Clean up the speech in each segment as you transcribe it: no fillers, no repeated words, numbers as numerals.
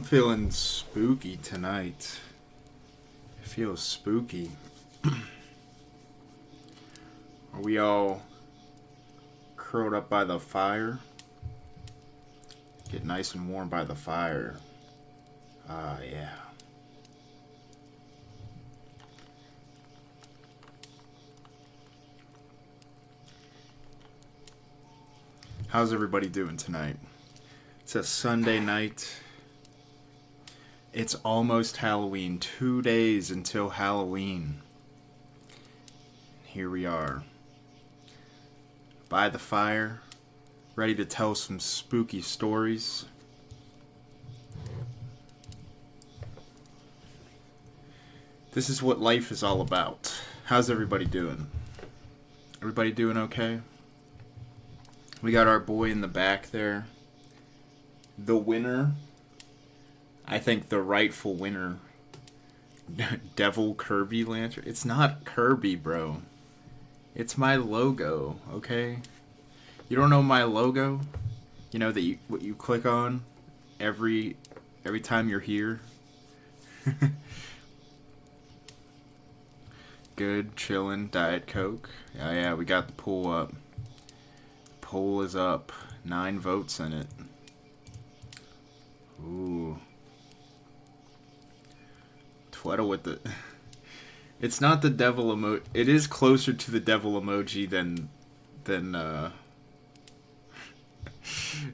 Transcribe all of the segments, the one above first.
Feeling spooky tonight. It feels spooky. Are we all curled up by the fire? Get nice and warm by the fire. Ah, yeah. How's everybody doing tonight? It's a Sunday night. It's almost Halloween. 2 days until Halloween. Here we are. By the fire. Ready to tell some spooky stories. This is what life is all about. How's everybody doing? Everybody doing okay? We got our boy in the back there. The winner. I think the rightful winner. Devil Kirby Lantern. It's not Kirby, bro. It's my logo, okay? You don't know my logo? You know that what you click on every time you're here? Good, chillin', Diet Coke. Yeah, we got the poll up. Poll is up. 9 votes in it. Ooh. Tweddle with the... It's not the devil emoji. It is closer to the devil emoji than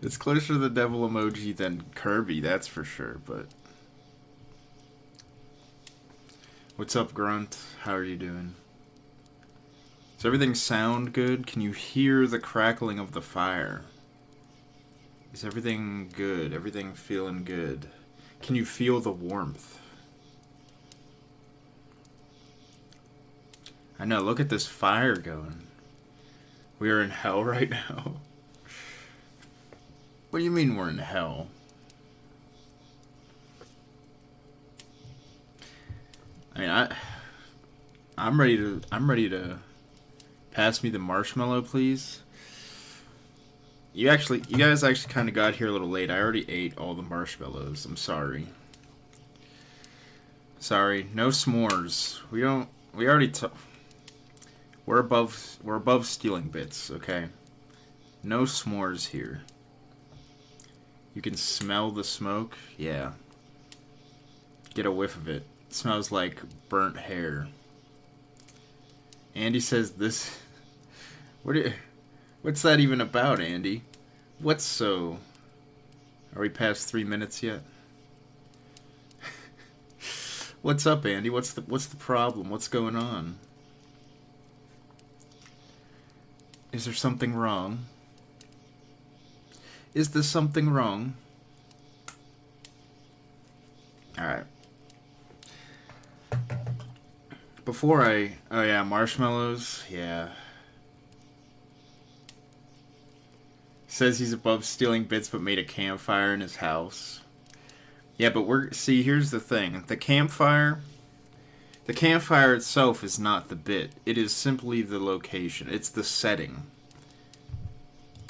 It's closer to the devil emoji than Kirby, that's for sure, but... What's up, Grunt? How are you doing? Does everything sound good? Can you hear the crackling of the fire? Is everything good? Everything feeling good? Can you feel the warmth? I know, look at this fire going. We are in hell right now. What do you mean we're in hell? I mean, I'm ready to pass me the marshmallow, please. You guys actually kind of got here a little late. I already ate all the marshmallows. I'm sorry. Sorry, no s'mores. We're above stealing bits, okay? No s'mores here. You can smell the smoke? Yeah. Get a whiff of it. It smells like burnt hair. Andy says this... What's that even about, Andy? What's so... Are we past 3 minutes yet? What's up, Andy? What's the problem? What's going on? Is there something wrong? Is there something wrong? Alright. Before I... Oh yeah, marshmallows. Yeah. Says he's above stealing bits but made a campfire in his house. Yeah, but see, here's the thing. The campfire itself is not the bit. It is simply the location. It's the setting.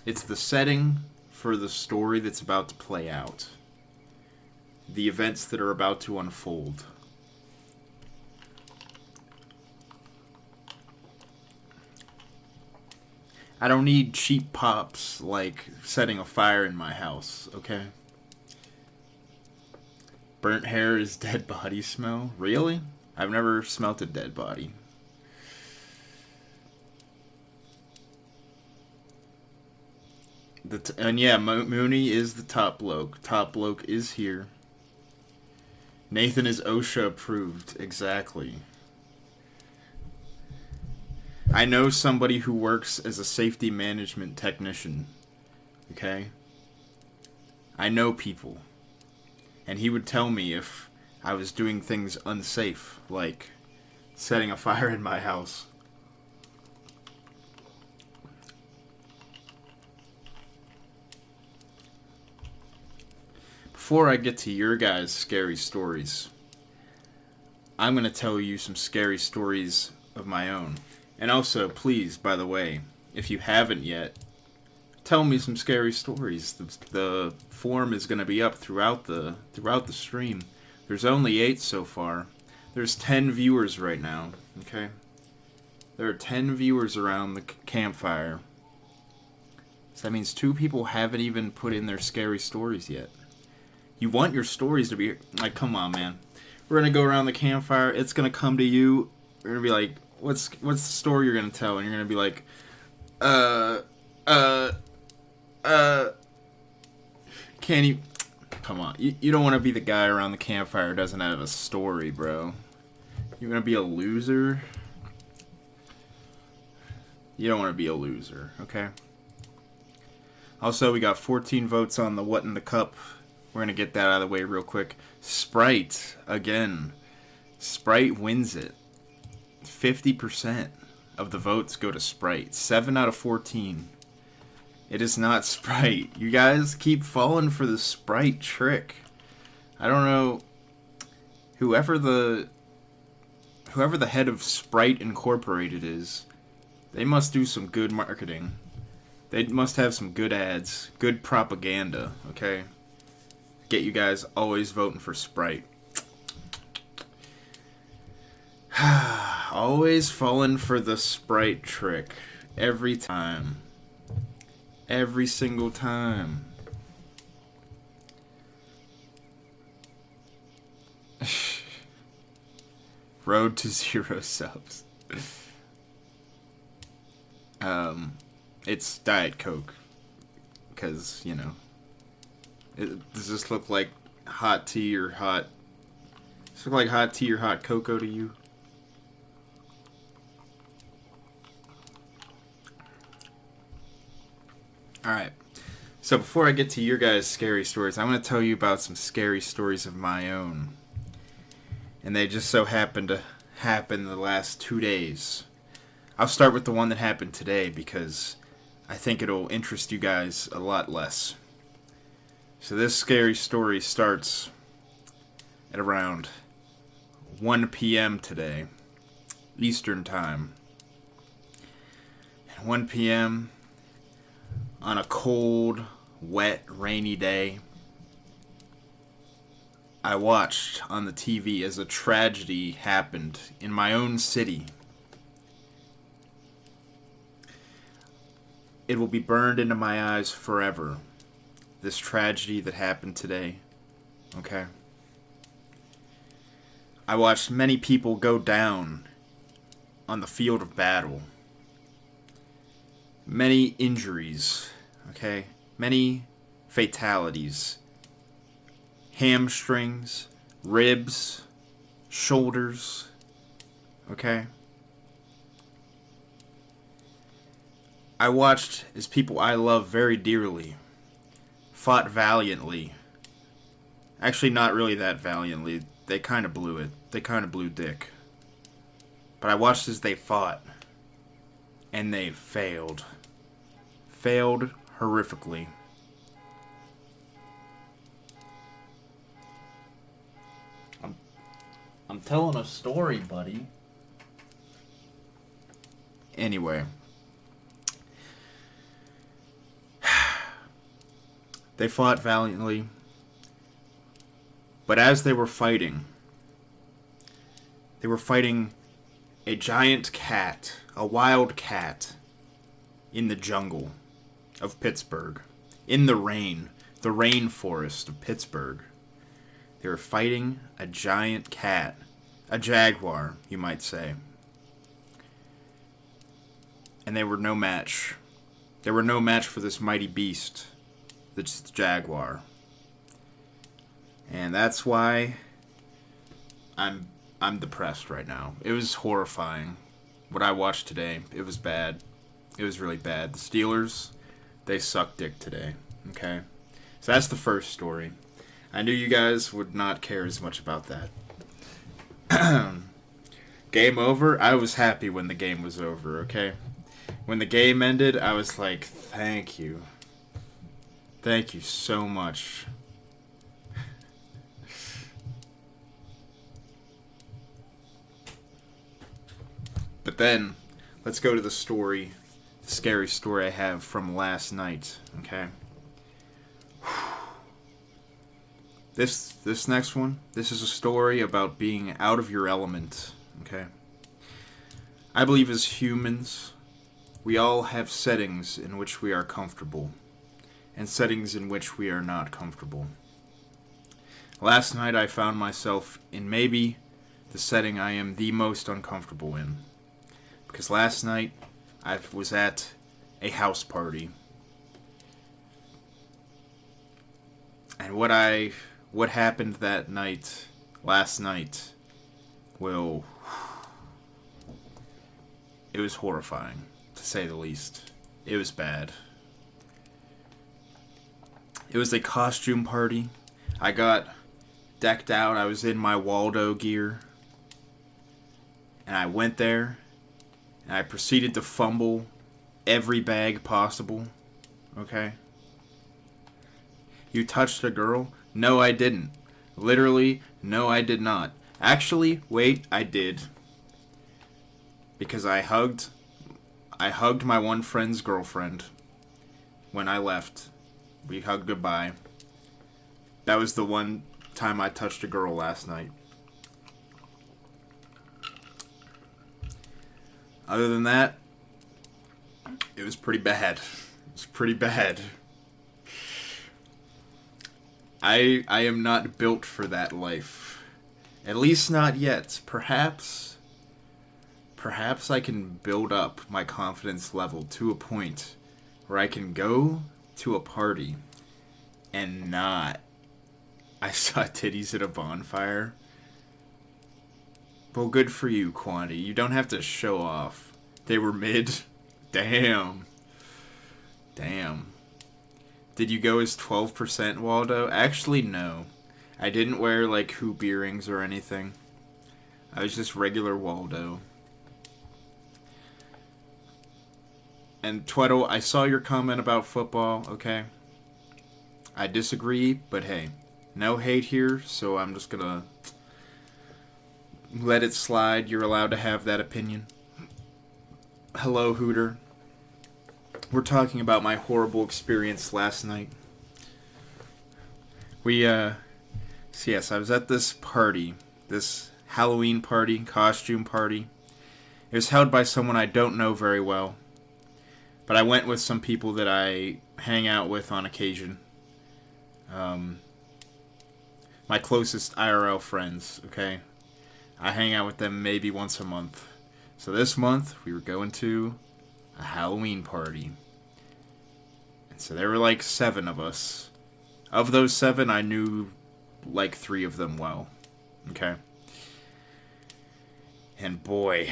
It's the setting for the story that's about to play out. The events that are about to unfold. I don't need cheap pops like setting a fire in my house, okay? Burnt hair is dead body smell? Really? I've never smelt a dead body. And yeah, Mooney is the top bloke. Top bloke is here. Nathan is OSHA approved. Exactly. I know somebody who works as a safety management technician. Okay? I know people. And he would tell me if I was doing things unsafe, like setting a fire in my house. Before I get to your guys' scary stories, I'm going to tell you some scary stories of my own. And also, please, by the way, if you haven't yet, Tell me some scary stories. The form is going to be up throughout the stream. There's only 8 so far. There's 10 viewers right now. Okay, there are 10 viewers around the campfire. So that means 2 people haven't even put in their scary stories yet. You want your stories to be like, come on, man. We're gonna go around the campfire. It's gonna come to you. We're gonna be like, what's the story you're gonna tell? And you're gonna be like, can you? Come on. You don't want to be the guy around the campfire who doesn't have a story, bro. You're gonna be a loser. You don't want to be a loser, okay? Also, we got 14 votes on the What in the Cup. We're going to get that out of the way real quick. Sprite, again. Sprite wins it. 50% of the votes go to Sprite. 7 out of 14. It is not Sprite. You guys keep falling for the Sprite trick. I don't know. Whoever the head of Sprite Incorporated is, they must do some good marketing. They must have some good ads, good propaganda, okay? Get you guys always voting for Sprite. Always falling for the Sprite trick. Every time. Every single time. Road to 0 subs. It's Diet Coke. Because, you know. Does this look like hot tea or hot... Does this look like hot tea or hot cocoa to you? Alright. So before I get to your guys' scary stories, I want to tell you about some scary stories of my own. And they just so happen to happen the last 2 days. I'll start with the one that happened today because I think it'll interest you guys a lot less. So this scary story starts at around 1 p.m. today, Eastern Time. At 1 p.m. on a cold, wet, rainy day, I watched on the TV as a tragedy happened in my own city. It will be burned into my eyes forever. This tragedy that happened today. Okay? I watched many people go down on the field of battle. Many injuries. Okay? Many fatalities. Hamstrings, ribs, shoulders. Okay? I watched as people I love very dearly fought valiantly. Actually, not really that valiantly. They kind of blew it. They kind of blew dick. But I watched as they fought. And they failed. Failed horrifically. I'm telling a story, buddy. Anyway. They fought valiantly. But as they were fighting a giant cat, a wild cat, in the jungle of Pittsburgh. In the rainforest of Pittsburgh. They were fighting a giant cat. A jaguar, you might say. And they were no match. They were no match for this mighty beast. The jaguar. And that's why I'm depressed right now. It was horrifying. What I watched today, it was bad. It was really bad. The Steelers, they suck dick today. Okay? So that's the first story. I knew you guys would not care as much about that. Game over? I was happy when the game was over, okay? When the game ended, I was like, thank you. Thank you so much. But then, let's go to the story scary story I have from last night, okay? This next one, this is a story about being out of your element, okay? I believe as humans, we all have settings in which we are comfortable, and settings in which we are not comfortable. Last night I found myself in maybe the setting I am the most uncomfortable in. Because last night I was at a house party. And what happened that night, last night, well, it was horrifying, to say the least. It was bad. It was a costume party. I got decked out. I was in my Waldo gear. And I went there, and I proceeded to fumble every bag possible. Okay? You touched a girl? No, I didn't. Literally, no, I did not. Actually, wait, I did. Because I hugged my one friend's girlfriend when I left. We hugged goodbye. That was the one time I touched a girl last night. Other than that, it was pretty bad. It was pretty bad. I am not built for that life. At least not yet. Perhaps I can build up my confidence level to a point where I can go to a party and not. I saw titties at a bonfire. Well, good for you, Quanti. You don't have to show off. They were mid. Damn. Did you go as 12%, Waldo? Actually, no. I didn't wear, like, hoop earrings or anything. I was just regular Waldo. And, Tweddle, I saw your comment about football, okay? I disagree, but hey. No hate here, so I'm just gonna let it slide. You're allowed to have that opinion. Hello, Hooter. We're talking about my horrible experience last night. So yes, I was at this party, this Halloween party, costume party. It was held by someone I don't know very well, but I went with some people that I hang out with on occasion. My closest IRL friends, okay? I hang out with them maybe once a month. So this month, we were going to a Halloween party. And so there were like 7 of us. Of those 7, I knew like 3 of them well. Okay? And boy,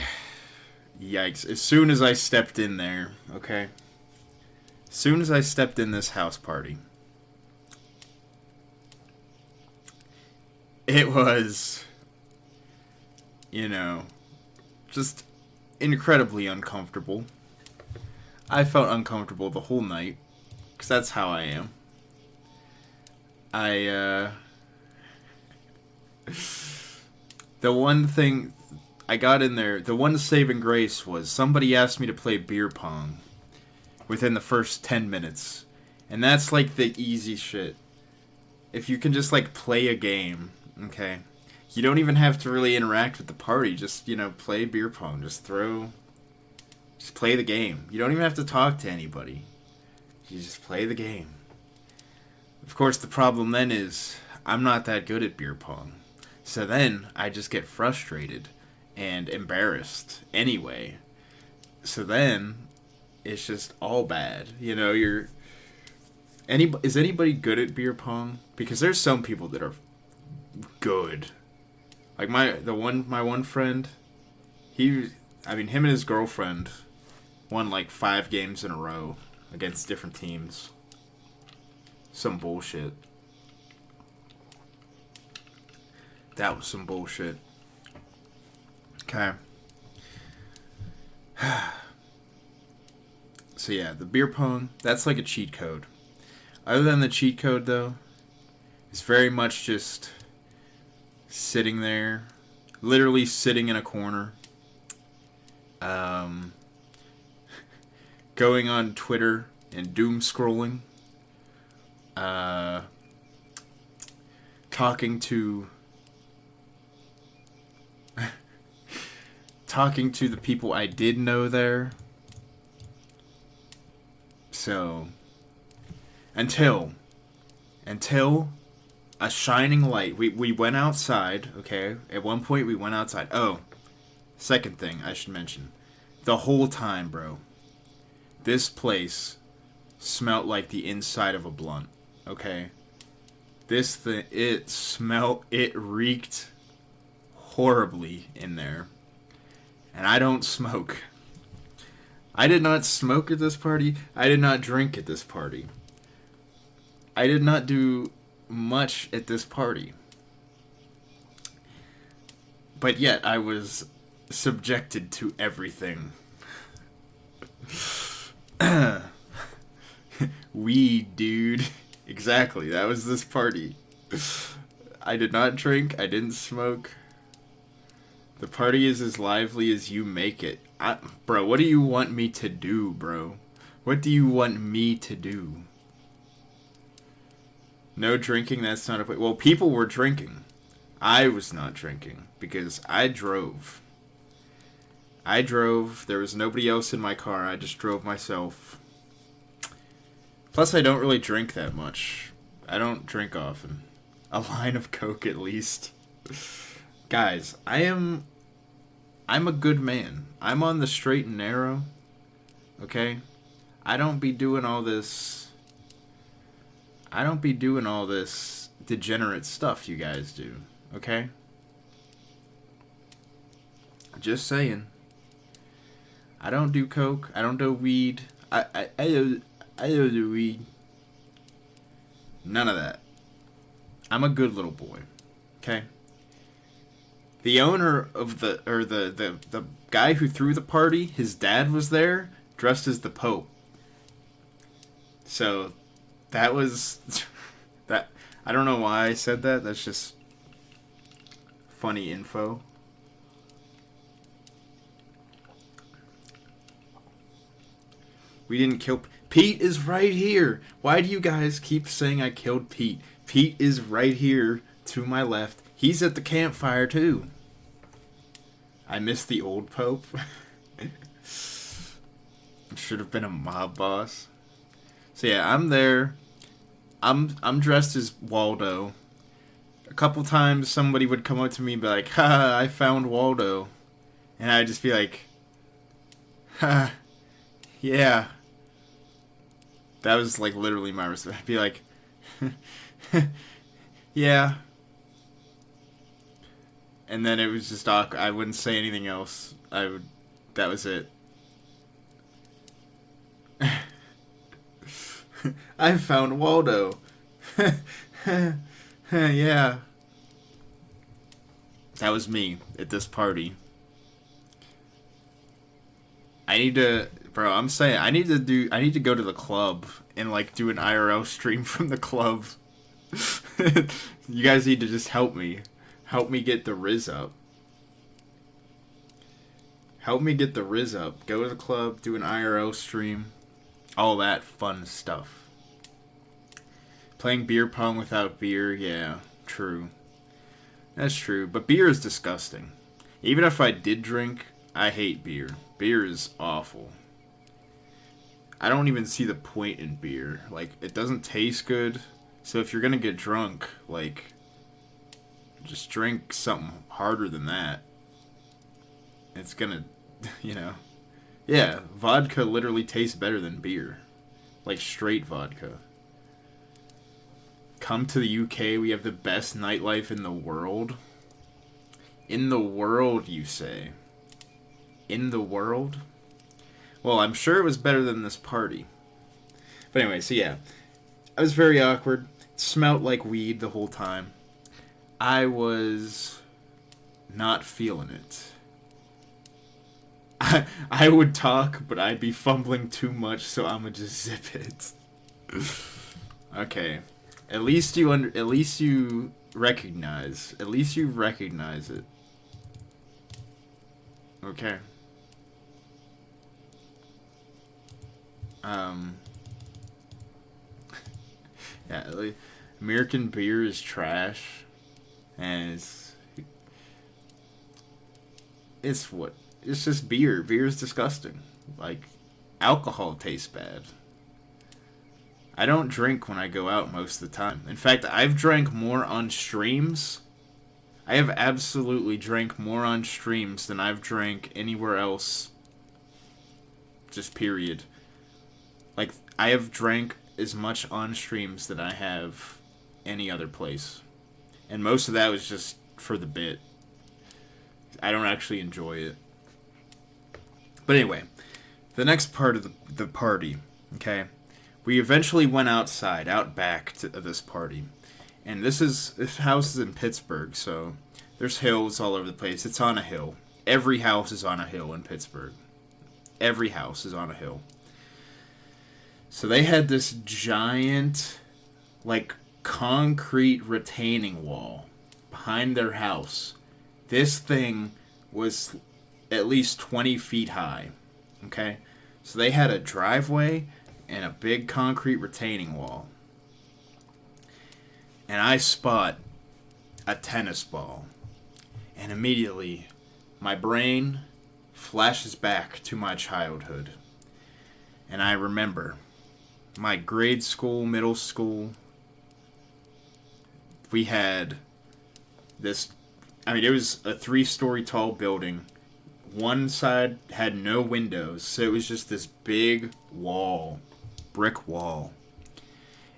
yikes. As soon as I stepped in there, okay? As soon as I stepped in this house party, it was, just incredibly uncomfortable. I felt uncomfortable the whole night, because that's how I am. The one thing I got in there, the one saving grace was somebody asked me to play beer pong within the first 10 minutes. And that's like the easy shit. If you can just like play a game, okay? You don't even have to really interact with the party. Just, play beer pong. Just play the game. You don't even have to talk to anybody. You just play the game. Of course, the problem then is I'm not that good at beer pong. So then I just get frustrated and embarrassed anyway. So then it's just all bad. Is anybody good at beer pong? Because there's some people that are good. Like my one friend, him and his girlfriend won like 5 games in a row against different teams. Some bullshit. That was some bullshit. Okay. So yeah, the beer pong, that's like a cheat code. Other than the cheat code though, it's very much just sitting there, literally sitting in a corner. Because going on Twitter and doom scrolling, talking to the people I did know there. So, until a shining light. We went outside, okay? At one point we went outside. Oh, second thing I should mention. The whole time, bro, this place smelled like the inside of a blunt, okay? This thing, it reeked horribly in there. And I don't smoke. I did not smoke at this party. I did not drink at this party. I did not do much at this party. But yet, I was subjected to everything. Weed, dude. Exactly, that was this party. I did not drink, I didn't smoke. The party is as lively as you make it. Bro, what do you want me to do, bro? What do you want me to do? No drinking, that's not a point. Well, people were drinking. I was not drinking because I drove. There was nobody else in my car. I just drove myself. Plus, I don't really drink that much. I don't drink often. A line of Coke at least. Guys, I'm a good man. I'm on the straight and narrow. Okay? I don't be doing all this degenerate stuff you guys do. Okay? Just saying. I don't do coke. I don't do weed. I don't do weed. None of that. I'm a good little boy. Okay? The owner of the guy who threw the party, his dad was there, dressed as the Pope. So, that was... that. I don't know why I said that. That's just funny info. We didn't kill... Pete is right here. Why do you guys keep saying I killed Pete? Pete is right here to my left. He's at the campfire too. I missed the old Pope. Should have been a mob boss. So yeah, I'm there. I'm dressed as Waldo. A couple times somebody would come up to me and be like, "Ha, I found Waldo." And I'd just be like, "Ha, yeah." That was like literally my response. I'd be like, "Yeah." And then it was just awkward. I wouldn't say anything else. That was it. I found Waldo. Yeah. That was me at this party. I'm saying I need to go to the club and like do an IRL stream from the club. You guys need to just help me. Help me get the Riz up. Help me get the Riz up. Go to the club, do an IRL stream. All that fun stuff. Playing beer pong without beer, yeah, true. That's true, but beer is disgusting. Even if I did drink, I hate beer. Beer is awful. I don't even see the point in beer. Like, it doesn't taste good, so if you're gonna get drunk, like... just drink something harder than that. It's gonna, you know. Yeah, vodka literally tastes better than beer. Like straight vodka. Come to the UK, we have the best nightlife in the world. In the world, you say? In the world? Well, I'm sure it was better than this party. But anyway, so yeah. I was very awkward. It smelled like weed the whole time. I was not feeling it. I would talk, but I'd be fumbling too much, so I'ma just zip it. Okay. At least you recognize. At least you recognize it. Okay. Um, yeah, like, American beer is trash, and it's just beer. Beer is disgusting. Like, alcohol tastes bad. I don't drink when I go out most of the time. In fact, I've drank more on streams. I have absolutely drank more on streams than I've drank anywhere else. Just period. Like, I have drank as much on streams than I have any other place. And most of that was just for the bit. I don't actually enjoy it. But anyway, the next part of the party, okay? We eventually went outside, out back to this party. And this house is in Pittsburgh, so there's hills all over the place. It's on a hill. Every house is on a hill in Pittsburgh. Every house is on a hill. So they had this giant, like, concrete retaining wall behind their house. This thing was at least 20 feet high. Okay? So they had a driveway and a big concrete retaining wall. And I spot a tennis ball. And immediately, my brain flashes back to my childhood. And I remember my grade school, middle school, we had this, I mean, it was a 3-story tall building. One side had no windows, so it was just this big wall, brick wall.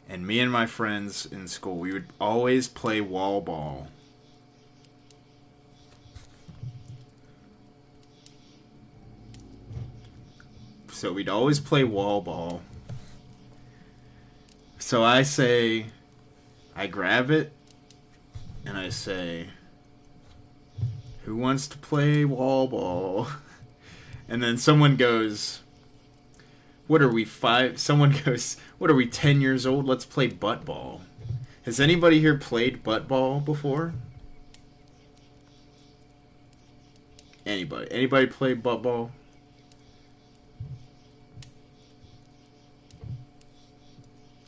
And me and my friends in school, we would always play wall ball. So we'd always play wall ball. So I grab it, and I say, who wants to play wall ball? And then someone goes, what are we, 5? Someone goes, what are we, 10 years old? Let's play butt ball. Has anybody here played butt ball before? Anybody? Anybody play butt ball?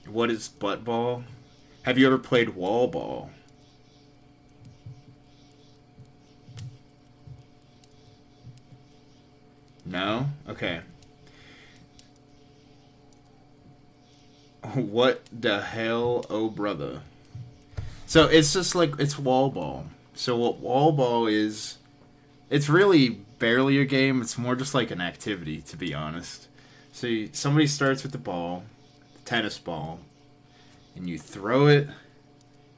What is butt ball? Have you ever played wall ball? No? Okay. What the hell, oh brother. So it's just like, it's wall ball. So what wall ball is, it's really barely a game. It's more just like an activity, to be honest. So somebody starts with the ball, the tennis ball, and you throw it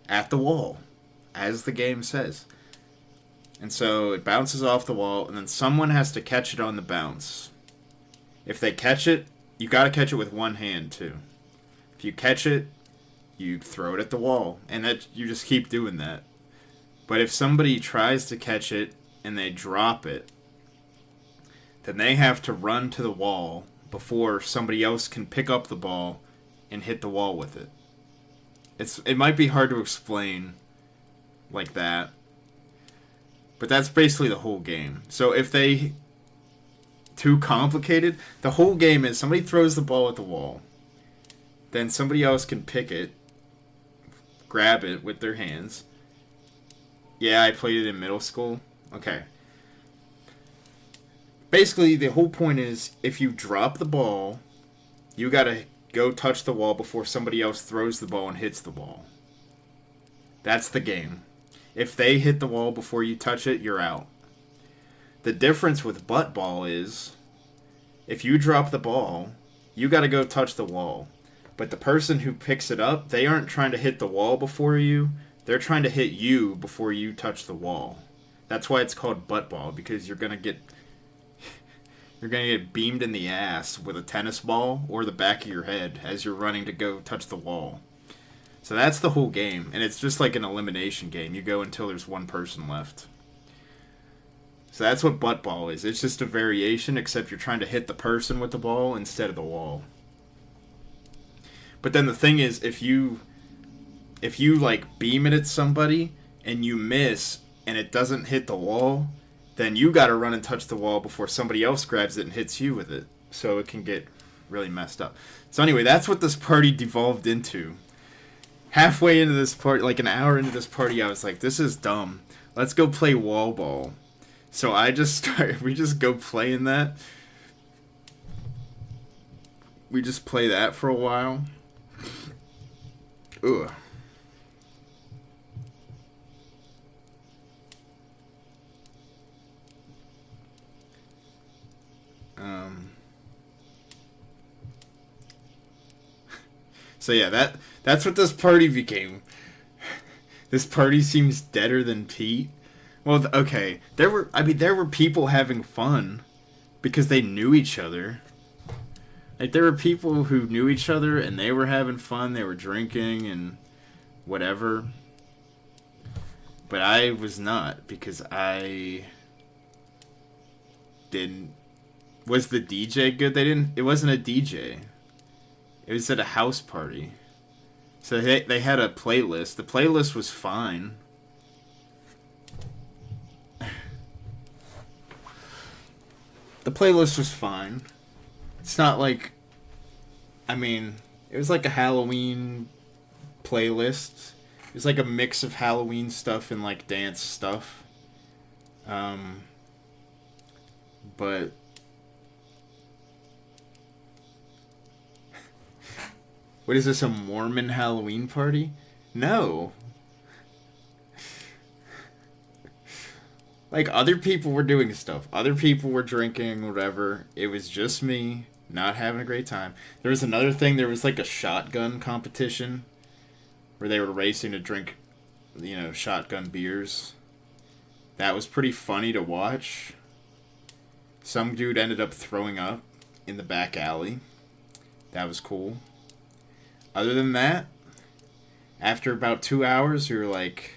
at the wall, as the game says. And so it bounces off the wall, and then someone has to catch it on the bounce. If they catch it, you gotta catch it with one hand, too. If you catch it, you throw it at the wall, and that you just keep doing that. But if somebody tries to catch it, and they drop it, then they have to run to the wall before somebody else can pick up the ball and hit the wall with it. It might be hard to explain like that, but that's basically the whole game. So if they too complicated, the whole game is somebody throws the ball at the wall, then somebody else can pick it, grab it with their hands. Yeah, I played it in middle school. Okay. Basically, the whole point is, if you drop the ball, you gotta go touch the wall before somebody else throws the ball and hits the wall. That's the game. If they hit the wall before you touch it, you're out. The difference with butt ball is, if you drop the ball, you gotta go touch the wall. But the person who picks it up, they aren't trying to hit the wall before you. They're trying to hit you before you touch the wall. That's why it's called butt ball, because you're gonna get beamed in the ass with a tennis ball or the back of your head as you're running to go touch the wall. So that's the whole game, and it's just like an elimination game. You go until there's one person left. So that's what butt ball is. It's just a variation, except you're trying to hit the person with the ball instead of the wall. But then the thing is, if you like beam it at somebody and you miss and it doesn't hit the wall, then you gotta run and touch the wall before somebody else grabs it and hits you with it. So it can get really messed up. So anyway, that's what this party devolved into. Halfway into this party, like an hour into this party, I was like, this is dumb. Let's go play wall ball. So we just go playing that. We just play that for a while. Ugh. So yeah, that's what this party became. This party seems deader than Pete. Well, okay, there were people having fun because they knew each other. Like, there were people who knew each other and they were having fun, they were drinking and whatever. But I was not, because I didn't... Was the DJ good? It wasn't a DJ. It was at a house party. So they had a playlist. The playlist was fine. The playlist was fine. It's not like... I mean, it was like a Halloween playlist. It was like a mix of Halloween stuff and like dance stuff. But... What is this, a Mormon Halloween party? No. Like, other people were doing stuff. Other people were drinking, whatever. It was just me, not having a great time. There was another thing. There was, like, a shotgun competition where they were racing to drink, shotgun beers. That was pretty funny to watch. Some dude ended up throwing up in the back alley. That was cool. Other than that, after about 2 hours, we were like,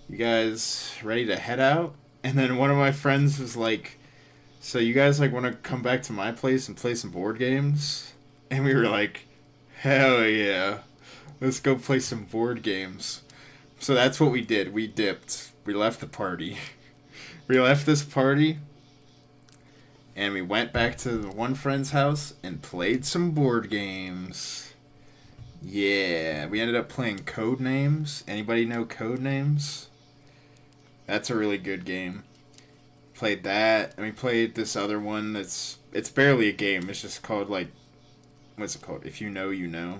you guys ready to head out? And then one of my friends was like, so you guys like want to come back to my place and play some board games? And we were like, hell yeah, let's go play some board games. So that's what we did. We dipped. We left the party. We left this party, and we went back to the one friend's house and played some board games. Yeah, we ended up playing Codenames. Anybody know Codenames? That's a really good game. Played that, and we played this other one it's barely a game. It's just called, like, what's it called? If You Know, You Know.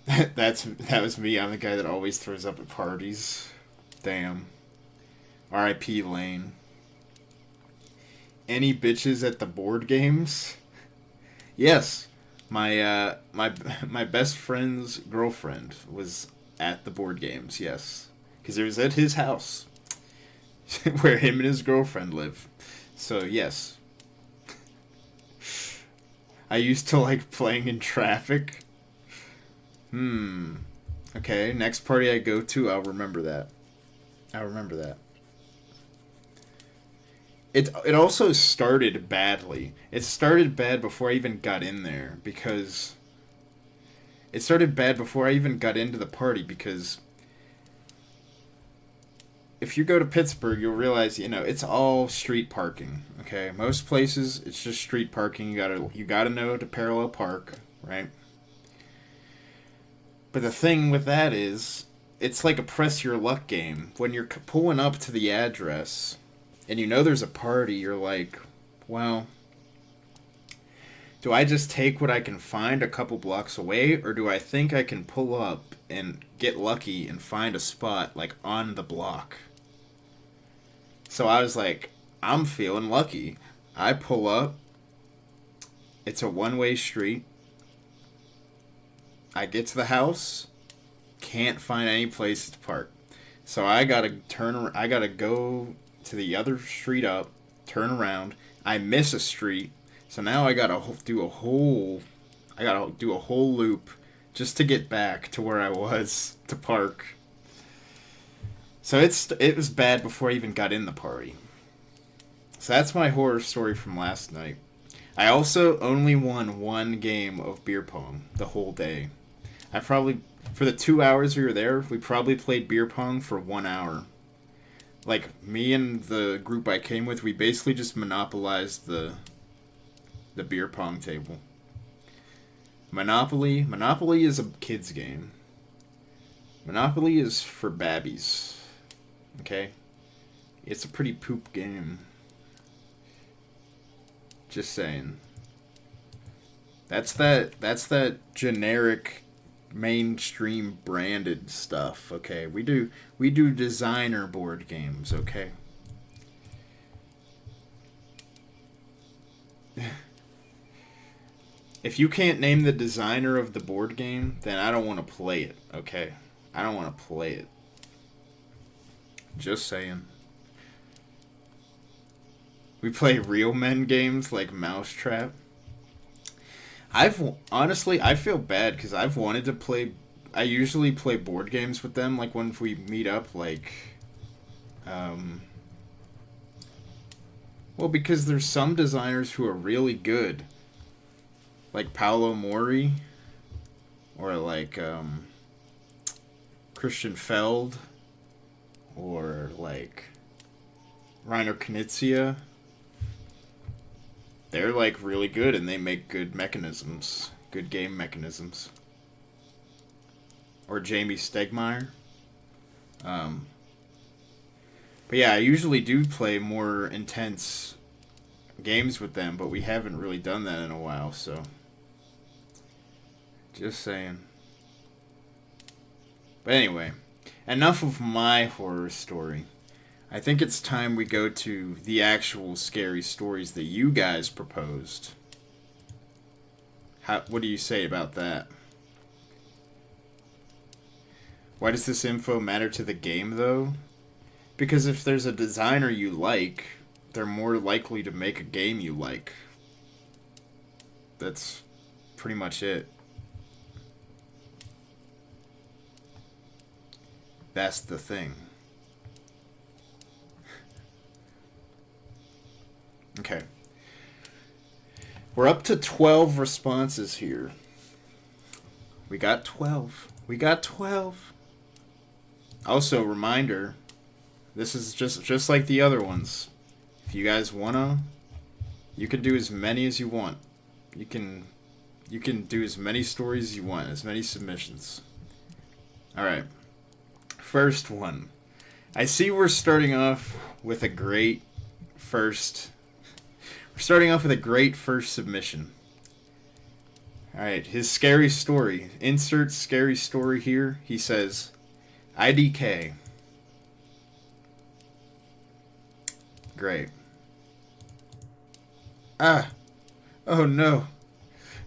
That was me. I'm the guy that always throws up at parties. Damn. R.I.P. Lane. Any bitches at the board games? Yes. My best friend's girlfriend was at the board games, yes. Because it was at his house. Where him and his girlfriend live. So, yes. I used to like playing in traffic. Okay, next party I go to, I'll remember that. It also started badly. It started bad before I even got in there, because... It started bad before I even got into the party, because... If you go to Pittsburgh, you'll realize, it's all street parking, okay? Most places, it's just street parking. You gotta know to parallel park, right? But the thing with that is, it's like a press your luck game. When you're pulling up to the address... and there's a party, you're like, well, do I just take what I can find a couple blocks away, or do I think I can pull up and get lucky and find a spot, like, on the block? So I was like, I'm feeling lucky. I pull up. It's a one-way street. I get to the house. Can't find any place to park. So I gotta go to the other street up, turn around. I miss a street, so now I gotta do a whole loop just to get back to where I was to park. So it was bad before I even got in the party. So that's my horror story from last night. I also only won one game of beer pong the whole day. For the 2 hours we were there, we probably played beer pong for 1 hour. Like, me and the group I came with, we basically just monopolized the The beer pong table. Monopoly. Monopoly is a kid's game. Monopoly is for babbies. Okay? It's a pretty poop game. Just saying. That's that generic mainstream branded stuff, okay? We do designer board games, okay? If you can't name the designer of the board game, then I don't want to play it, okay? I don't want to play it. Just saying. We play real men games like Mousetrap. Honestly, I feel bad because I've wanted to play. I usually play board games with them, like when we meet up, like, well, because there's some designers who are really good, like Paolo Mori, or like Christian Feld, or like Reiner Knizia. They're like really good and they make good mechanisms, good game mechanisms. Or Jamie Stegmaier. But yeah, I usually do play more intense games with them, but we haven't really done that in a while, so. Just saying. But anyway, enough of my horror story. I think it's time we go to the actual scary stories that you guys proposed. What do you say about that? Why does this info matter to the game, though? Because if there's a designer you like, they're more likely to make a game you like. That's pretty much it. That's the thing. Okay. We're up to 12 responses here. We got 12. We got 12. Also, reminder, this is just like the other ones. If you guys wanna, you can do as many as you want. You can do as many stories as you want, as many submissions. Alright. First one. I see we're starting off with a great first submission. Alright, his scary story. Insert scary story here. He says, IDK. Great. Ah. Oh no.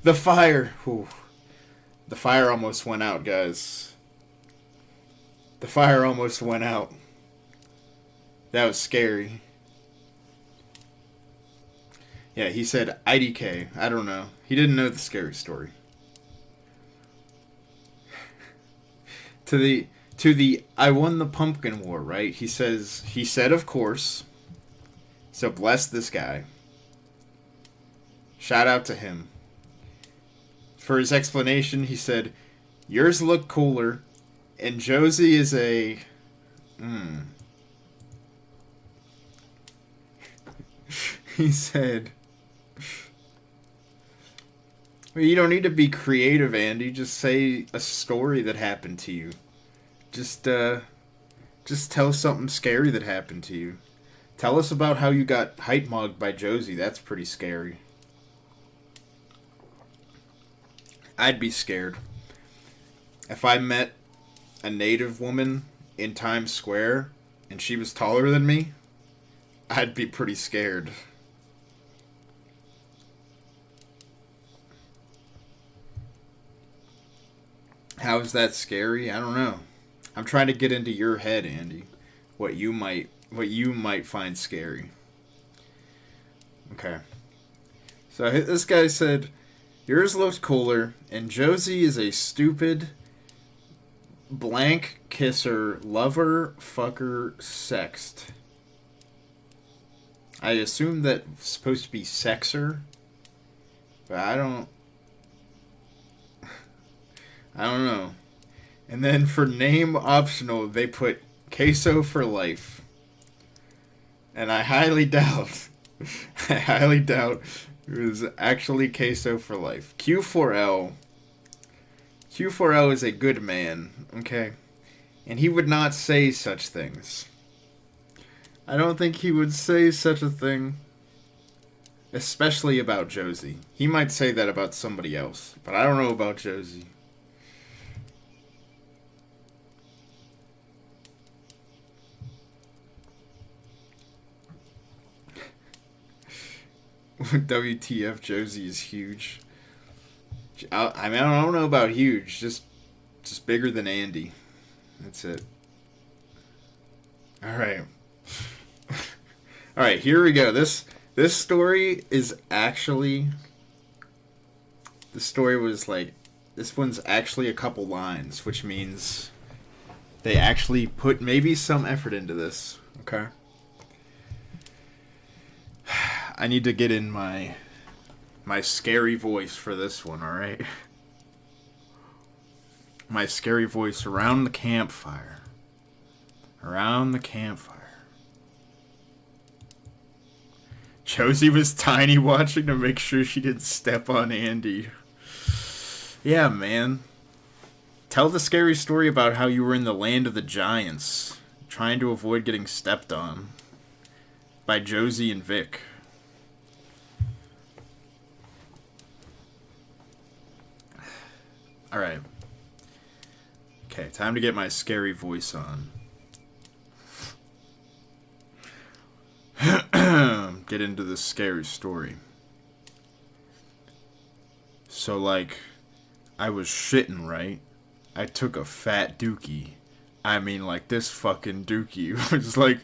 The fire. Ooh. The fire almost went out, guys. The fire almost went out. That was scary. Yeah, he said IDK. I don't know. He didn't know the scary story. To the I won the pumpkin war, right? He said of course. So bless this guy. Shout out to him. For his explanation, he said, yours look cooler, and Josie is a He said, well, you don't need to be creative, Andy. Just say a story that happened to you. Just tell something scary that happened to you. Tell us about how you got height mugged by Josie. That's pretty scary. I'd be scared. If I met a native woman in Times Square and she was taller than me, I'd be pretty scared. How is that scary? I don't know. I'm trying to get into your head, Andy. What you might find scary. Okay. So this guy said, yours looks cooler, and Josie is a stupid blank kisser, lover, fucker, sext. I assume that's supposed to be sexer, but I don't know. And then for name optional, they put queso for life. And I highly doubt It was actually queso for life. Q4L. Q4L is a good man, okay? And he would not say such things. I don't think he would say such a thing. Especially about Josie. He might say that about somebody else, but I don't know about Josie. WTF, Josie is huge. I mean, I don't know about huge, just bigger than Andy. That's it. Alright. Alright, here we go. This story is actually... The story was like... This one's actually a couple lines, which means they actually put maybe some effort into this. Okay? I need to get in my scary voice for this one, alright? My scary voice around the campfire. Around the campfire. Josie was tiny watching to make sure she didn't step on Andy. Yeah, man. Tell the scary story about how you were in the land of the giants, trying to avoid getting stepped on. By Josie and Vic. Alright. Okay, time to get my scary voice on. Get into this scary story. So, like, I was shitting, right? I took a fat dookie. I mean, like, this fucking dookie was like...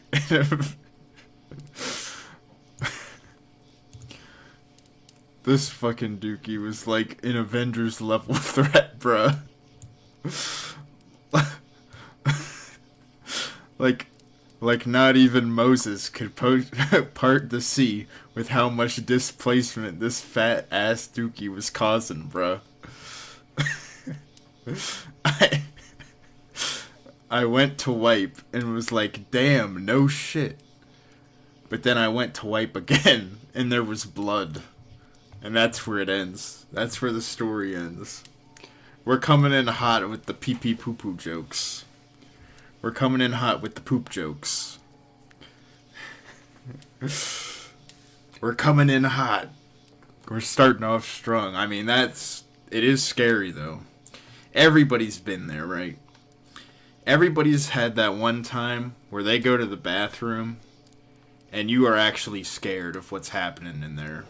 This fucking dookie was like an Avengers level threat, bruh. Like not even Moses could part the sea with how much displacement this fat ass dookie was causing, bruh. I went to wipe and was like, damn, no shit. But then I went to wipe again and there was blood. And that's where it ends. That's where the story ends. We're coming in hot with the pee-pee poo-poo jokes. We're coming in hot with the poop jokes. We're coming in hot. We're starting off strong. I mean, it is scary, though. Everybody's been there, right? Everybody's had that one time where they go to the bathroom and you are actually scared of what's happening in there.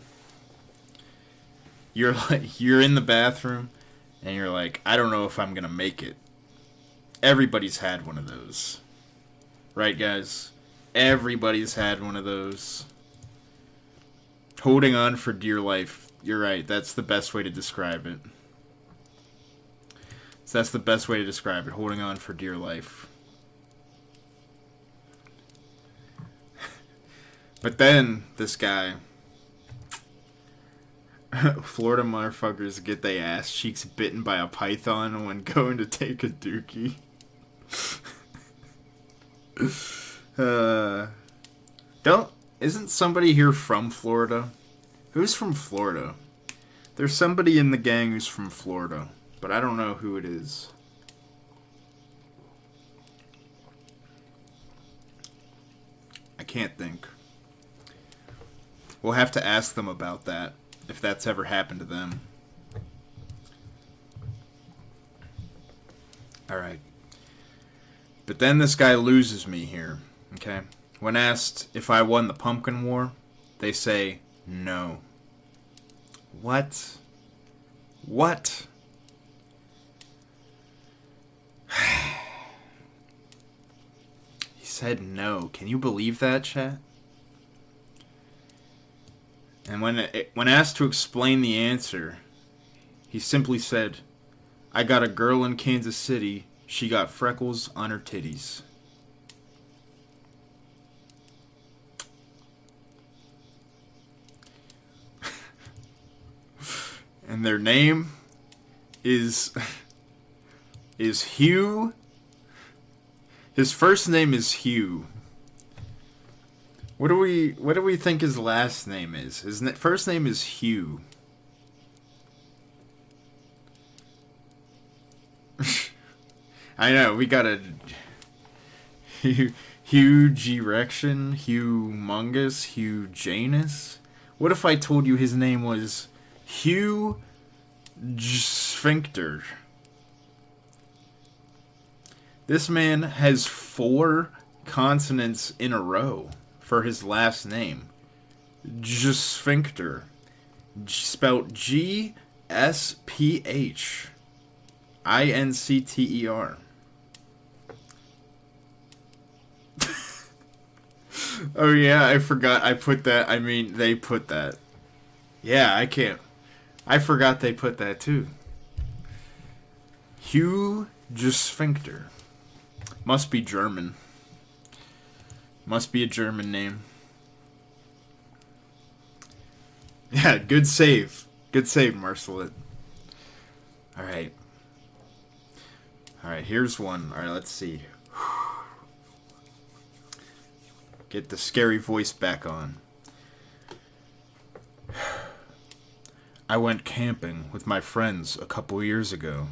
You're in the bathroom and you're like, I don't know if I'm gonna make it. Everybody's had one of those. Right, guys? Everybody's had one of those. Holding on for dear life. You're right, that's the best way to describe it. So that's the best way to describe it. Holding on for dear life. But then, this guy... Florida motherfuckers get their ass cheeks bitten by a python when going to take a dookie. Isn't somebody here from Florida? Who's from Florida? There's somebody in the gang who's from Florida, but I don't know who it is. I can't think. We'll have to ask them about that. If that's ever happened to them. Alright. But then this guy loses me here. Okay? When asked if I won the Pumpkin War, they say no. What? What? He said no. Can you believe that, chat? And when asked to explain the answer, he simply said, I got a girl in Kansas City. She got freckles on her titties. And their name is Hugh. His first name is Hugh. What do we think his last name is? His first name is Hugh. I know, we got a huge erection, humongous, huge-anus. What if I told you his name was Hugh Sphincter? This man has 4 consonants in a row for his last name. Sphincter. Spelled G-S-P-H-I-N-C-T-E-R. Oh yeah, I forgot I put that. I mean, they put that. Yeah, I can't. I forgot they put that too. Hugh Sphincter. Must be German. Must be a German name. Yeah, good save. Good save, Marcelet. Alright. Alright, here's one. Alright, let's see. Get the scary voice back on. I went camping with my friends a couple years ago.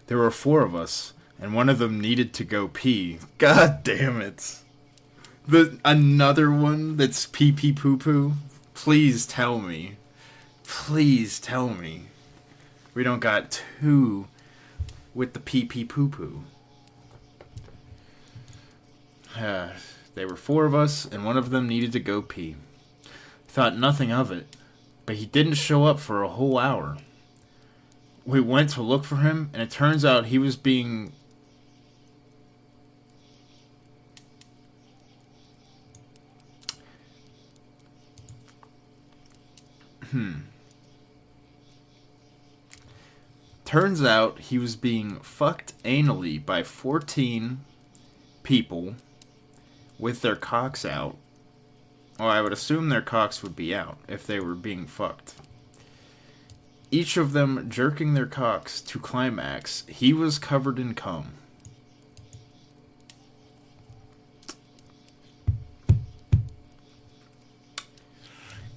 There were 4 of us, and one of them needed to go pee. God damn it. Another one that's pee pee poo poo? Please tell me. Please tell me. We don't got 2 with the pee pee poo poo. There were 4 of us, and one of them needed to go pee. Thought nothing of it, but he didn't show up for a whole hour. We went to look for him, and it turns out he was being... Turns out he was being fucked anally by 14 people with their cocks out. Well, I would assume their cocks would be out if they were being fucked. Each of them jerking their cocks to climax. He was covered in cum.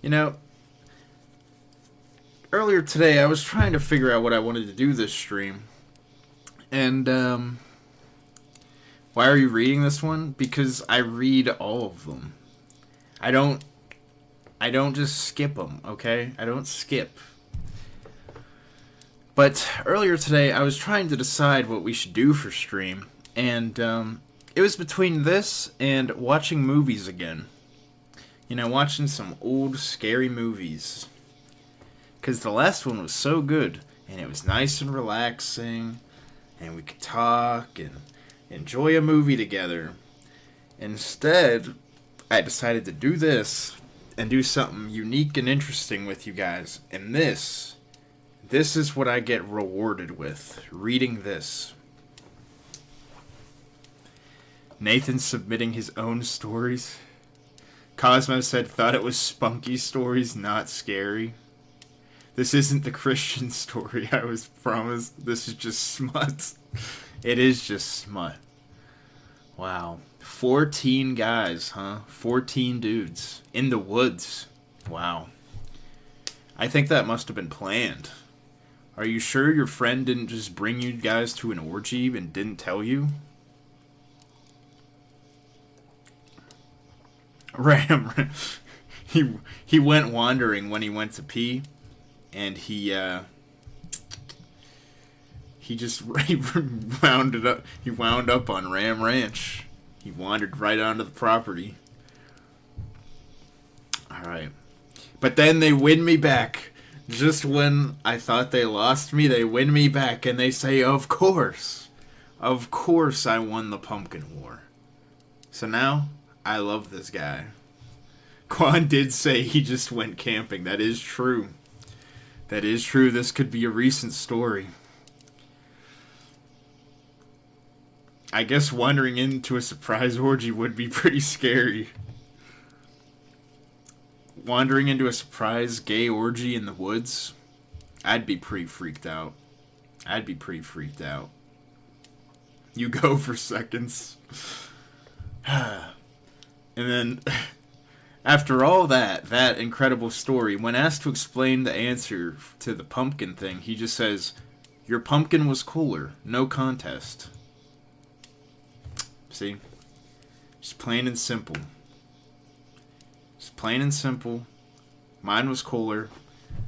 You know, earlier today I was trying to figure out what I wanted to do this stream. And, why are you reading this one? Because I read all of them. I don't just skip them, okay? I don't skip. But earlier today, I was trying to decide what we should do for stream, and it was between this and watching movies again. You know, watching some old, scary movies. Because the last one was so good, and it was nice and relaxing, and we could talk and enjoy a movie together. Instead, I decided to do this and do something unique and interesting with you guys. And this is what I get rewarded with, reading this. Nathan submitting his own stories. Cosmo said thought it was spunky stories, not scary. This isn't the Christian story I was promised. This is just smut. It is just smut. Wow. 14 guys, huh? 14 dudes. In the woods. Wow. I think that must have been planned. Are you sure your friend didn't just bring you guys to an orgy and didn't tell you? Ram. He went wandering when he went to pee. And he wound up on Ram Ranch. He wandered right onto the property. Alright. But then they win me back. Just when I thought they lost me, they win me back. And they say, of course. Of course I won the Pumpkin War. So now, I love this guy. Quan did say he just went camping. That is true. That is true. This could be a recent story. I guess wandering into a surprise orgy would be pretty scary. Wandering into a surprise gay orgy in the woods? I'd be pretty freaked out. You go for seconds. And then After all that incredible story, when asked to explain the answer to the pumpkin thing, he just says, "Your pumpkin was cooler. No contest." See? Just plain and simple. Just plain and simple. Mine was cooler.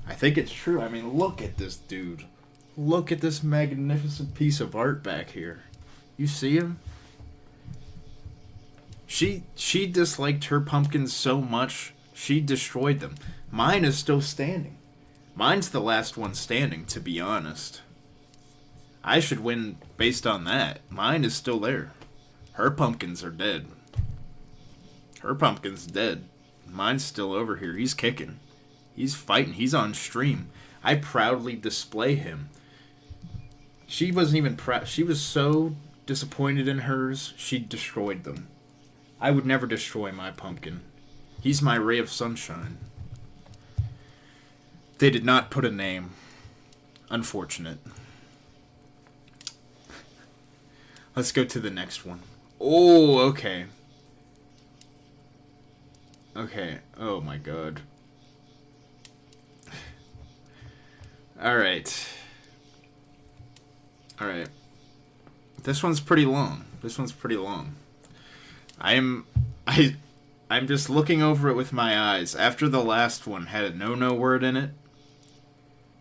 I think it's true. I mean, look at this dude. Look at this magnificent piece of art back here. You see him? She disliked her pumpkins so much, she destroyed them. Mine is still standing. Mine's the last one standing, to be honest. I should win based on that. Mine is still there. Her pumpkins are dead. Her pumpkin's dead. Mine's still over here. He's kicking. He's fighting. He's on stream. I proudly display him. She wasn't even proud. She was so disappointed in hers, she destroyed them. I would never destroy my pumpkin. He's my ray of sunshine. They did not put a name. Unfortunate. Let's go to the next one. Oh, okay. Okay. Oh my god. Alright. Alright. This one's pretty long. I'm just looking over it with my eyes. After the last one had a no word in it.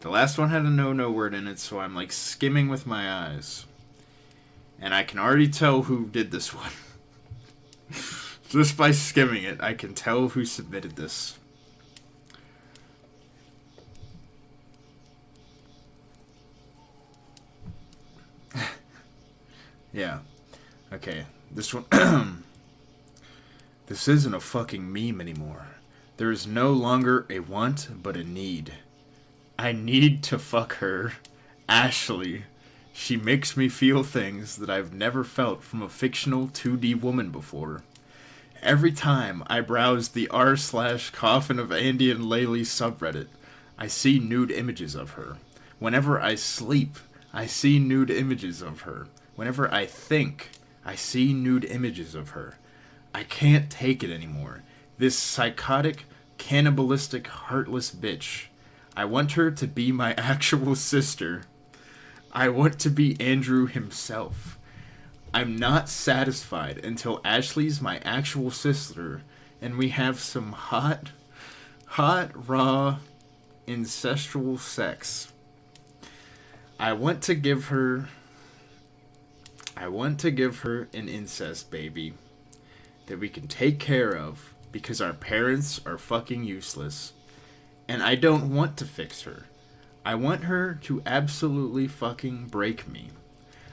The last one had a no word in it, so I'm like skimming with my eyes. And I can already tell who did this one. Just by skimming it, I can tell who submitted this. Yeah. Okay. This one... This isn't a fucking meme anymore. There is no longer a want, but a need. I need to fuck her. Ashley. She makes me feel things that I've never felt from a fictional 2D woman before. Every time I browse the r/Coffin of Andy and Laylee subreddit, I see nude images of her. Whenever I sleep, I see nude images of her. Whenever I think, I see nude images of her. I can't take it anymore. This psychotic, cannibalistic, heartless bitch. I want her to be my actual sister. I want to be Andrew himself. I'm not satisfied until Ashley's my actual sister and we have some hot, raw, incestual sex. I want to give her an incest baby that we can take care of because our parents are fucking useless. And I don't want to fix her. I want her to absolutely fucking break me.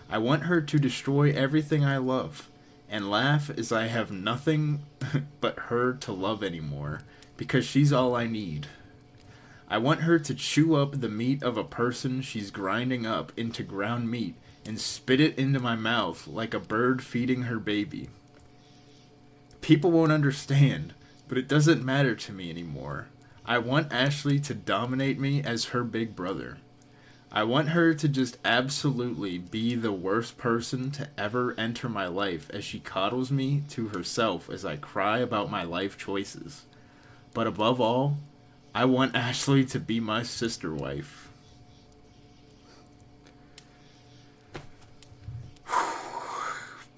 I want her to destroy everything I love and laugh as I have nothing but her to love anymore because she's all I need. I want her to chew up the meat of a person she's grinding up into ground meat and spit it into my mouth like a bird feeding her baby. People won't understand, but it doesn't matter to me anymore. I want Ashley to dominate me as her big brother. I want her to just absolutely be the worst person to ever enter my life as she coddles me to herself as I cry about my life choices. But above all, I want Ashley to be my sister wife.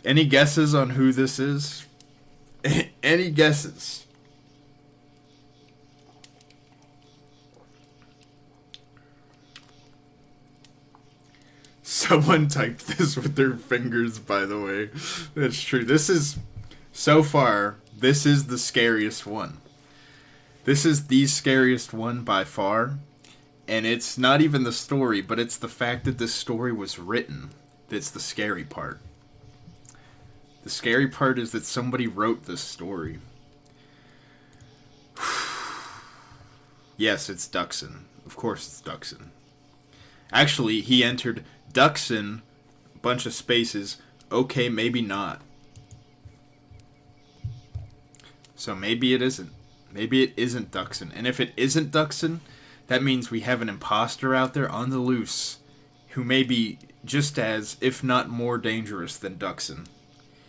Any guesses on who this is? Any guesses? Someone typed this with their fingers, by the way. That's true. This is, so far, this is the scariest one. This is the scariest one by far. And it's not even the story, but it's the fact that this story was written that's the scary part. The scary part is that somebody wrote this story. Yes, it's Duxon. Of course it's Duxon. Actually, he entered Duxon, bunch of spaces, okay, maybe not. So maybe it isn't. Maybe it isn't Duxon. And if it isn't Duxon, that means we have an imposter out there on the loose who may be just as, if not more dangerous than Duxon.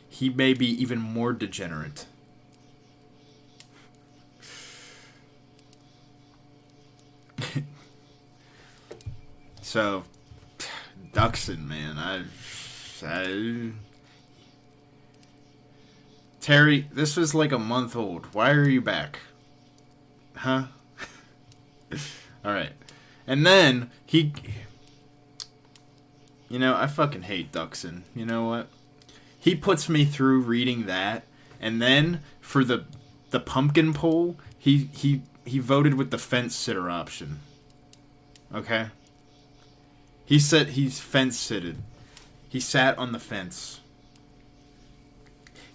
He may be even more degenerate. So, Duxon, man, I Terry, this was like a month old. Why are you back? Huh? Alright. And then, I fucking hate Duxon. You know what? He puts me through reading that, and then, for the pumpkin poll, he voted with the fence sitter option. Okay? He said he's fence sitted. He sat on the fence.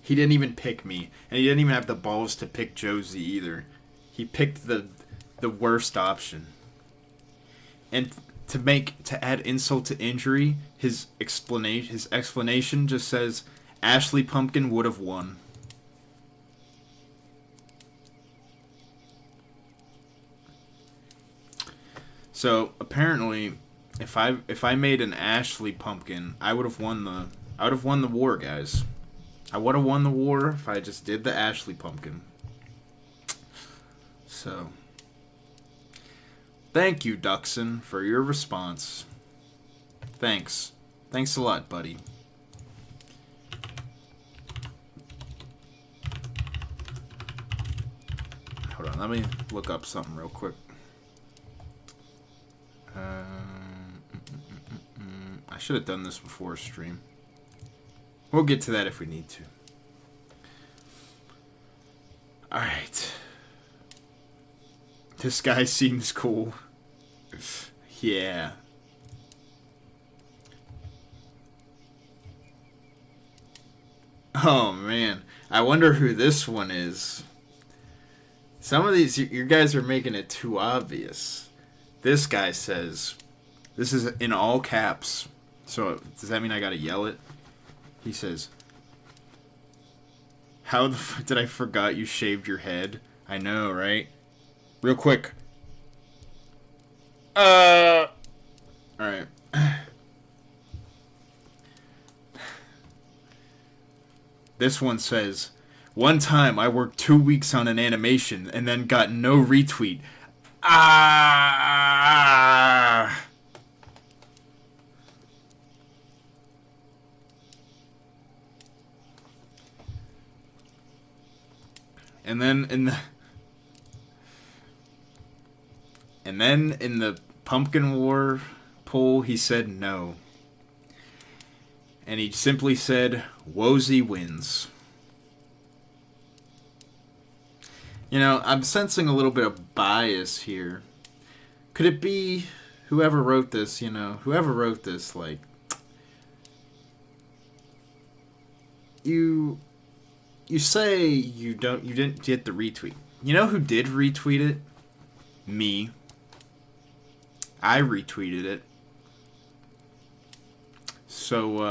He didn't even pick me, and he didn't even have the balls to pick Josie either. He picked the worst option. And to add insult to injury, his explanation just says Ashley Pumpkin would have won. So apparently, if I made an Ashley Pumpkin, I would have won the war, guys. I would have won the war if I just did the Ashley Pumpkin. So, thank you, Duxon, for your response. Thanks. Thanks a lot, buddy. Hold on, let me look up something real quick. I should have done this before stream. We'll get to that if we need to. Alright. This guy seems cool. Yeah. Oh, man. I wonder who this one is. Some of these, you guys are making it too obvious. This guy says, this is in all caps. So, does that mean I gotta yell it? He says, how the fuck did I forgot you shaved your head? I know, right? Real quick. Alright. This one says, one time I worked 2 weeks on an animation and then got no retweet. Ah! And then in the Pumpkin War poll, he said no. And he simply said, Wozy wins. You know, I'm sensing a little bit of bias here. Could it be whoever wrote this, like, you say you didn't get the retweet. You know who did retweet it? Me. I retweeted it. So,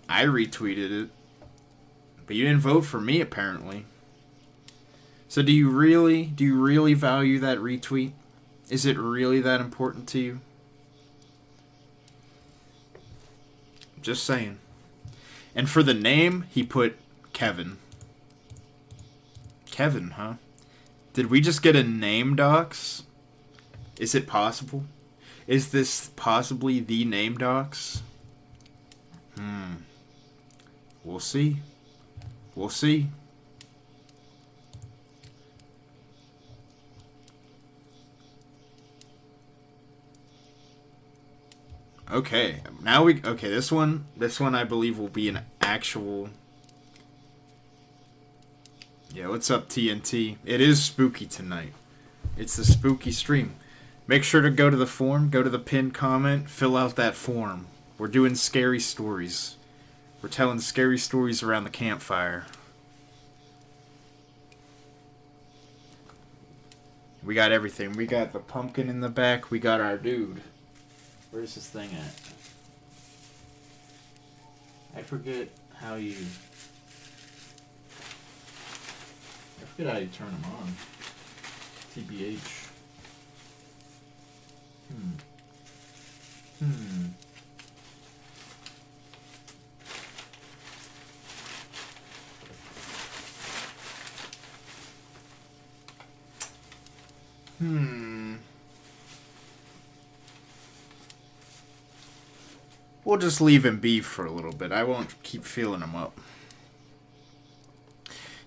I retweeted it. But you didn't vote for me, apparently. So do you really value that retweet? Is it really that important to you? Just saying. And for the name, he put Kevin. Kevin, huh? Did we just get a name docs? Is it possible? Is this possibly the name docs? We'll see. We'll see. Okay, this one I believe will be an actual. Yeah, what's up, TNT? It is spooky tonight. It's the spooky stream. Make sure to go to the form, go to the pinned comment, fill out that form. We're doing scary stories. We're telling scary stories around the campfire. We got everything. We got the pumpkin in the back. We got our dude. Where's this thing at? I forget how you turn them on. TBH. we'll just leave him be for a little bit. I won't keep feeling him up.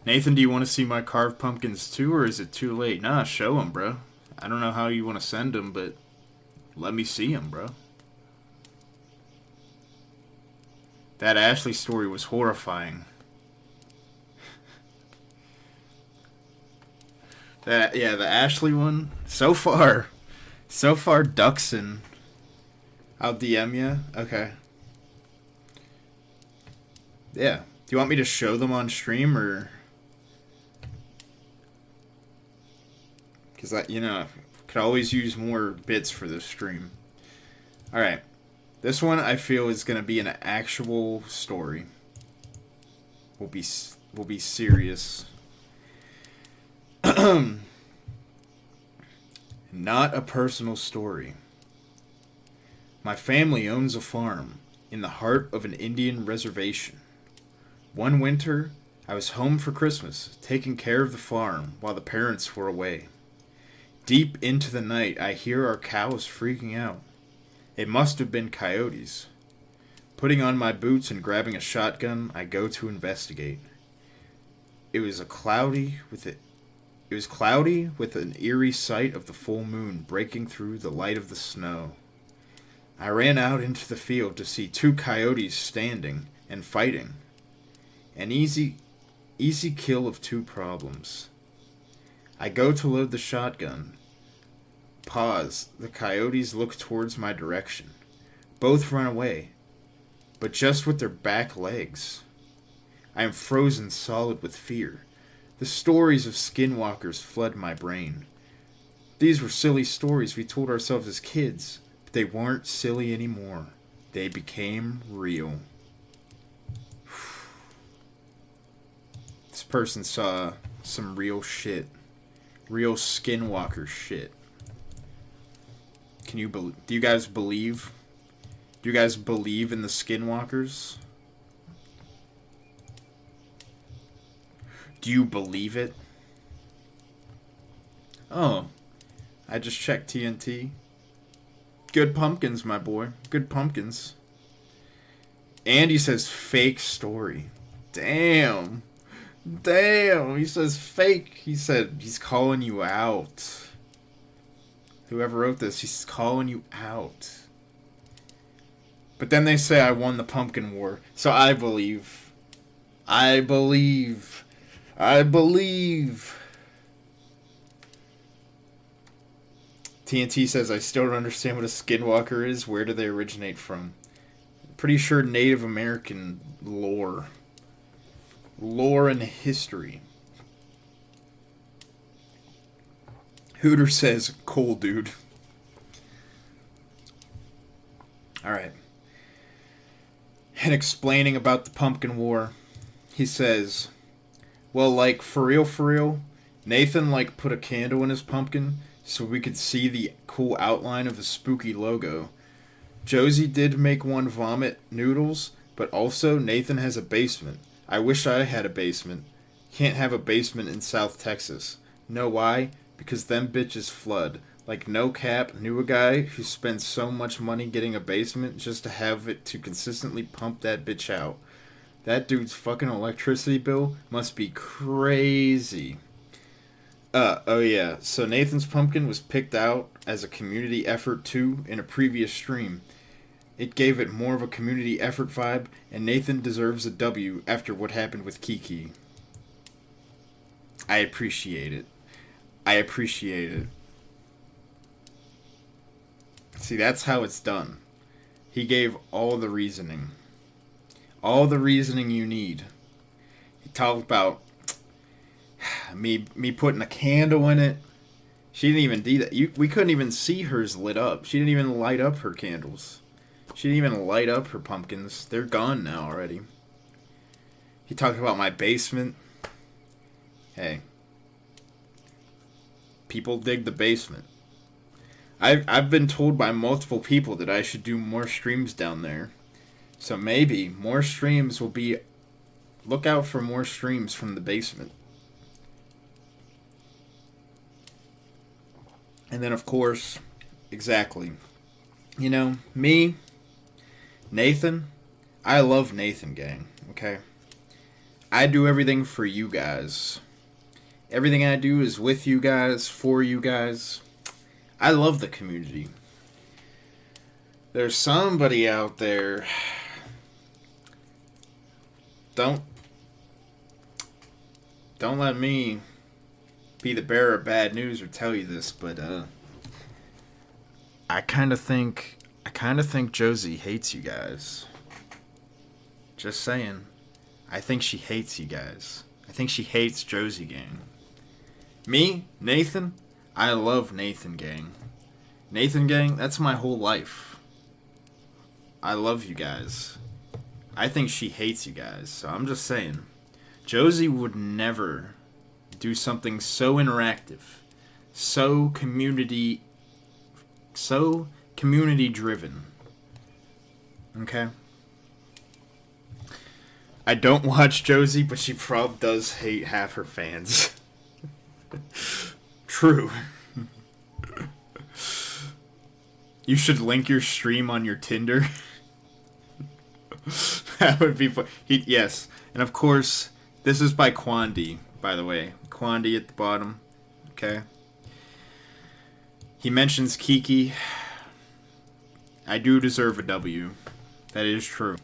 Nathan, do you want to see my carved pumpkins too, or is it too late? Nah, show them, bro. I don't know how you want to send them, but let me see them, bro. That Ashley story was horrifying. The Ashley one. So far, Duxon. I'll DM you. Okay. Yeah. Do you want me to show them on stream, or? Because could always use more bits for this stream. All right. This one I feel is gonna be an actual story. We'll be serious. Not a personal story. My family owns a farm in the heart of an Indian reservation. One winter, I was home for Christmas, taking care of the farm while the parents were away. Deep into the night, I hear our cows freaking out. It must have been coyotes. Putting on my boots and grabbing a shotgun, I go to investigate. It was cloudy with an eerie sight of the full moon breaking through the light of the snow. I ran out into the field to see 2 coyotes standing and fighting. An easy kill of 2 problems. I go to load the shotgun. Pause. The coyotes look towards my direction. Both run away, but just with their back legs. I am frozen solid with fear. The stories of skinwalkers flood my brain. These were silly stories we told ourselves as kids, but they weren't silly anymore. They became real. This person saw some real shit. Real skinwalker shit. Do you guys believe? Do you guys believe in the skinwalkers? Do you believe it? Oh, I just checked TNT. Good pumpkins, my boy. Good pumpkins. Andy says fake story. Damn. He says fake. He said he's calling you out. Whoever wrote this, he's calling you out. But then they say I won the pumpkin war. So I believe. TNT says, I still don't understand what a skinwalker is. Where do they originate from? Pretty sure Native American lore. Lore and history. Hooter says, cool, dude. Alright. And explaining about the pumpkin war, he says, well, like, for real, Nathan, like, put a candle in his pumpkin so we could see the cool outline of the spooky logo. Josie did make one vomit noodles, but also Nathan has a basement. I wish I had a basement. Can't have a basement in South Texas. Know why? Because them bitches flood. Like, no cap, knew a guy who spends so much money getting a basement just to have it to consistently pump that bitch out. That dude's fucking electricity bill must be crazy. Oh yeah, so Nathan's pumpkin was picked out as a community effort too in a previous stream. It gave it more of a community effort vibe, and Nathan deserves a W after what happened with Kiki. I appreciate it. See, that's how it's done. He gave all the reasoning. All the reasoning you need. He talked about me putting a candle in it. She didn't even do that. We couldn't even see hers lit up. She didn't even light up her candles. She didn't even light up her pumpkins. They're gone now already. He talked about my basement. Hey. People dig the basement. I've been told by multiple people that I should do more streams down there. So maybe more streams will be... Look out for more streams from the basement. And then, of course, exactly. You know, me, Nathan, I love Nathan, gang, okay? I do everything for you guys. Everything I do is with you guys, for you guys. I love the community. There's somebody out there. Don't let me be the bearer of bad news or tell you this, but I kind of think Josie hates you guys. Just saying. I think she hates you guys. I think she hates Josie, gang. Me, Nathan, I love Nathan, gang. Nathan, gang, that's my whole life. I love you guys. I think she hates you guys, so I'm just saying. Josie would never do something so interactive, so community driven. Okay? I don't watch Josie, but she probably does hate half her fans. True. You should link your stream on your Tinder. That would be fun. Yes. And of course, this is by Quandy, by the way. Quandy at the bottom. Okay. He mentions Kiki. I do deserve a W. That is true.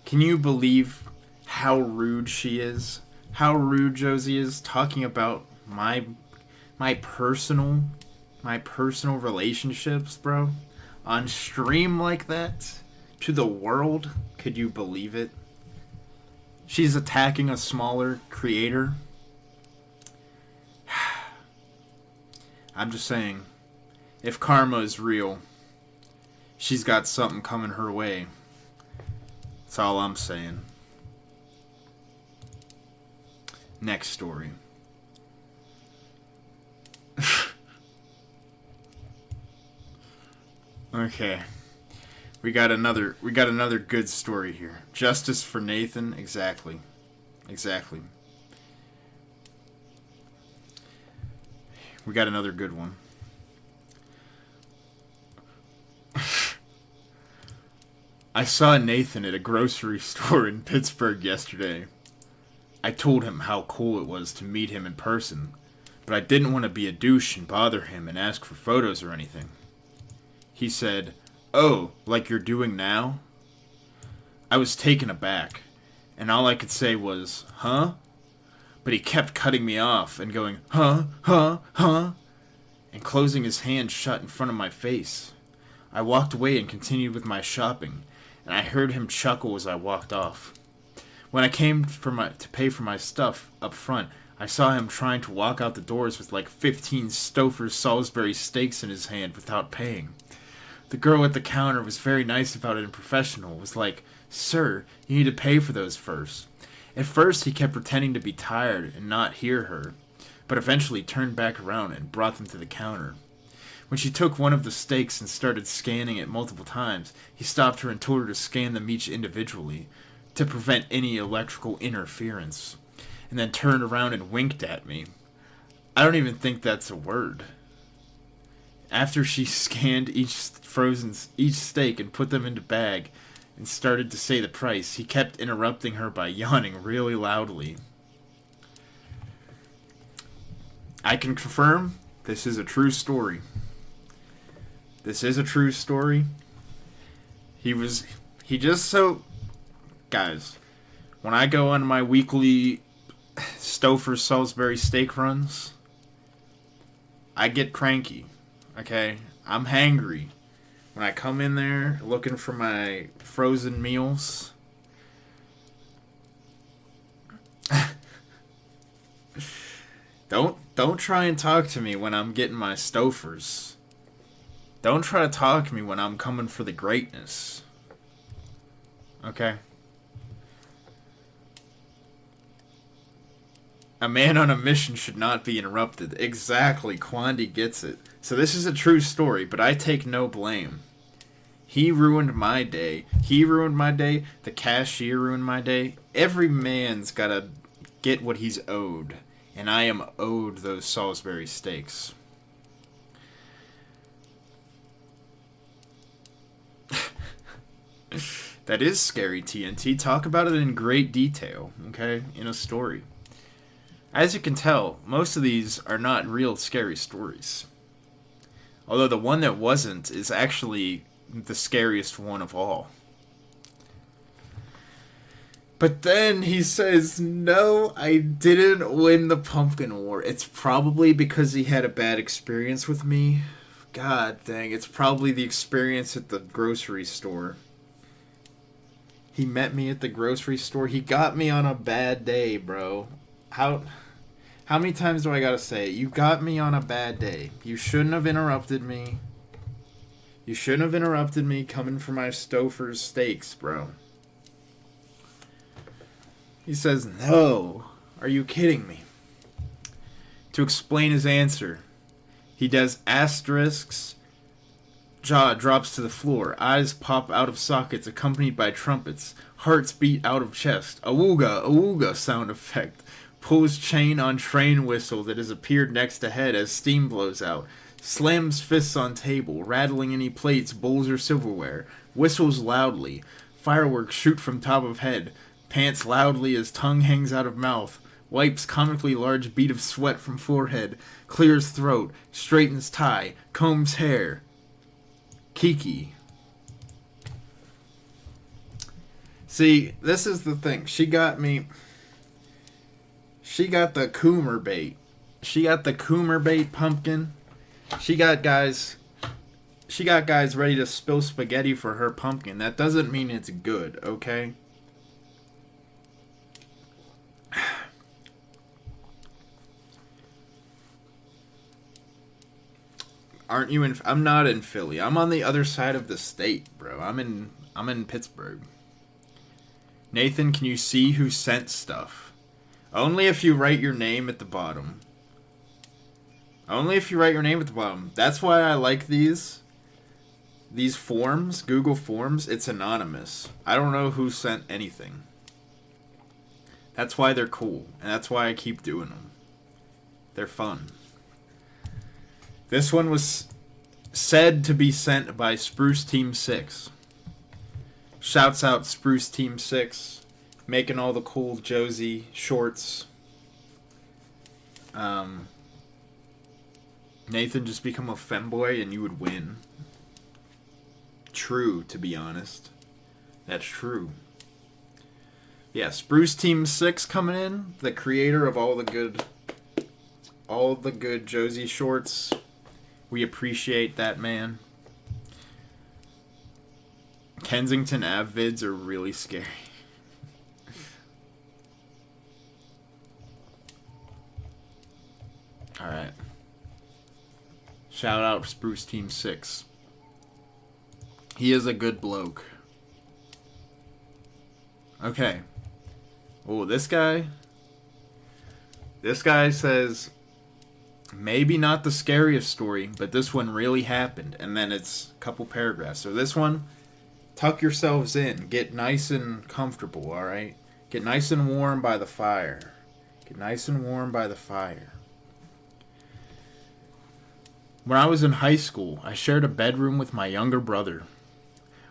Can you believe how rude she is? How rude Josie is talking about my personal relationships, bro, on stream like that to the world. Could you believe it? She's attacking a smaller creator. I'm just saying, if karma is real, she's got something coming her way. That's all I'm saying. Next story. Okay. We got another good story here. Justice for Nathan, exactly. Exactly. We got another good one. I saw Nathan at a grocery store in Pittsburgh yesterday. I told him how cool it was to meet him in person, but I didn't want to be a douche and bother him and ask for photos or anything. He said, "Oh, like you're doing now?" I was taken aback, and all I could say was, "Huh?" But he kept cutting me off and going, "Huh, huh, huh," and closing his hand shut in front of my face. I walked away and continued with my shopping, and I heard him chuckle as I walked off. When I came to pay for my stuff up front, I saw him trying to walk out the doors with like 15 Stouffer's Salisbury steaks in his hand without paying. The girl at the counter was very nice about it and professional, was like, "Sir, you need to pay for those first." At first he kept pretending to be tired and not hear her, but eventually turned back around and brought them to the counter. When she took one of the steaks and started scanning it multiple times, he stopped her and told her to scan them each individually, to prevent any electrical interference, and then turned around and winked at me. I don't even think that's a word. After she scanned each steak and put them into bag and started to say the price, he kept interrupting her by yawning really loudly. I can confirm this is a true story. This is a true story. Guys, when I go on my weekly Stouffer's Salisbury steak runs, I get cranky, okay? I'm hangry. When I come in there looking for my frozen meals, don't try and talk to me when I'm getting my Stouffer's. Don't try to talk to me when I'm coming for the greatness. Okay? A man on a mission should not be interrupted. Exactly, Quandy gets it. So this is a true story, but I take no blame. He ruined my day. The cashier ruined my day. Every man's gotta get what he's owed. And I am owed those Salisbury steaks. That is scary, TNT. Talk about it in great detail, okay? In a story. As you can tell, most of these are not real scary stories. Although the one that wasn't is actually the scariest one of all. But then he says, no, I didn't win the pumpkin war. It's probably because he had a bad experience with me. God dang, it's probably the experience at the grocery store. He met me at the grocery store. He got me on a bad day, bro. How many times do I gotta say it? You got me on a bad day. You shouldn't have interrupted me. You shouldn't have interrupted me coming for my Stouffer's steaks, bro. He says, no. Are you kidding me? To explain his answer, he does asterisks. Jaw drops to the floor. Eyes pop out of sockets accompanied by trumpets. Hearts beat out of chest. Awooga, awooga sound effect. Pulls chain on train whistle that has appeared next to head as steam blows out. Slams fists on table, rattling any plates, bowls, or silverware. Whistles loudly. Fireworks shoot from top of head. Pants loudly as tongue hangs out of mouth. Wipes comically large bead of sweat from forehead. Clears throat. Straightens tie. Combs hair. Kiki. See, this is the thing. She got me. She got the Coomer bait. She got the Coomer bait pumpkin. She got guys ready to spill spaghetti for her pumpkin. That doesn't mean it's good, okay? Aren't you in? I'm not in Philly. I'm on the other side of the state, bro. I'm in Pittsburgh. Nathan, can you see who sent stuff? Only if you write your name at the bottom. Only if you write your name at the bottom. That's why I like these forms, Google Forms. It's anonymous. I don't know who sent anything. That's why they're cool, and that's why I keep doing them. They're fun. This one was said to be sent by Spruce Team 6. Shouts out Spruce Team 6. Making all the cool Josie shorts. Nathan, just become a femboy and you would win. True, to be honest. That's true. Yeah, Spruce Team 6 coming in. The creator of all the good Josie shorts. We appreciate that, man. Kensington Ave vids are really scary. Alright. Shout out Spruce Team 6. He is a good bloke. Okay. Oh, this guy says, maybe not the scariest story, but this one really happened. And then it's a couple paragraphs. So this one, tuck yourselves in. Get nice and comfortable, alright? Get nice and warm by the fire. Get nice and warm by the fire. When I was in high school, I shared a bedroom with my younger brother.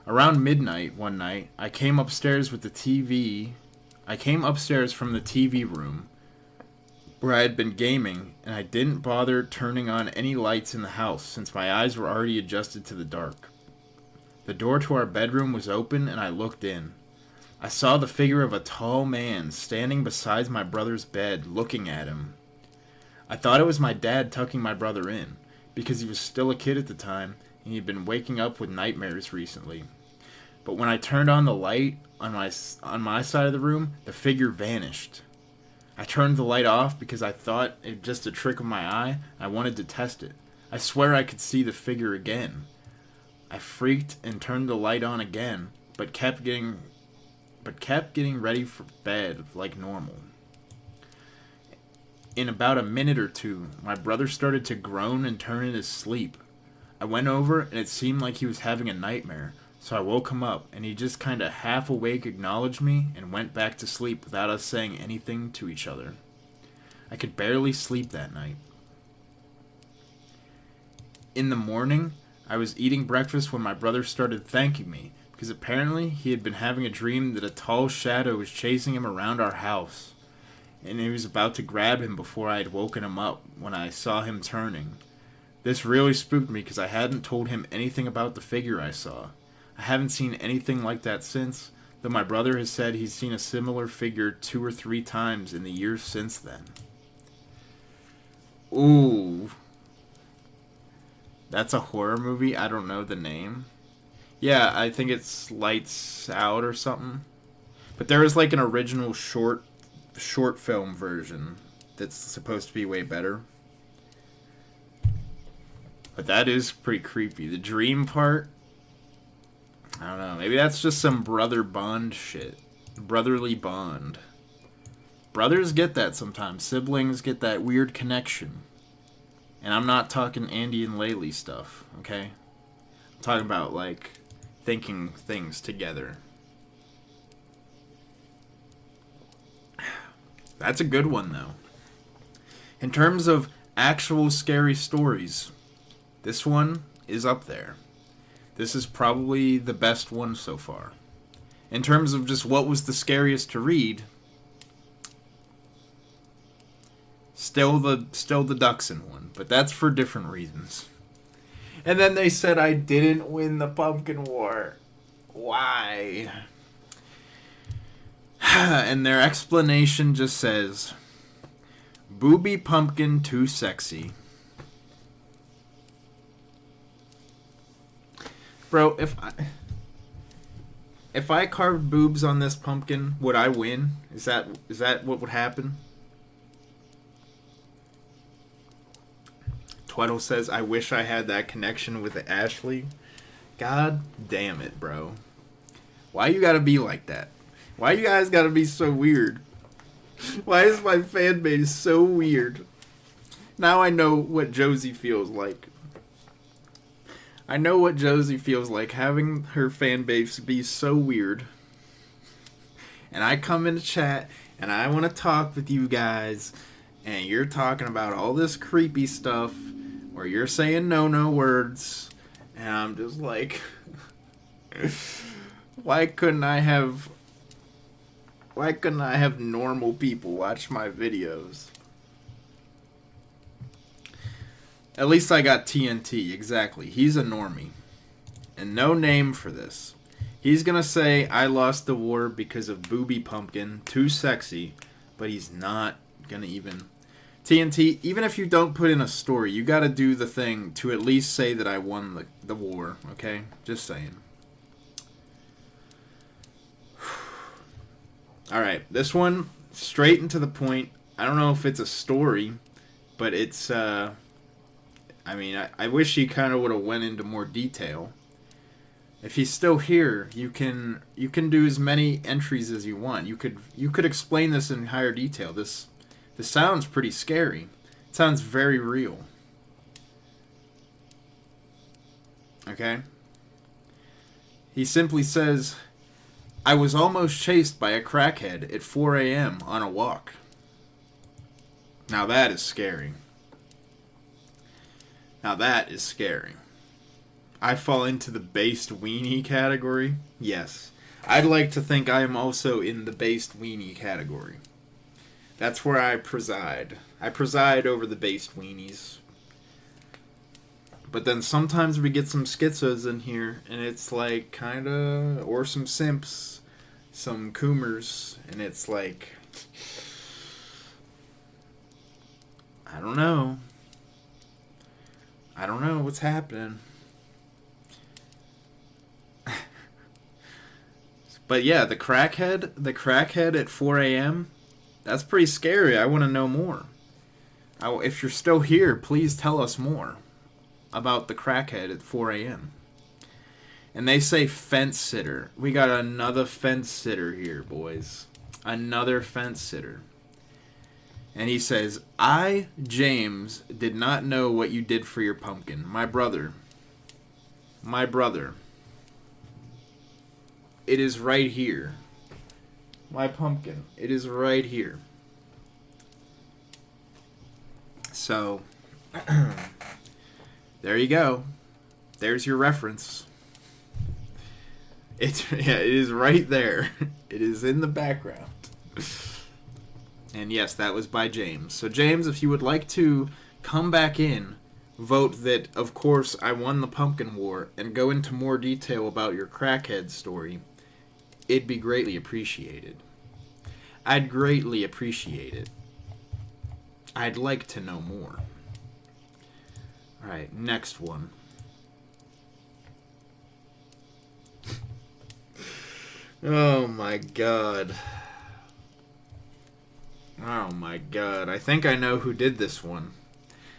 Around midnight one night, I came upstairs from the TV room where I had been gaming, and I didn't bother turning on any lights in the house since my eyes were already adjusted to the dark. The door to our bedroom was open, and I looked in. I saw the figure of a tall man standing beside my brother's bed, looking at him. I thought it was my dad tucking my brother in, because he was still a kid at the time, and he'd been waking up with nightmares recently. But when I turned on the light on my side of the room, the figure vanished. I turned the light off because I thought it was just a trick of my eye. I wanted to test it. I swear I could see the figure again. I freaked and turned the light on again, but kept getting ready for bed like normal. In about a minute or two, my brother started to groan and turn in his sleep. I went over, and it seemed like he was having a nightmare, so I woke him up, and he just kinda half awake acknowledged me and went back to sleep without us saying anything to each other. I could barely sleep that night. In the morning, I was eating breakfast when my brother started thanking me, because apparently he had been having a dream that a tall shadow was chasing him around our house, and he was about to grab him before I had woken him up when I saw him turning. This really spooked me because I hadn't told him anything about the figure I saw. I haven't seen anything like that since, though my brother has said he's seen a similar figure 2 or 3 times in the years since then. Ooh. That's a horror movie? I don't know the name. Yeah, I think it's Lights Out or something. But there is like an original short film version that's supposed to be way better. But that is pretty creepy. The dream part, I don't know. Maybe that's just some brother bond shit. Brotherly bond. Brothers get that sometimes. Siblings get that weird connection. And I'm not talking Andy and Laylee stuff, okay? I'm talking about, like, thinking things together. That's a good one, though. In terms of actual scary stories, this one is up there. This is probably the best one so far. In terms of just what was the scariest to read, still the Dachshund one, but that's for different reasons. And then they said I didn't win the pumpkin war. Why? And their explanation just says, booby pumpkin too sexy. Bro, if I carved boobs on this pumpkin, would I win? Is that what would happen? Tweddle says, I wish I had that connection with Ashley. God damn it, bro. Why you gotta be like that? Why you guys gotta be so weird? Why is my fan base so weird? Now I know what Josie feels like. I know what Josie feels like, having her fan base be so weird. And I come into chat, and I want to talk with you guys, and you're talking about all this creepy stuff, where you're saying no words, and I'm just like, why couldn't I have normal people watch my videos? At least I got TNT, exactly. He's a normie. And no name for this. He's gonna say, I lost the war because of Booby Pumpkin, too sexy, but he's not gonna even... TNT, even if you don't put in a story, you gotta do the thing to at least say that I won the war, okay? Just saying. Alright, this one, straight and to the point. I don't know if it's a story, but it's, I mean, I wish he kind of would have went into more detail. If he's still here, you can do as many entries as you want. You could explain this in higher detail. This sounds pretty scary. It sounds very real. Okay? He simply says, I was almost chased by a crackhead at 4 a.m. on a walk. Now that is scary. Now that is scary. I fall into the based weenie category? Yes. I'd like to think I am also in the based weenie category. That's where I preside. I preside over the based weenies. But then sometimes we get some schizos in here, and it's like kinda... Or some simps. Some coomers. And it's like... I don't know. I don't know what's happening. But yeah, the crackhead at 4 a.m., that's pretty scary. I want to know more. If you're still here, please tell us more about the crackhead at 4 a.m. And they say fence sitter. We got another fence sitter here, boys. Another fence sitter. And he says, I, James, did not know what you did for your pumpkin. My brother. It is right here. My pumpkin. It is right here. So, there you go. There's your reference. It is right there. It is in the background. And yes, that was by James. So James, if you would like to come back in, vote that, of course, I won the Pumpkin War, and go into more detail about your crackhead story, it'd be greatly appreciated. I'd greatly appreciate it. I'd like to know more. Alright, next one. Oh my god. Oh my god. I think I know who did this one.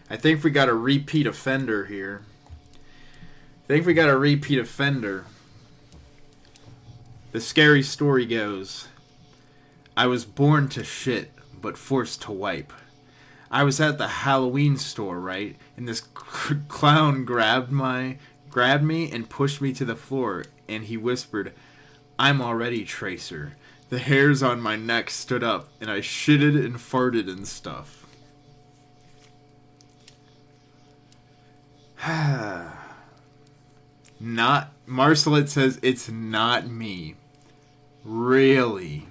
I think we got a repeat offender here. The scary story goes, I was born to shit, but forced to wipe. I was at the Halloween store, right? And this clown grabbed me and pushed me to the floor, and he whispered, I'm already Tracer. The hairs on my neck stood up, and I shitted and farted and stuff. Not, Marcelet says it's not me. Really?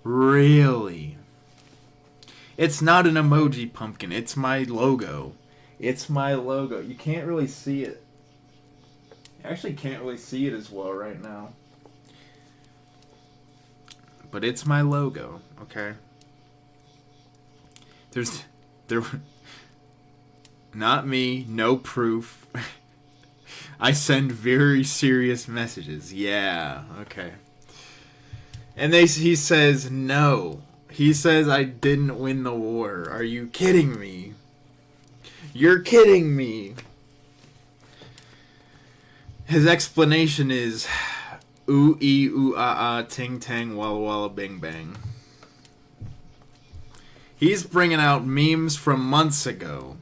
Really? It's not an emoji pumpkin. It's my logo. It's my logo. You can't really see it. You actually can't really see it as well right now. But it's my logo, okay? There not me, no proof. I send very serious messages. Yeah, okay. And he says no. He says I didn't win the war. Are you kidding me? You're kidding me. His explanation is ooh ee ooh ah ah ting tang walla walla bing bang. He's bringing out memes from months ago.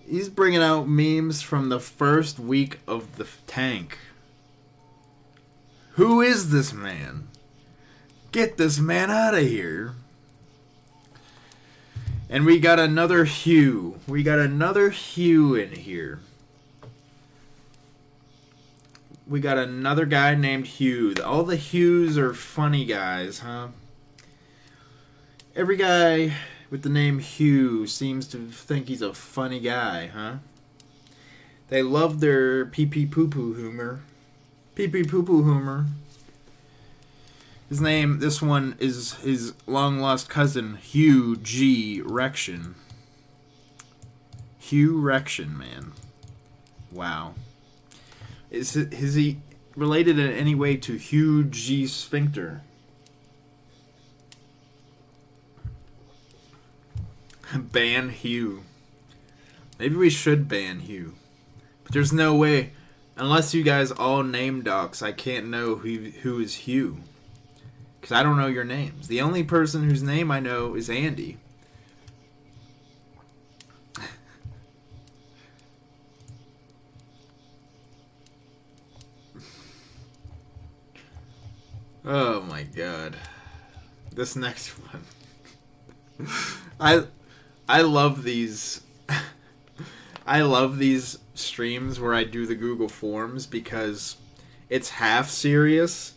He's bringing out memes from the first week of the tank. Who is this man? Get this man out of here. And we got another Hugh. We got another Hugh in here. We got another guy named Hugh. All the Hughs are funny guys, huh? Every guy with the name Hugh seems to think he's a funny guy, huh? They love their pee-pee poo-poo humor. Pee-pee poo-poo humor. His name, this one is his long-lost cousin, Hugh G. Rection. Hugh Rection, man. Wow. Is he related in any way to Hugh G. Sphincter? Ban Hugh. Maybe we should ban Hugh. But there's no way. Unless you guys all name docs, I can't know who is Hugh. Because I don't know your names. The only person whose name I know is Andy. Oh my god. This next one. I love these. I love these streams where I do the Google Forms because it's half serious.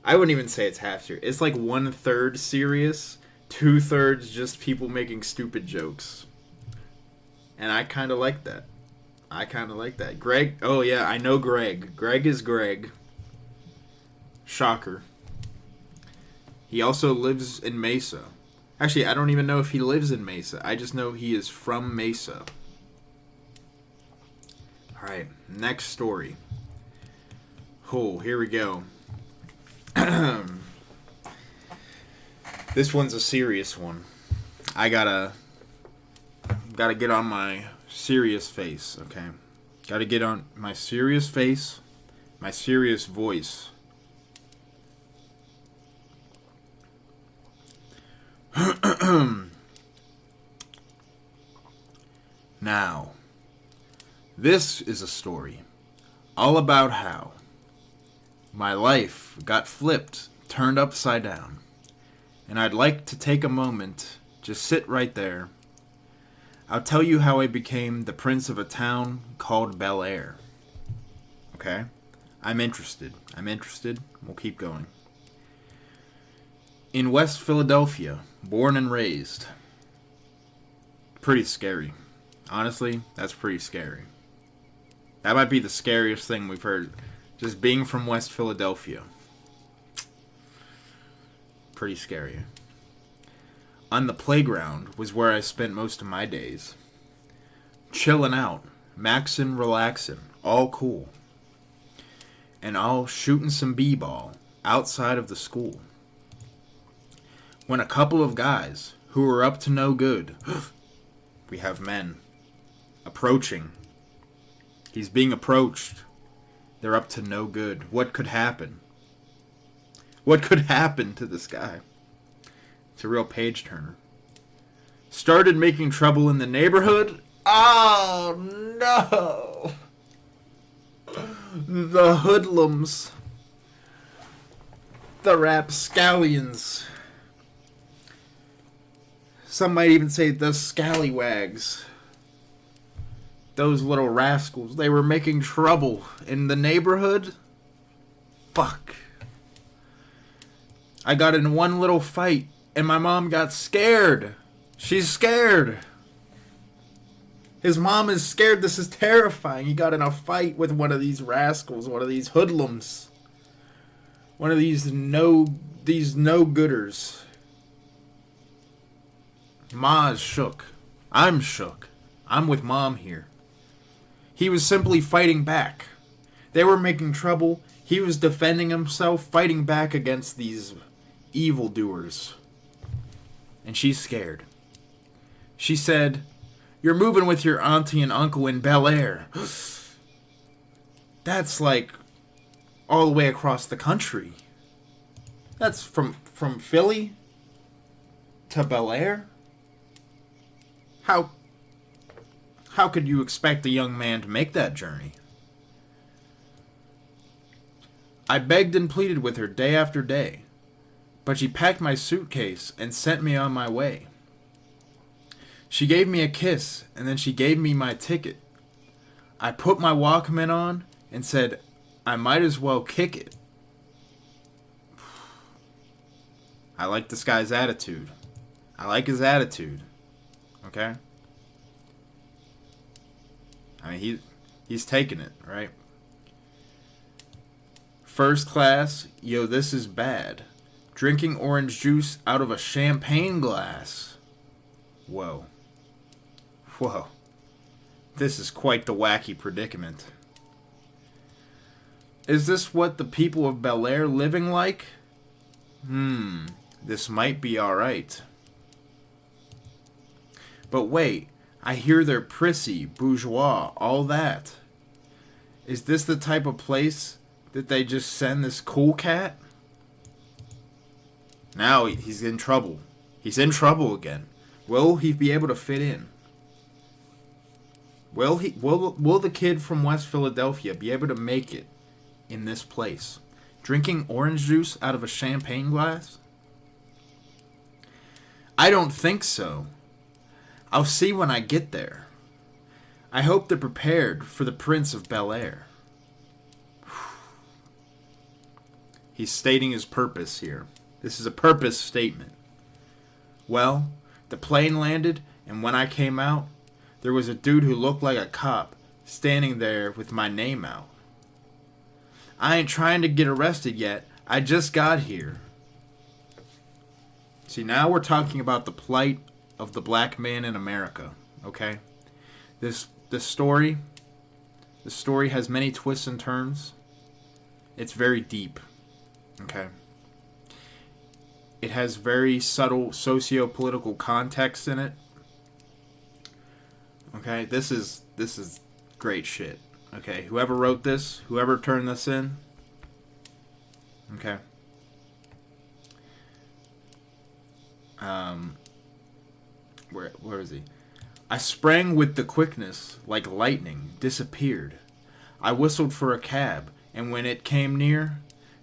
I wouldn't even say it's half serious. It's like 1/3 serious, 2/3 just people making stupid jokes. And I kind of like that. Greg, oh yeah, I know Greg. Greg is Greg. Shocker. He also lives in Mesa. Actually, I don't even know if he lives in Mesa. I just know he is from Mesa. Alright, next story. Oh, here we go. This one's a serious one. I gotta get on my serious face, okay? Gotta get on my serious face, my serious voice. Now, this is a story all about how my life got flipped, turned upside down. And I'd like to take a moment, just sit right there. I'll tell you how I became the prince of a town called Bel Air. Okay? I'm interested. We'll keep going. In West Philadelphia, born and raised. Pretty scary. Honestly, that's pretty scary. That might be the scariest thing we've heard. Just being from West Philadelphia. Pretty scary. On the playground was where I spent most of my days. Chilling out, maxing, relaxing, all cool. And all shooting some b-ball outside of the school. When a couple of guys who were up to no good, we have men, approaching. He's being approached. They're up to no good. What could happen? What could happen to this guy? It's a real page turner. Started making trouble in the neighborhood. Oh no! The hoodlums. The rapscallions. Some might even say the scallywags. Those little rascals. They were making trouble in the neighborhood. Fuck. I got in one little fight and my mom got scared. She's scared. His mom is scared. This is terrifying. He got in a fight with one of these rascals, one of these hoodlums. One of these no-gooders. Ma's shook. I'm shook. I'm with Mom here. He was simply fighting back. They were making trouble. He was defending himself, fighting back against these evildoers. And she's scared. She said, "You're moving with your auntie and uncle in Bel Air." That's like all the way across the country. That's from Philly to Bel Air. How could you expect a young man to make that journey? I begged and pleaded with her day after day, but she packed my suitcase and sent me on my way. She gave me a kiss, and then she gave me my ticket. I put my Walkman on and said, I might as well kick it. I like this guy's attitude. I like his attitude. Okay? I mean, he's taking it, right? First class, yo, this is bad. Drinking orange juice out of a champagne glass. Whoa. Whoa. This is quite the wacky predicament. Is this what the people of Bel Air living like? This might be alright. But wait, I hear they're prissy, bourgeois, all that. Is this the type of place that they just send this cool cat? Now he's in trouble. He's in trouble again. Will he be able to fit in? Will the kid from West Philadelphia be able to make it in this place? Drinking orange juice out of a champagne glass? I don't think so. I'll see when I get there. I hope they're prepared for the Prince of Bel Air. He's stating his purpose here. This is a purpose statement. Well, the plane landed, and when I came out, there was a dude who looked like a cop standing there with my name out. I ain't trying to get arrested yet. I just got here. See, now we're talking about the plight of the black man in America, okay? This story has many twists and turns. It's very deep, okay? It has very subtle socio-political context in it. Okay, this is great shit. Okay, whoever wrote this, whoever turned this in, okay. Where is he? I sprang with the quickness, like lightning, disappeared. I whistled for a cab, and when it came near,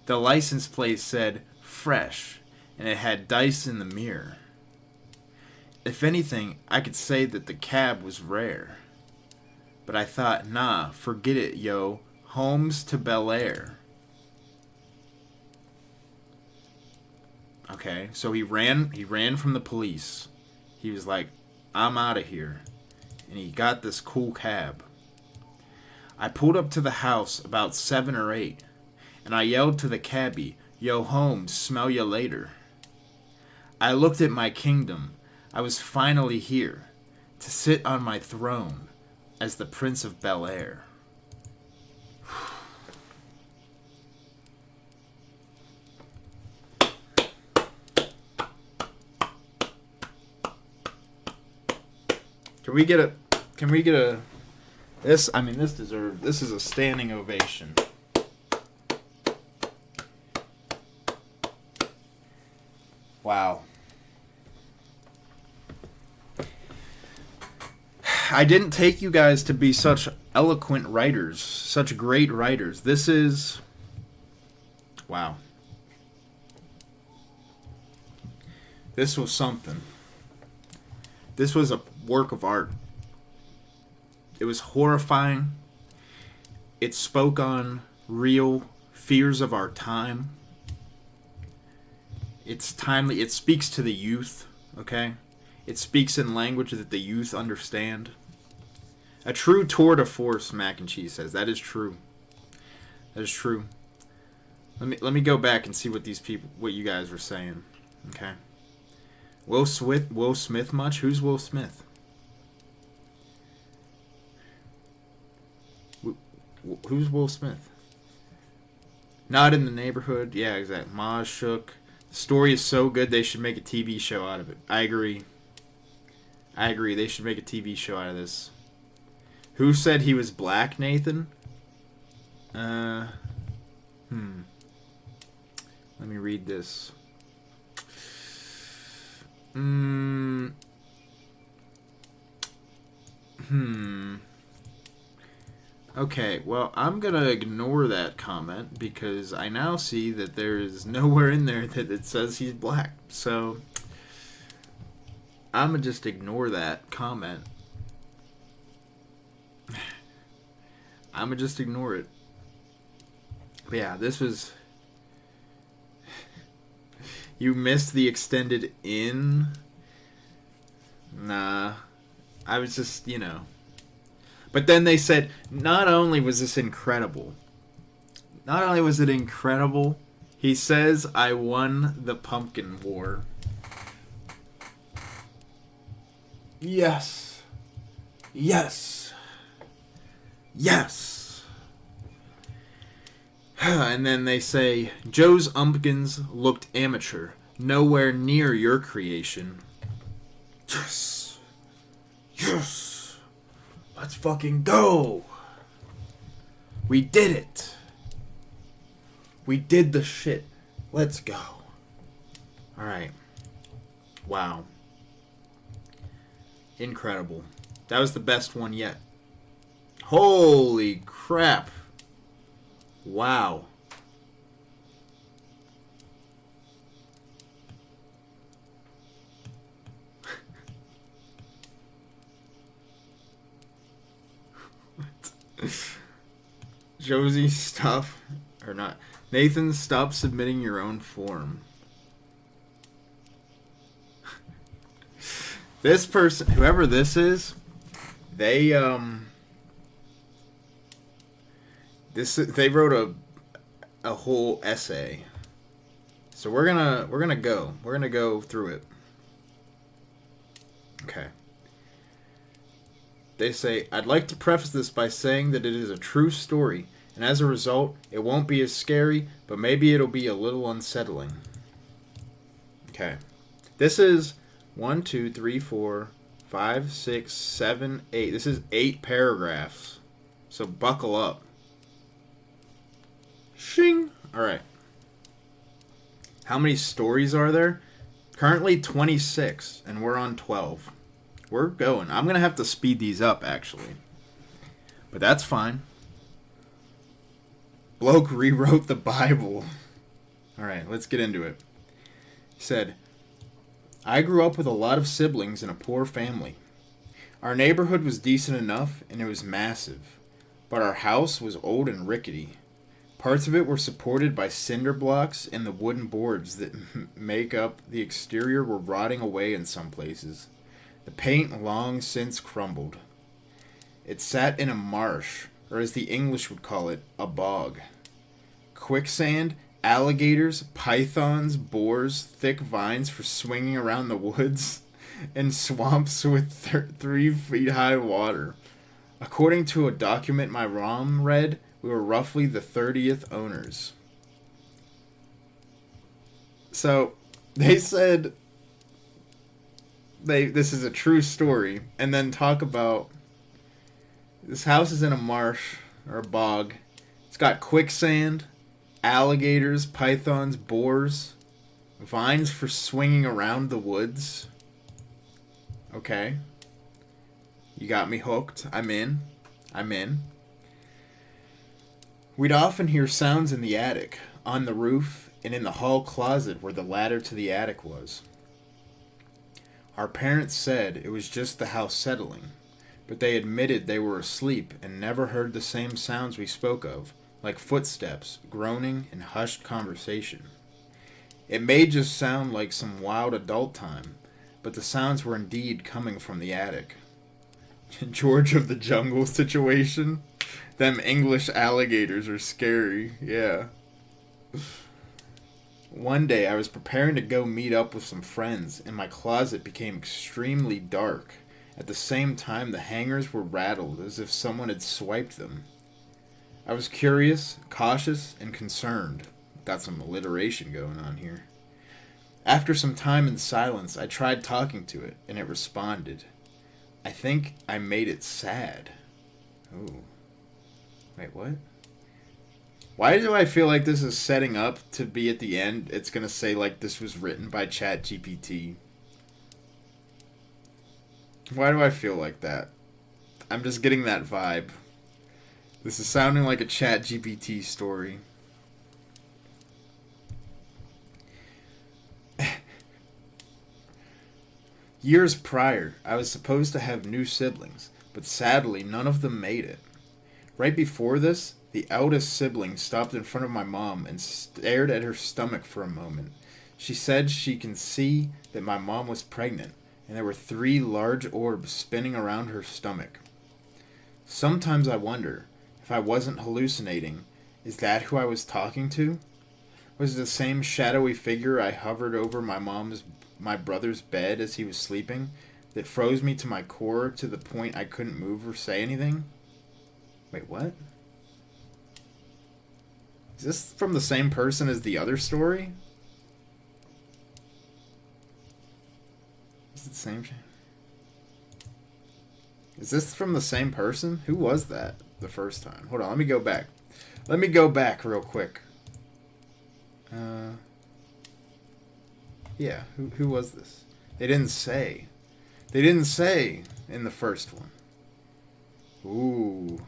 the license plate said, fresh, and it had dice in the mirror. If anything, I could say that the cab was rare. But I thought, nah, forget it, yo. homes to Bel Air. Okay, so he ran from the police. He was like, I'm out of here. And he got this cool cab. I pulled up to the house about 7 or 8, and I yelled to the cabbie, Yo, Holmes, smell ya later. I looked at my kingdom. I was finally here, to sit on my throne as the Prince of Bel Air. Can we get a this is a standing ovation. Wow. I didn't take you guys to be such eloquent writers, such great writers. This is wow. This was something. This was a work of art. It was horrifying. It spoke on real fears of our time. It's timely. It speaks to the youth, okay? It speaks in language that the youth understand. A true tour de force, Mac and Cheese says. That is true. That is true. Let me go back and see what you guys were saying, okay? Will Smith much? Who's Will Smith? Who's Will Smith? Not in the Neighborhood. Yeah, exactly. Ma shook. The story is so good they should make a TV show out of it. I agree. They should make a TV show out of this. Who said he was black, Nathan? Let me read this. Okay, well, I'm going to ignore that comment because I now see that there is nowhere in there that it says he's black. So, I'm going to just ignore that comment. I'm going to just ignore it. But yeah, this was... You missed the extended in? Nah. I was just, But then they said, not only was this incredible, not only was it incredible, he says, I won the Pumpkin War. Yes. Yes. Yes. And then they say, Joe's umpkins looked amateur, nowhere near your creation. Yes. Yes. Let's fucking go. We did it. We did the shit. Let's go. Alright. Wow. Incredible. That was the best one yet. Holy crap. Wow. Josie, stop. Or not. Nathan, stop submitting your own form. This person, whoever this is, they wrote a whole essay. So we're gonna go through it. Okay. They say, I'd like to preface this by saying that it is a true story, and as a result, it won't be as scary, but maybe it'll be a little unsettling. Okay. This is 1, 2, 3, 4, 5, 6, 7, 8. This is 8 paragraphs. So buckle up. Shing! Alright. How many stories are there? Currently 26, and we're on 12. We're going. I'm going to have to speed these up, actually. But that's fine. Bloke rewrote the Bible. Alright, let's get into it. He said, I grew up with a lot of siblings in a poor family. Our neighborhood was decent enough, and it was massive. but our house was old and rickety. Parts of it were supported by cinder blocks, and the wooden boards that make up the exterior were rotting away in some places. The paint long since crumbled. It sat in a marsh, or as the English would call it, a bog. Quicksand, alligators, pythons, boars, thick vines for swinging around the woods, and swamps with 3 feet high water. According to a document my mom read, we were roughly the 30th owners. So, they said this is a true story, and then talk about this house is in a marsh or a bog. It's got quicksand, alligators, pythons, boars, vines for swinging around the woods. Okay. You got me hooked. I'm in. We'd often hear sounds in the attic, on the roof, and in the hall closet where the ladder to the attic was. Our parents said it was just the house settling, but they admitted they were asleep and never heard the same sounds we spoke of, like footsteps, groaning, and hushed conversation. It may just sound like some wild adult time, but the sounds were indeed coming from the attic. George of the Jungle situation? Them English alligators are scary, yeah. One day I was preparing to go meet up with some friends, and my closet became extremely dark. At the same time, the hangers were rattled as if someone had swiped them. I was curious, cautious, and concerned. Got some alliteration going on here. After some time in silence, I tried talking to it, and it responded. I think I made it sad. Ooh. Wait, what? Why do I feel like this is setting up to be at the end? It's going to say, like, this was written by ChatGPT. Why do I feel like that? I'm just getting that vibe. This is sounding like a ChatGPT story. Years prior, I was supposed to have new siblings, but sadly none of them made it. Right before this, the eldest sibling stopped in front of my mom and stared at her stomach for a moment. She said she can see that my mom was pregnant, and there were 3 large orbs spinning around her stomach. Sometimes I wonder, if I wasn't hallucinating, is that who I was talking to? Was it the same shadowy figure I hovered over my brother's bed as he was sleeping that froze me to my core to the point I couldn't move or say anything? Wait, what? Is this from the same person as the other story? Is it the same? Is this from the same person? Who was that the first time? Hold on, let me go back. Let me go back real quick. Yeah, who was this? They didn't say. They didn't say in the first one. Ooh.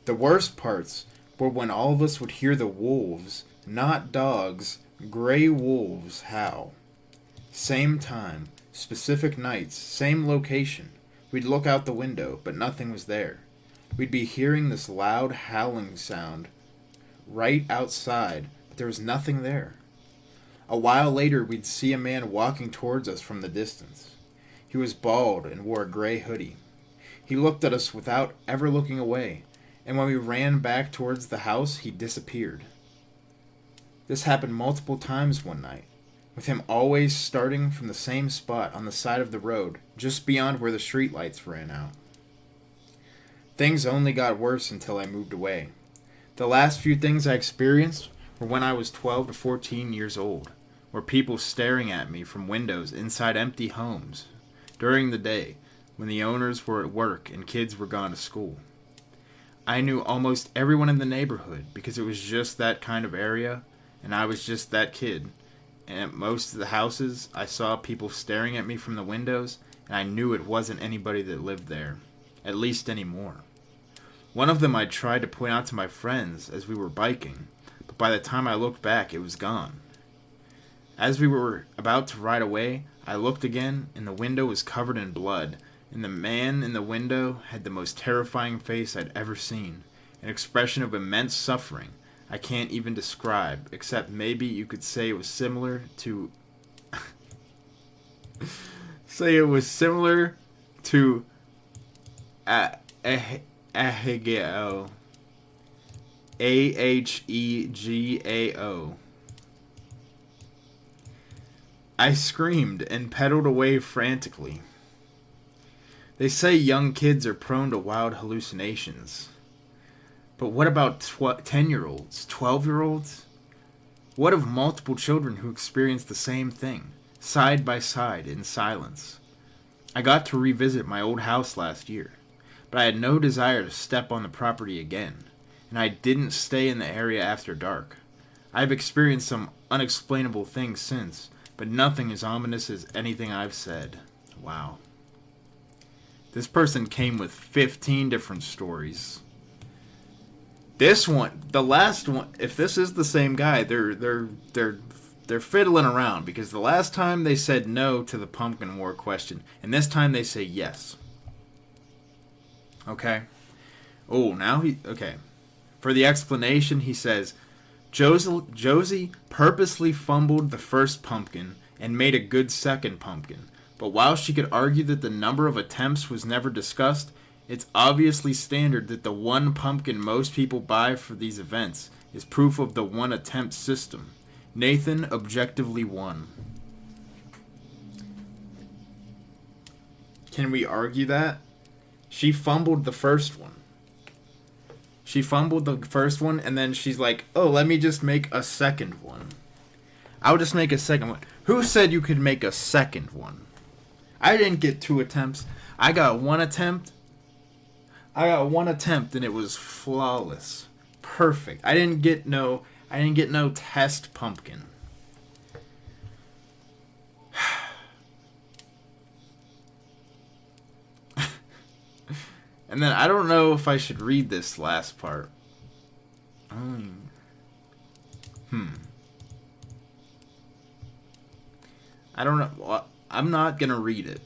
The worst parts were when all of us would hear the wolves, not dogs, gray wolves howl. Same time, specific nights, same location. We'd look out the window, but nothing was there. We'd be hearing this loud howling sound right outside, but there was nothing there. A while later, we'd see a man walking towards us from the distance. He was bald and wore a gray hoodie. He looked at us without ever looking away, and when we ran back towards the house, he disappeared. This happened multiple times one night, with him always starting from the same spot on the side of the road, just beyond where the streetlights ran out. Things only got worse until I moved away. The last few things I experienced were when I was 12 to 14 years old, were people staring at me from windows inside empty homes during the day when the owners were at work and kids were gone to school. I knew almost everyone in the neighborhood because it was just that kind of area, and I was just that kid. And at most of the houses, I saw people staring at me from the windows, and I knew it wasn't anybody that lived there, at least anymore. One of them I tried to point out to my friends as we were biking, but by the time I looked back, it was gone. As we were about to ride away, I looked again, and the window was covered in blood, and the man in the window had the most terrifying face I'd ever seen. An expression of immense suffering I can't even describe, except maybe you could say it was similar to... say it was similar to... Ahegao. Ahegao. I screamed and pedaled away frantically. They say young kids are prone to wild hallucinations. But what about 10-year-olds, 12-year-olds? What of multiple children who experience the same thing, side by side, in silence? I got to revisit my old house last year, but I had no desire to step on the property again, and I didn't stay in the area after dark. I've experienced some unexplainable things since, but nothing as ominous as anything I've said. Wow. This person came with 15 different stories. This one, the last one, if this is the same guy, they're fiddling around, because the last time they said no to the pumpkin war question, and this time they say yes. Okay. Oh, now okay. For the explanation, he says, Josie purposely fumbled the first pumpkin and made a good second pumpkin. But while she could argue that the number of attempts was never discussed, it's obviously standard that the one pumpkin most people buy for these events is proof of the one attempt system. Nathan objectively won. Can we argue that? She fumbled the first one. She fumbled the first one, and then she's like, oh, let me just make a second one. I'll just make a second one. Who said you could make a second one? I didn't get 2 attempts. I got 1 attempt. And it was flawless. Perfect. I didn't get no test pumpkin. And then I don't know if I should read this last part. I don't know. Well, I'm not gonna read it.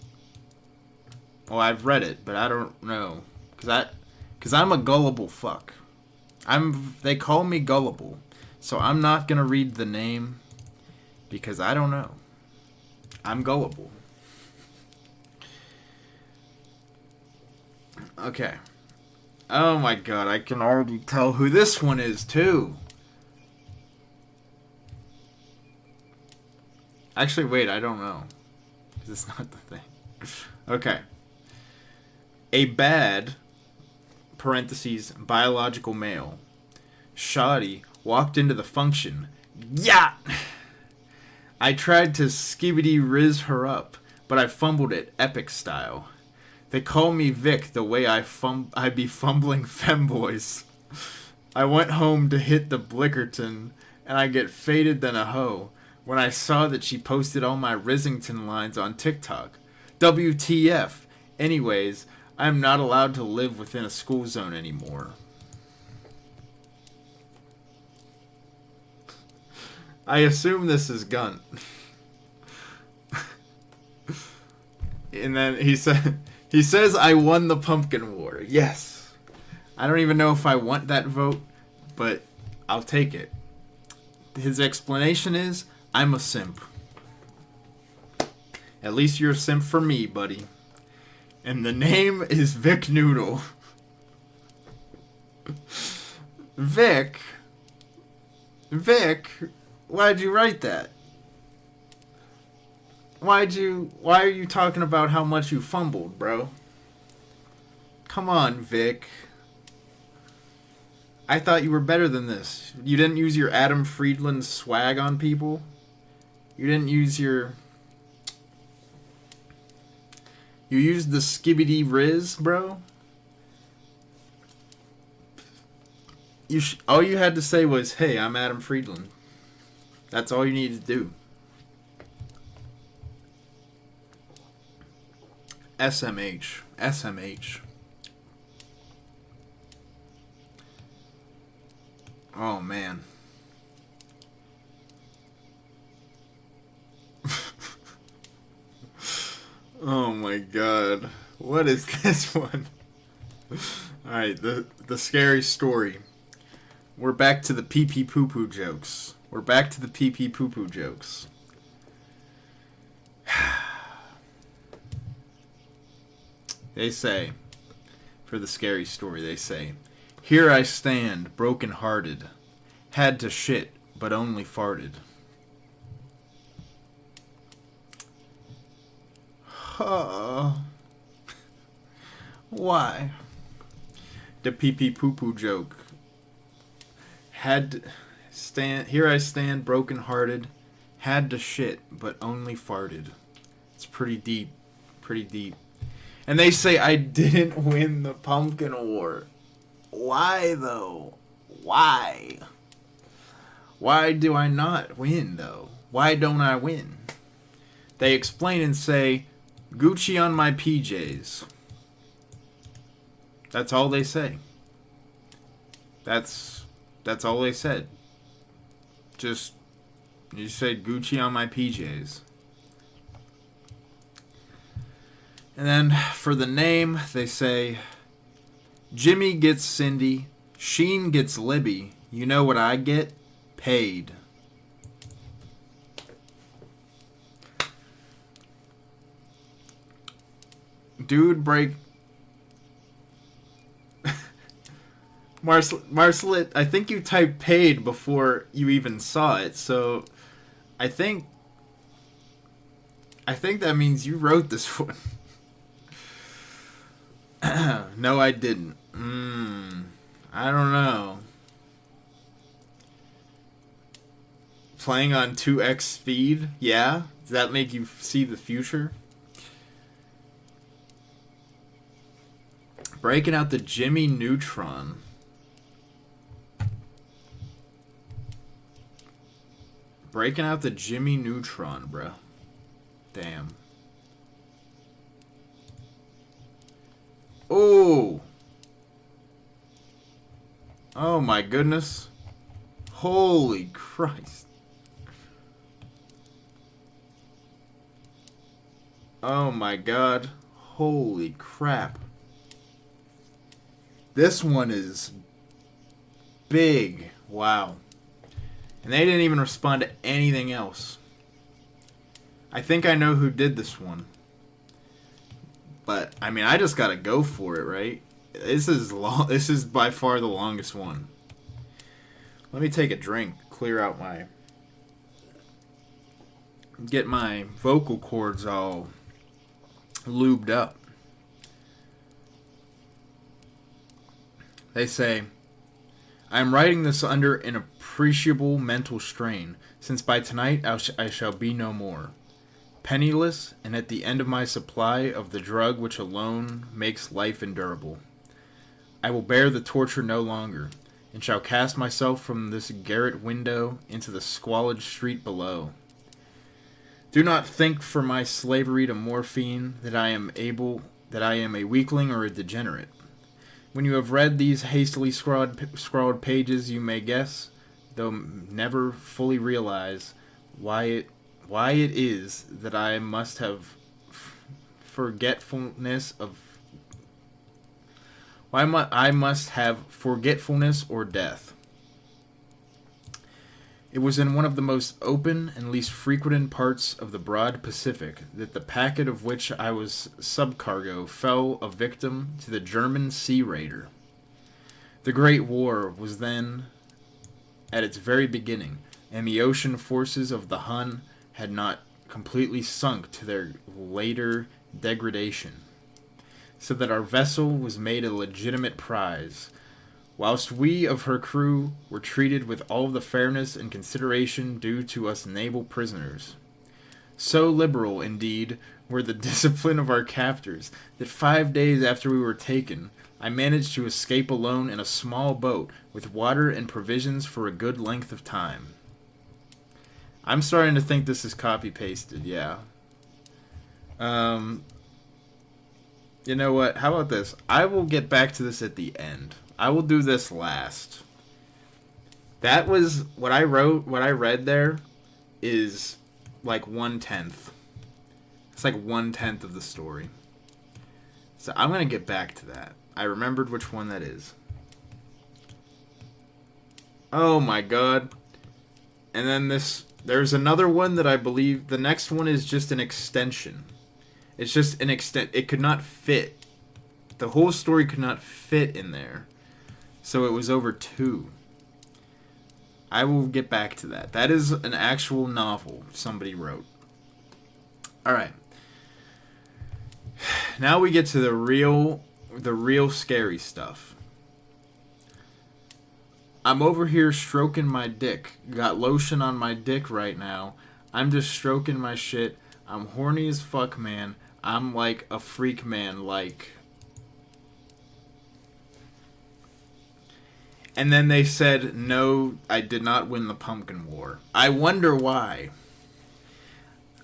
Well, I've read it, but I don't know. Cause I'm a gullible fuck. They call me gullible. So I'm not gonna read the name because I don't know. I'm gullible. Okay. Oh my god, I can already tell who this one is too. Actually, wait, I don't know. Because it's not the thing. Okay. A bad, parentheses, biological male, shoddy, walked into the function. Yeah! I tried to skibidi riz her up, but I fumbled it epic style. They call me Vic the way I be fumbling femboys. I went home to hit the Blickerton, and I get faded than a hoe when I saw that she posted all my Risington lines on TikTok. WTF. Anyways, I'm not allowed to live within a school zone anymore. I assume this is Gunt. And then he says I won the pumpkin war. Yes. I don't even know if I want that vote, but I'll take it. His explanation is, I'm a simp. At least you're a simp for me, buddy. And the name is Vic Noodle. Vic, why'd you write that? Why are you talking about how much you fumbled, bro? Come on, Vic. I thought you were better than this. You didn't use your Adam Friedland swag on people. You didn't use your... You used the skibidi riz, bro. All you had to say was, hey, I'm Adam Friedland. That's all you needed to do. SMH. Oh, man. Oh, my God. What is this one? Alright, the scary story. We're back to the pee-pee poo-poo jokes. They say, for the scary story, they say, "Here I stand, broken-hearted. Had to shit, but only farted." Why? The pee-pee poo-poo joke. Here I stand, broken-hearted. Had to shit, but only farted. It's pretty deep. And they say I didn't win the pumpkin award. Why, though? Why? Why do I not win, though? Why don't I win? They explain and say, Gucci on my PJs. That's all they say. That's all they said. Just, you said Gucci on my PJs. And then for the name, they say, Jimmy gets Cindy, Sheen gets Libby. You know what I get? Paid. Dude break... Marcelet, I think you typed paid before you even saw it, so I think that means you wrote this one. No, I didn't. I don't know. Playing on 2x speed? Yeah? Does that make you see the future? Breaking out the Jimmy Neutron. Breaking out the Jimmy Neutron, bruh. Damn. Oh! Oh my goodness. Holy Christ. Oh my god. Holy crap. This one is big. Wow. And they didn't even respond to anything else. I think I know who did this one. But, I mean, I just gotta go for it, right? This is by far the longest one. Let me take a drink, clear out my... get my vocal cords all lubed up. They say, I am writing this under an appreciable mental strain, since by tonight I shall be no more. Penniless, and at the end of my supply of the drug which alone makes life endurable. I will bear the torture no longer, and shall cast myself from this garret window into the squalid street below. Do not think for my slavery to morphine that I am a weakling or a degenerate. When you have read these hastily scrawled pages, you may guess, though never fully realize, why it is that I must have forgetfulness or death. It was in one of the most open and least frequented parts of the broad Pacific that the packet of which I was subcargo fell a victim to the German sea raider. The Great War was then at its very beginning, and the ocean forces of the Hun had not completely sunk to their later degradation, so that our vessel was made a legitimate prize, whilst we of her crew were treated with all the fairness and consideration due to us naval prisoners. So liberal, indeed, were the discipline of our captors, that 5 days after we were taken, I managed to escape alone in a small boat with water and provisions for a good length of time. I'm starting to think this is copy-pasted, yeah. You know what? How about this? I will get back to this at the end. I will do this last. That was what I wrote. What I read there is like 1/10. It's like 1/10 of the story. So I'm going to get back to that. I remembered which one that is. Oh my god. And then there's another one that I believe, the next one is just an extension. It's just an it could not fit. The whole story could not fit in there. So it was over 2. I will get back to that. That is an actual novel somebody wrote. Alright. Now we get to the real scary stuff. I'm over here stroking my dick. Got lotion on my dick right now. I'm just stroking my shit. I'm horny as fuck, man. I'm like a freak man, like. And then they said, no, I did not win the pumpkin war. I wonder why.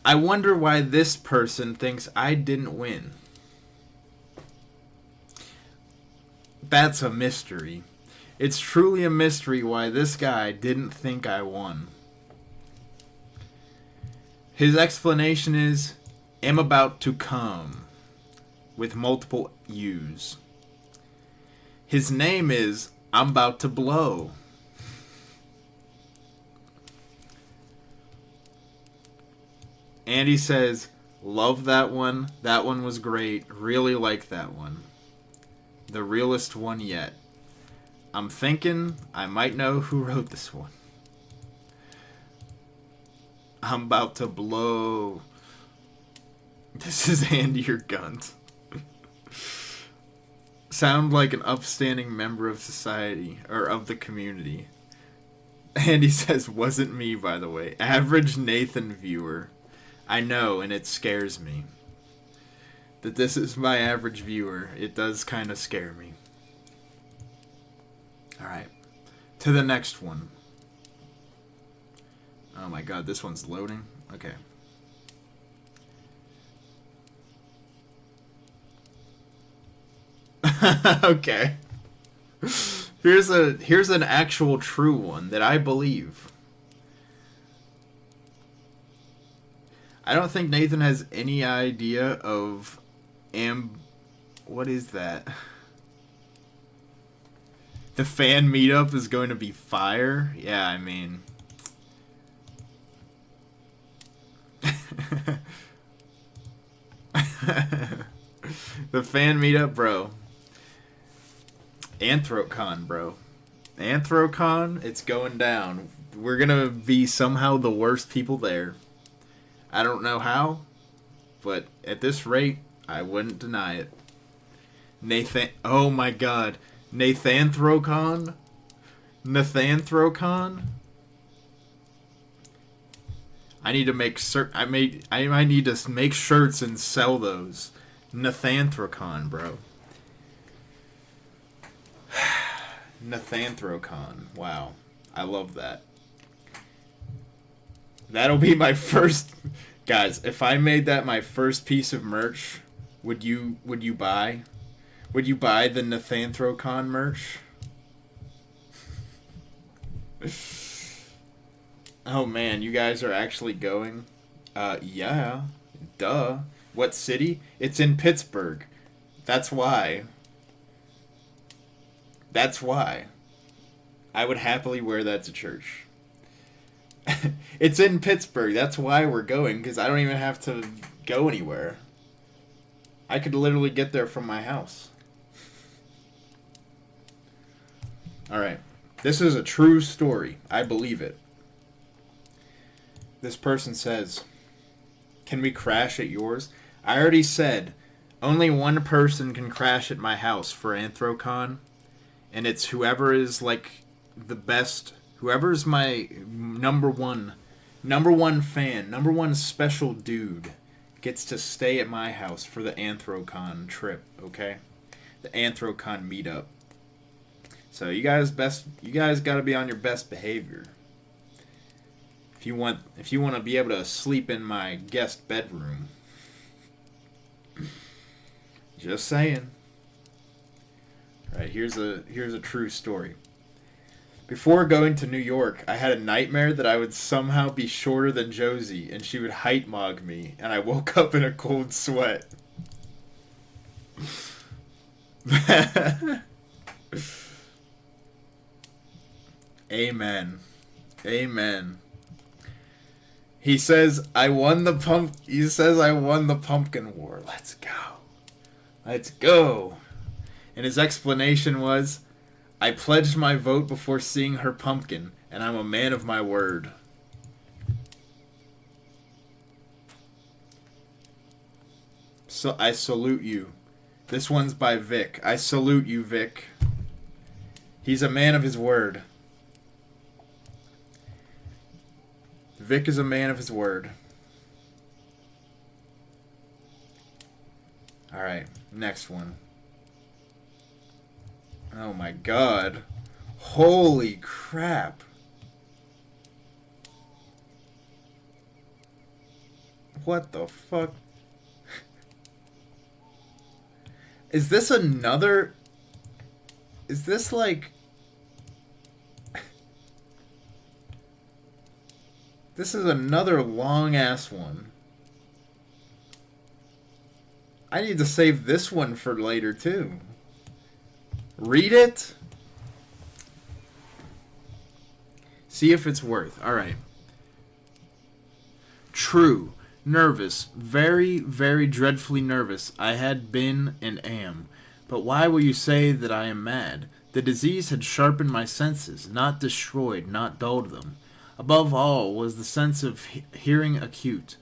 I wonder why this person thinks I didn't win. That's a mystery. It's truly a mystery why this guy didn't think I won. His explanation is, am about to come, with multiple U's. His name is, I'm about to blow. And he says, love that one. That one was great. Really like that one. The realest one yet. I'm thinking I might know who wrote this one. I'm about to blow. This is Andy your Gunt. Sound like an upstanding member of society, or of the community. Andy says, wasn't me, by the way. Average Nathan viewer. I know, and it scares me. That this is my average viewer. It does kind of scare me. Alright. To the next one. Oh my god, this one's loading? Okay. Okay. Here's an actual true one that I believe. I don't think Nathan has any idea of what is that? The fan meetup is going to be fire? Yeah, I mean. The fan meetup, bro. Anthrocon, bro. Anthrocon, it's going down. We're gonna be somehow the worst people there. I don't know how, but at this rate, I wouldn't deny it. Oh my god. Nathanthropon? Nathanthropon? I need to make I might need to make shirts and sell those. Nathanthropon, bro. Nathanthropon. Wow. I love that. That'll be my first. Guys, if I made that my first piece of merch, would you buy? Would you buy the Nathanthropon merch? Oh man, you guys are actually going? Yeah. Duh. What city? It's in Pittsburgh. That's why. That's why. I would happily wear that to church. It's in Pittsburgh. That's why we're going, because I don't even have to go anywhere. I could literally get there from my house. Alright. This is a true story. I believe it. This person says, can we crash at yours? I already said, only one person can crash at my house for Anthrocon. And it's whoever is like the best, whoever's my number one fan, number one special dude gets to stay at my house for the Anthrocon trip, okay? The Anthrocon meetup. So you guys got to be on your best behavior. If you want to be able to sleep in my guest bedroom. Just saying. Alright, here's a true story. Before going to New York, I had a nightmare that I would somehow be shorter than Josie, and she would height mog me, and I woke up in a cold sweat. Amen. Amen. He says, I won the pumpkin war. Let's go. Let's go. And his explanation was, I pledged my vote before seeing her pumpkin, and I'm a man of my word. So I salute you. This one's by Vic. I salute you, Vic. He's a man of his word. Vic is a man of his word. Alright, next one. Oh my god. Holy crap. What the fuck? Is this another... Is this like... This is another long-ass one. I need to save this one for later, too. Read it. See if it's worth. Alright. True. Nervous. Very, very dreadfully nervous. I had been and am. But why will you say that I am mad? The disease had sharpened my senses, not destroyed, not dulled them. Above all was the sense of hearing acute.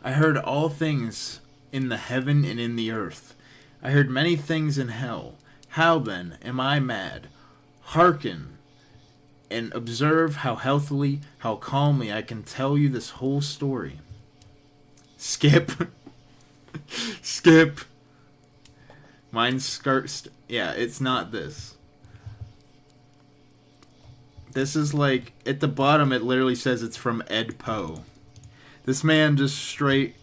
I heard all things in the heaven and in the earth. I heard many things in hell. How then am I mad? Hearken and observe how healthily, how calmly I can tell you this whole story. Skip. Skip. Mine's yeah, it's not this. This is like, at the bottom it literally says it's from Ed Poe. This man just straight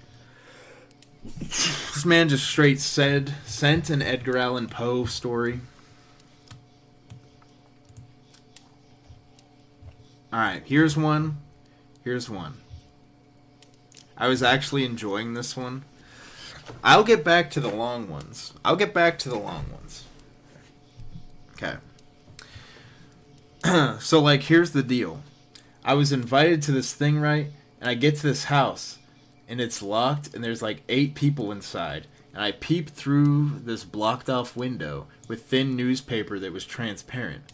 sent an Edgar Allan Poe story. Alright, here's one. Here's one. I was actually enjoying this one. I'll get back to the long ones. Okay. So, like, here's the deal. I was invited to this thing, right? And I get to this house, and it's locked, and there's, like, 8 people inside. And I peep through this blocked-off window with thin newspaper that was transparent.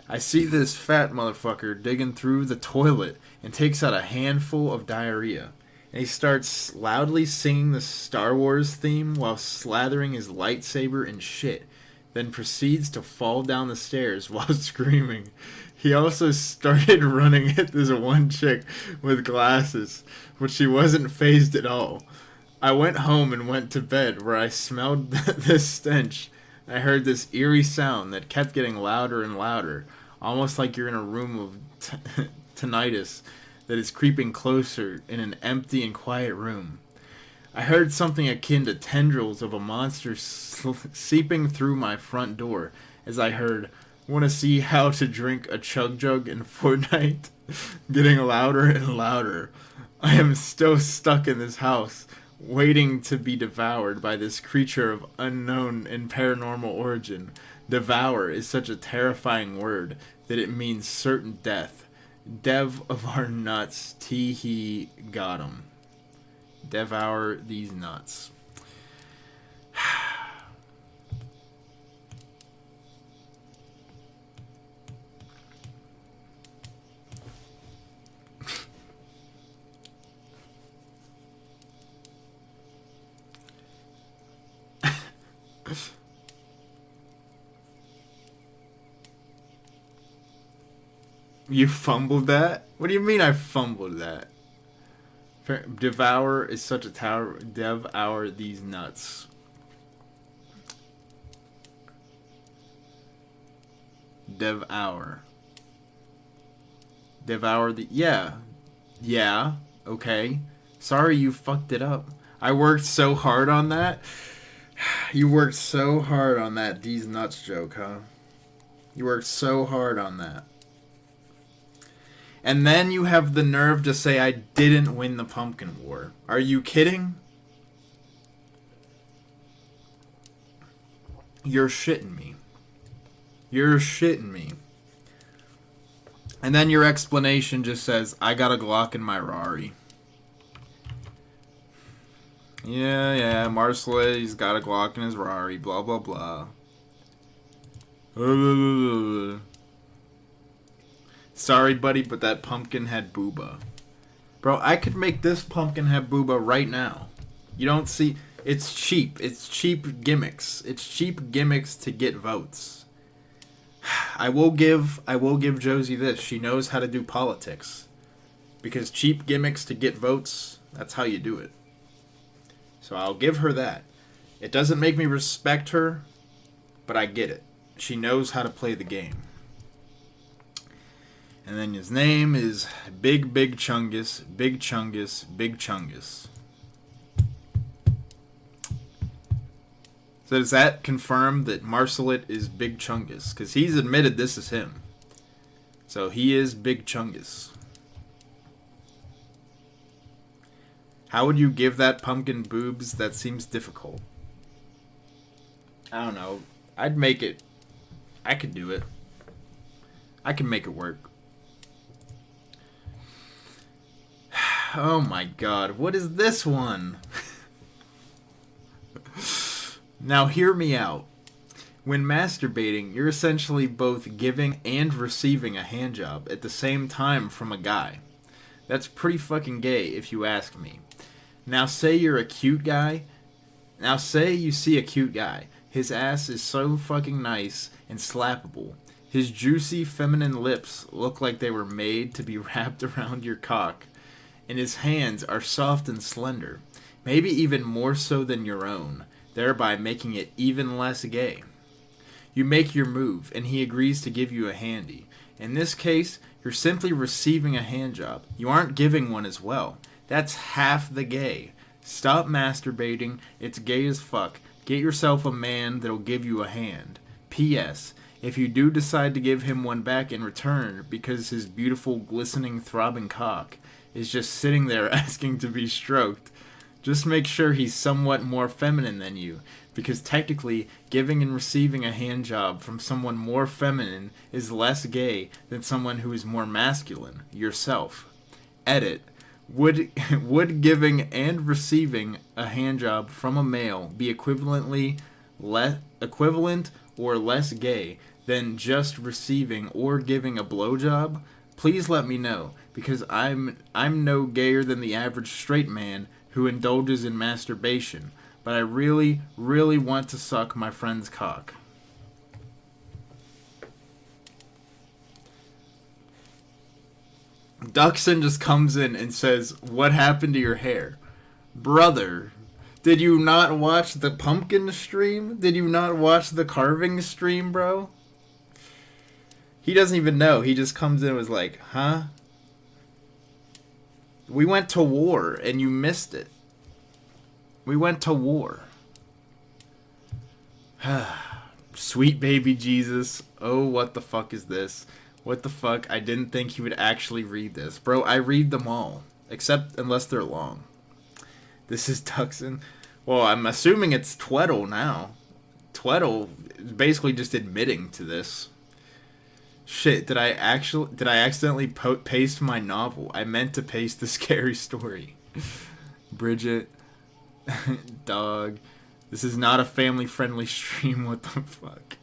I see this fat motherfucker digging through the toilet and takes out a handful of diarrhea. And he starts loudly singing the Star Wars theme while slathering his lightsaber in shit. Then proceeds to fall down the stairs while screaming. He also started running at this one chick with glasses, but she wasn't fazed at all. I went home and went to bed, where I smelled this stench. I heard this eerie sound that kept getting louder and louder, almost like you're in a room of tinnitus that is creeping closer in an empty and quiet room. I heard something akin to tendrils of a monster seeping through my front door, as I heard, "Want to see how to drink a chug jug in Fortnite?" getting louder and louder. I am still stuck in this house, waiting to be devoured by this creature of unknown and paranormal origin. Devour is such a terrifying word that it means certain death. Dev of our nuts, tee he got 'em. Devour these nuts. You fumbled that? What do you mean I fumbled that? Devour is such a tower. Devour these nuts. Devour. Devour the... Yeah. Yeah. Okay. Sorry you fucked it up. I worked so hard on that. You worked so hard on that these nuts joke, huh? You worked so hard on that. And then you have the nerve to say I didn't win the pumpkin war. Are you kidding? You're shitting me. You're shitting me. And then your explanation just says, I got a Glock in my Rari. Yeah, Marcellet, he's got a Glock in his Rari, blah, blah, blah. Sorry, buddy, but that pumpkin had booba. Bro, I could make this pumpkin have booba right now. You don't see... It's cheap. It's cheap gimmicks. It's cheap gimmicks to get votes. I will give Josie this. She knows how to do politics. Because cheap gimmicks to get votes, that's how you do it. So I'll give her that. It doesn't make me respect her, but I get it. She knows how to play the game. And then his name is Big Chungus, Big Chungus, Big Chungus. So does that confirm that Marcellet is Big Chungus? Because he's admitted this is him. So he is Big Chungus. How would you give that pumpkin boobs? That seems difficult. I don't know. I'd make it. I could do it. I can make it work. Oh my god. What is this one? Now hear me out. When masturbating, you're essentially both giving and receiving a handjob at the same time from a guy. That's pretty fucking gay if you ask me. Now say you're a cute guy. Now say you see a cute guy. His ass is so fucking nice and slappable. His juicy feminine lips look like they were made to be wrapped around your cock. And his hands are soft and slender. Maybe even more so than your own, thereby making it even less gay. You make your move, and he agrees to give you a handy. In this case, you're simply receiving a handjob. You aren't giving one as well. That's half the gay. Stop masturbating. It's gay as fuck. Get yourself a man that'll give you a hand. P.S. If you do decide to give him one back in return because his beautiful, glistening, throbbing cock is just sitting there asking to be stroked, just make sure he's somewhat more feminine than you, because technically, giving and receiving a handjob from someone more feminine is less gay than someone who is more masculine, yourself. Edit. Would giving and receiving a handjob from a male be equivalent or less gay than just receiving or giving a blowjob? Please let me know, because I'm no gayer than the average straight man who indulges in masturbation, but I really, really want to suck my friend's cock. Duxon just comes in and says, what happened to your hair? Brother, did you not watch the pumpkin stream? Did you not watch the carving stream, bro? He doesn't even know. He just comes in and was like, huh? We went to war and you missed it. We went to war. Sweet baby Jesus. Oh, what the fuck is this? What the fuck? I didn't think he would actually read this. Bro, I read them all. Except unless they're long. This is Tuxon. Well, I'm assuming it's Tweddle now. Tweddle is basically just admitting to this. Shit, did I accidentally paste my novel? I meant to paste the scary story. Bridget. Dog. This is not a family-friendly stream. What the fuck?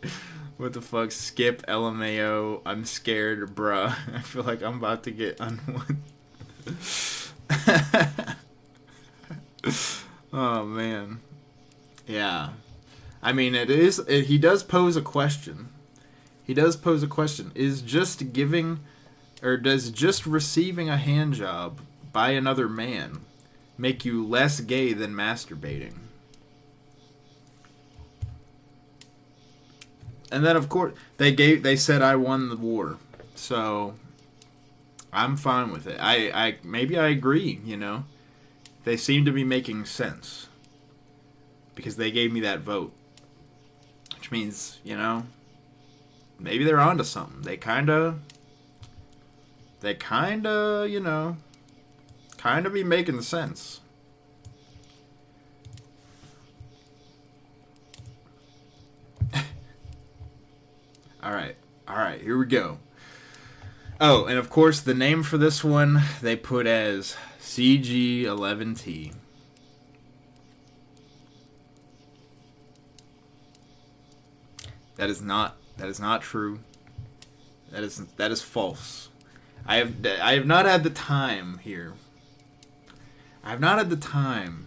What the fuck? Skip LMAO. I'm scared, bruh. I feel like I'm about to get unwound. Oh, man. Yeah. I mean, he does pose a question. He does pose a question. Is just giving, or does just receiving a handjob by another man make you less gay than masturbating? And then, of course, they said I won the war, so I'm fine with it. Maybe I agree. You know, they seem to be making sense because they gave me that vote, which means, you know, maybe they're onto something. They kinda, you know, kinda be making sense. Alright, here we go. Oh, and of course, the name for this one they put as CG11T. That is not true. That is false. I have not had the time here. I have not had the time.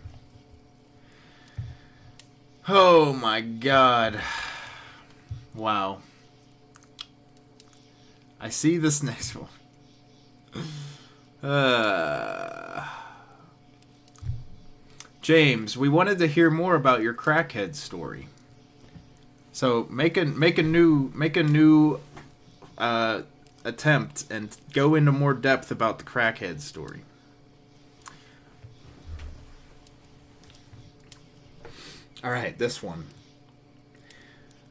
Oh my god. Wow. I see this next one. James, we wanted to hear more about your crackhead story. So make a new attempt and go into more depth about the crackhead story. Alright, this one.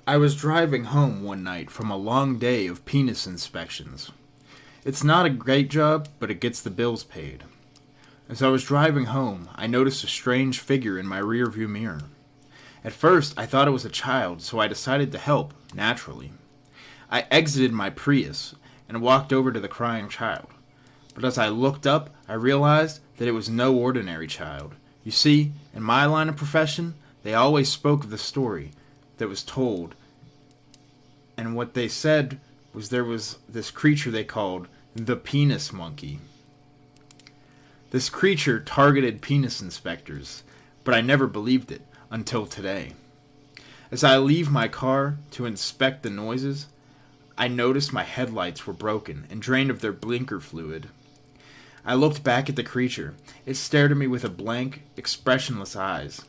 I was driving home one night from a long day of penis inspections. It's not a great job, but it gets the bills paid. As I was driving home, I noticed a strange figure in my rearview mirror. At first, I thought it was a child, so I decided to help, naturally. I exited my Prius and walked over to the crying child. But as I looked up, I realized that it was no ordinary child. You see, in my line of profession, they always spoke of the story that was told, and what they said was there was this creature they called the penis monkey. This creature targeted penis inspectors, but I never believed it until today. As I leave my car to inspect the noises, I noticed my headlights were broken and drained of their blinker fluid. I looked back at the creature. It stared at me with a blank, expressionless eyes.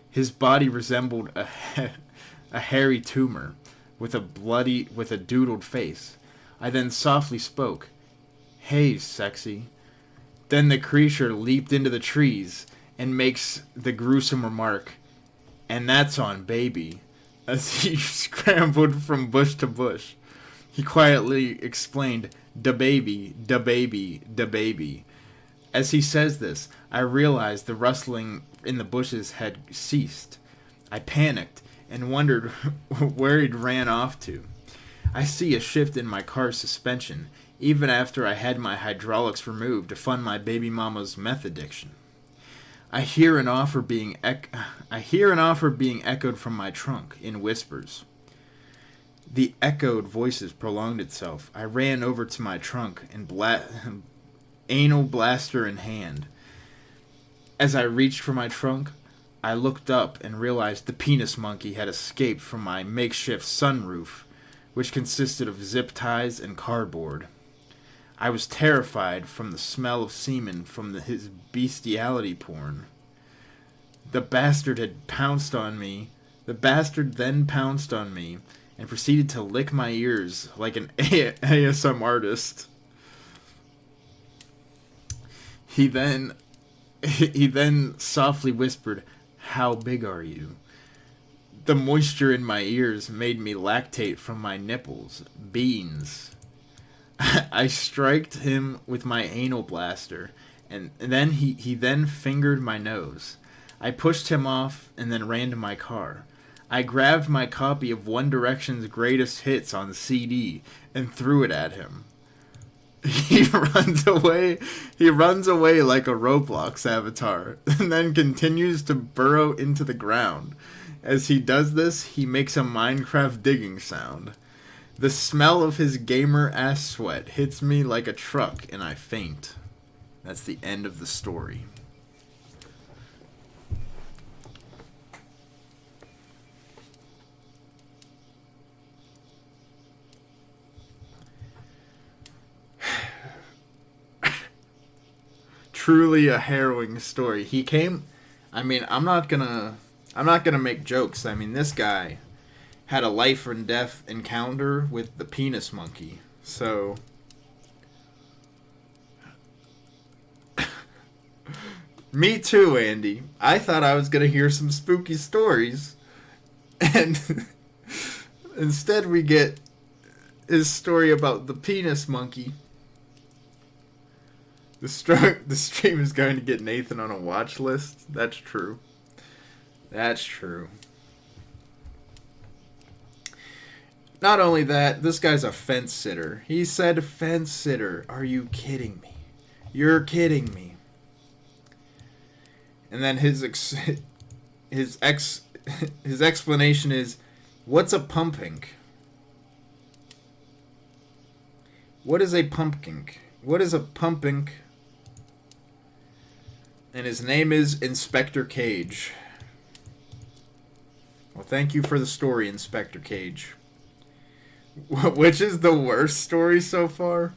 His body resembled a hairy tumor with a doodled face. I then softly spoke, "Hey, sexy." Then the creature leaped into the trees and makes the gruesome remark, "And that's on baby," as he scrambled from bush to bush. He quietly explained, "Da baby, da baby, da baby." As he says this, I realized the rustling in the bushes had ceased. I panicked and wondered where he'd ran off to. I see a shift in my car's suspension, even after I had my hydraulics removed to fund my baby mama's meth addiction. I hear an offer being echoed from my trunk in whispers. The echoed voices prolonged itself. I ran over to my trunk and anal blaster in hand. As I reached for my trunk, I looked up and realized the penis monkey had escaped from my makeshift sunroof, which consisted of zip ties and cardboard. I was terrified from the smell of semen from his bestiality porn. The bastard then pounced on me and proceeded to lick my ears like an ASM artist. He then softly whispered, "How big are you?" The moisture in my ears made me lactate from my nipples. Beans. I striked him with my anal blaster, and then he then fingered my nose. I pushed him off and then ran to my car. I grabbed my copy of One Direction's Greatest Hits on CD and threw it at him. He runs away like a Roblox avatar, and then continues to burrow into the ground. As he does this, he makes a Minecraft digging sound. The smell of his gamer ass sweat hits me like a truck, and I faint. That's the end of the story. Truly a harrowing story. He came. I mean, I'm not gonna make jokes. I mean, this guy had a life and death encounter with the penis monkey. So, me too, Andy. I thought I was gonna hear some spooky stories, and instead we get his story about the penis monkey. The stream is going to get Nathan on a watch list. That's true. That's true. Not only that, this guy's a fence sitter. He said fence sitter. Are you kidding me? You're kidding me. And then his explanation is, what's a pumpkin? What is a pumpkin? What is a pumpkin? And his name is Inspector Cage. Well, thank you for the story, Inspector Cage. Which is the worst story so far?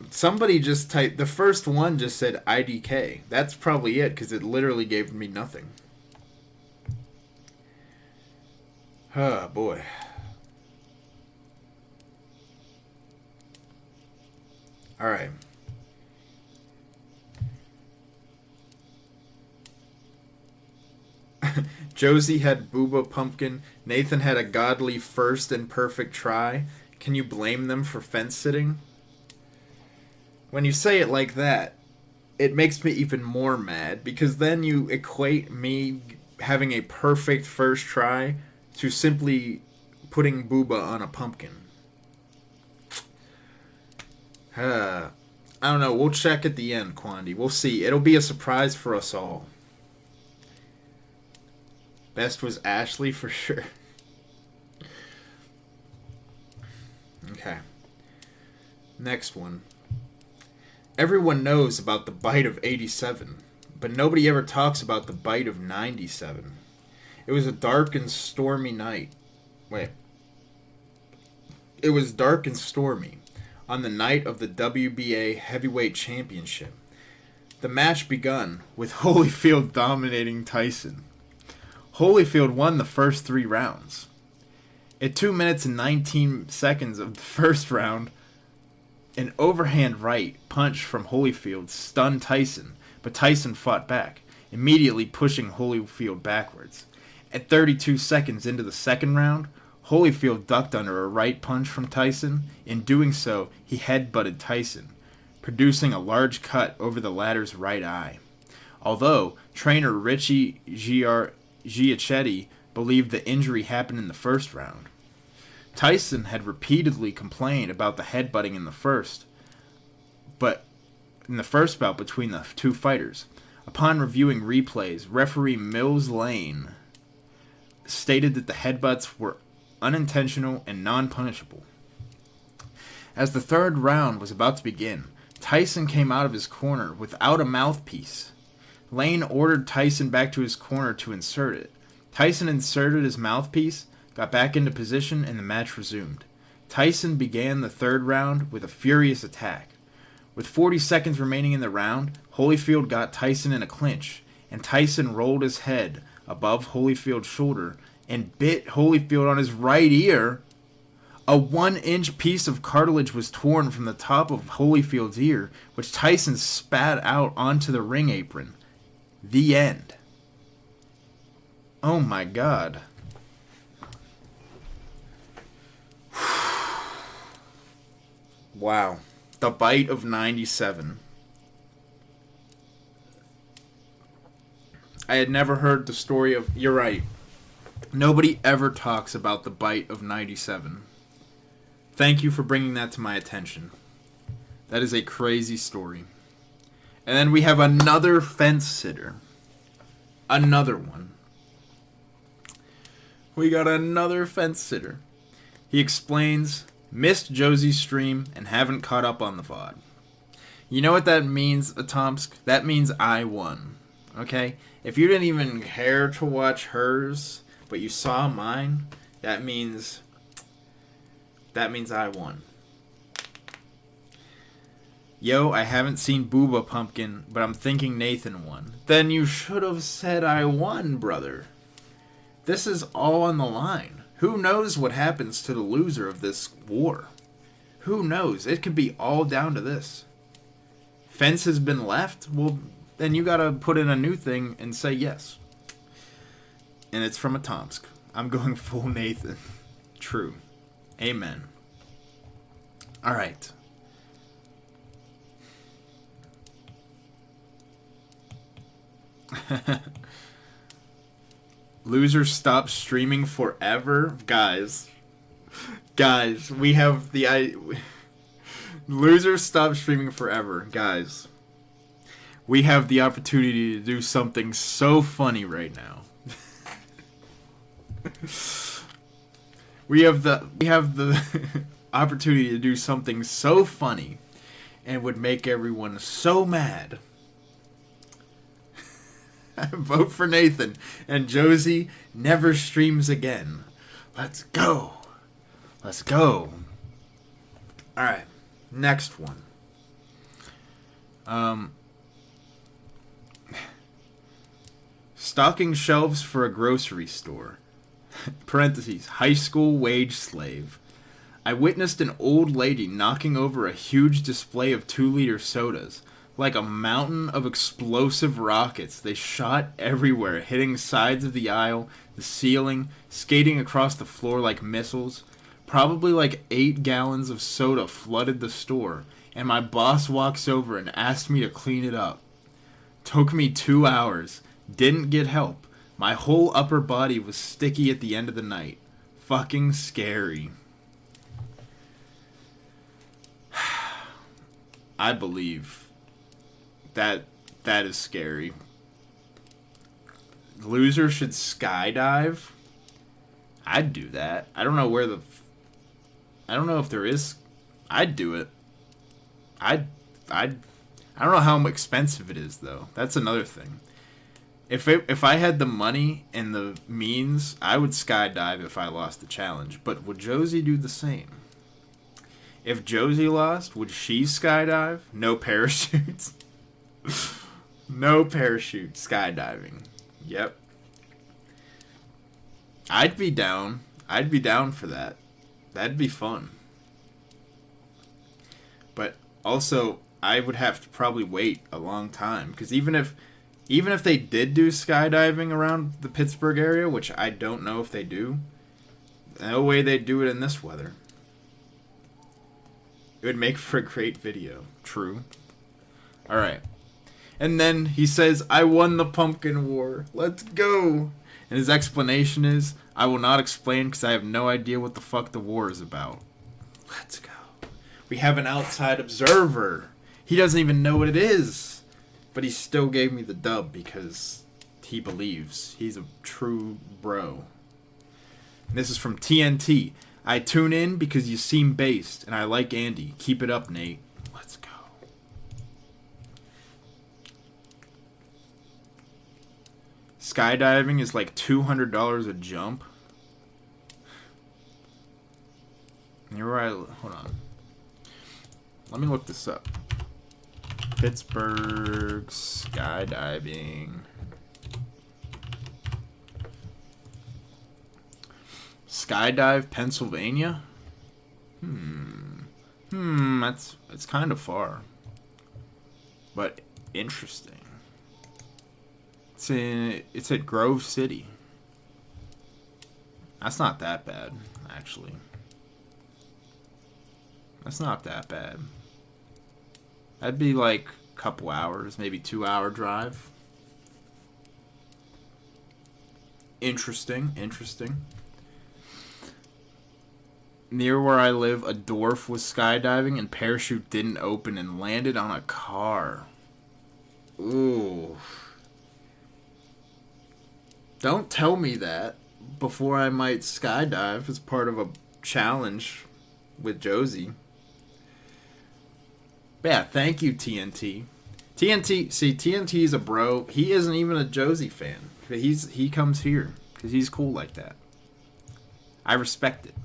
Somebody just typed... The first one just said IDK. That's probably it, because it literally gave me nothing. Oh, boy. Alright. Josie had Booba Pumpkin. Nathan had a godly first and perfect try. Can you blame them for fence sitting? When you say it like that, it makes me even more mad, because then you equate me having a perfect first try to simply putting Booba on a pumpkin. I don't know. We'll check at the end, Quandy. We'll see. It'll be a surprise for us all. Best was Ashley for sure. Okay. Next one. Everyone knows about the bite of 87, but nobody ever talks about the bite of 97. It was a dark and stormy night. Wait. It was dark and stormy on the night of the WBA Heavyweight Championship. The match begun with Holyfield dominating Tyson. Holyfield won the first 3 rounds. At 2 minutes and 19 seconds of the first round, an overhand right punch from Holyfield stunned Tyson, but Tyson fought back, immediately pushing Holyfield backwards. At 32 seconds into the second round, Holyfield ducked under a right punch from Tyson. In doing so, he headbutted Tyson, producing a large cut over the latter's right eye. Although trainer Richie Giachetti believed the injury happened in the first round. Tyson had repeatedly complained about the headbutting in the first bout between the two fighters. Upon reviewing replays, referee Mills Lane stated that the headbutts were unintentional and non-punishable. As the third round was about to begin, Tyson came out of his corner without a mouthpiece. Lane ordered Tyson back to his corner to insert it. Tyson inserted his mouthpiece, got back into position, and the match resumed. Tyson began the third round with a furious attack. With 40 seconds remaining in the round, Holyfield got Tyson in a clinch, and Tyson rolled his head above Holyfield's shoulder and bit Holyfield on his right ear. A 1-inch piece of cartilage was torn from the top of Holyfield's ear, which Tyson spat out onto the ring apron. The end. Oh my God. Wow. The bite of 97. I had never heard the story of... You're right. Nobody ever talks about the bite of 97. Thank you for bringing that to my attention. That is a crazy story. And then we have another fence sitter. Another one. We got another fence sitter. He explains, missed Josie's stream and haven't caught up on the VOD. You know what that means, Atomsk? That means I won. Okay? If you didn't even care to watch hers, but you saw mine, that means I won. Yo, I haven't seen Booba Pumpkin, but I'm thinking Nathan won. Then you should have said I won, brother. This is all on the line. Who knows what happens to the loser of this war? Who knows? It could be all down to this. Fence has been left? Well, then you gotta put in a new thing and say yes. And it's from Atomsk. I'm going full Nathan. True. Amen. Alright. Losers stop streaming forever? Guys, Guys, we have the... Losers stop streaming forever. Guys, we have the opportunity to do something so funny right now. we have the opportunity to do something so funny and would make everyone so mad. Vote for Nathan, and Josie never streams again. Let's go. Let's go. Alright, next one. Stocking shelves for a grocery store. Parentheses, high school wage slave. I witnessed an old lady knocking over a huge display of 2-liter sodas. Like a mountain of explosive rockets, they shot everywhere, hitting sides of the aisle, the ceiling, skating across the floor like missiles. Probably like 8 gallons of soda flooded the store, and my boss walks over and asks me to clean it up. Took me 2 hours. Didn't get help. My whole upper body was sticky at the end of the night. Fucking scary. I believe that is scary. Loser should skydive? I'd do that. I don't know if there is. I'd do it. I don't know how expensive it is though. That's another thing. If I had the money and the means, I would skydive if I lost the challenge. But would Josie do the same? If Josie lost, would she skydive? No parachutes. No parachute skydiving. Yep. I'd be down. I'd be down for that. That'd be fun. But also, I would have to probably wait a long time, because even if they did do skydiving around the Pittsburgh area, which I don't know if they do, no way they'd do it in this weather. It would make for a great video. True. Alright. And then he says, I won the pumpkin war. Let's go. And his explanation is, I will not explain because I have no idea what the fuck the war is about. Let's go. We have an outside observer. He doesn't even know what it is. But he still gave me the dub because he believes. He's a true bro. And this is from TNT. I tune in because you seem based, and I like Andy. Keep it up, Nate. Let's go. Skydiving is like $200 a jump. You're right. Hold on. Let me look this up. Pittsburgh skydiving. Skydive, Pennsylvania? That's kind of far. But interesting. It's at Grove City. That's not that bad, actually. That's not that bad. That'd be like a couple hours, maybe 2-hour drive. Interesting. Near where I live, a dwarf was skydiving and parachute didn't open and landed on a car. Ooh. Don't tell me that before I might skydive as part of a challenge with Josie. But yeah, thank you, TNT. TNT's a bro. He isn't even a Josie fan. He comes here because he's cool like that. I respect it.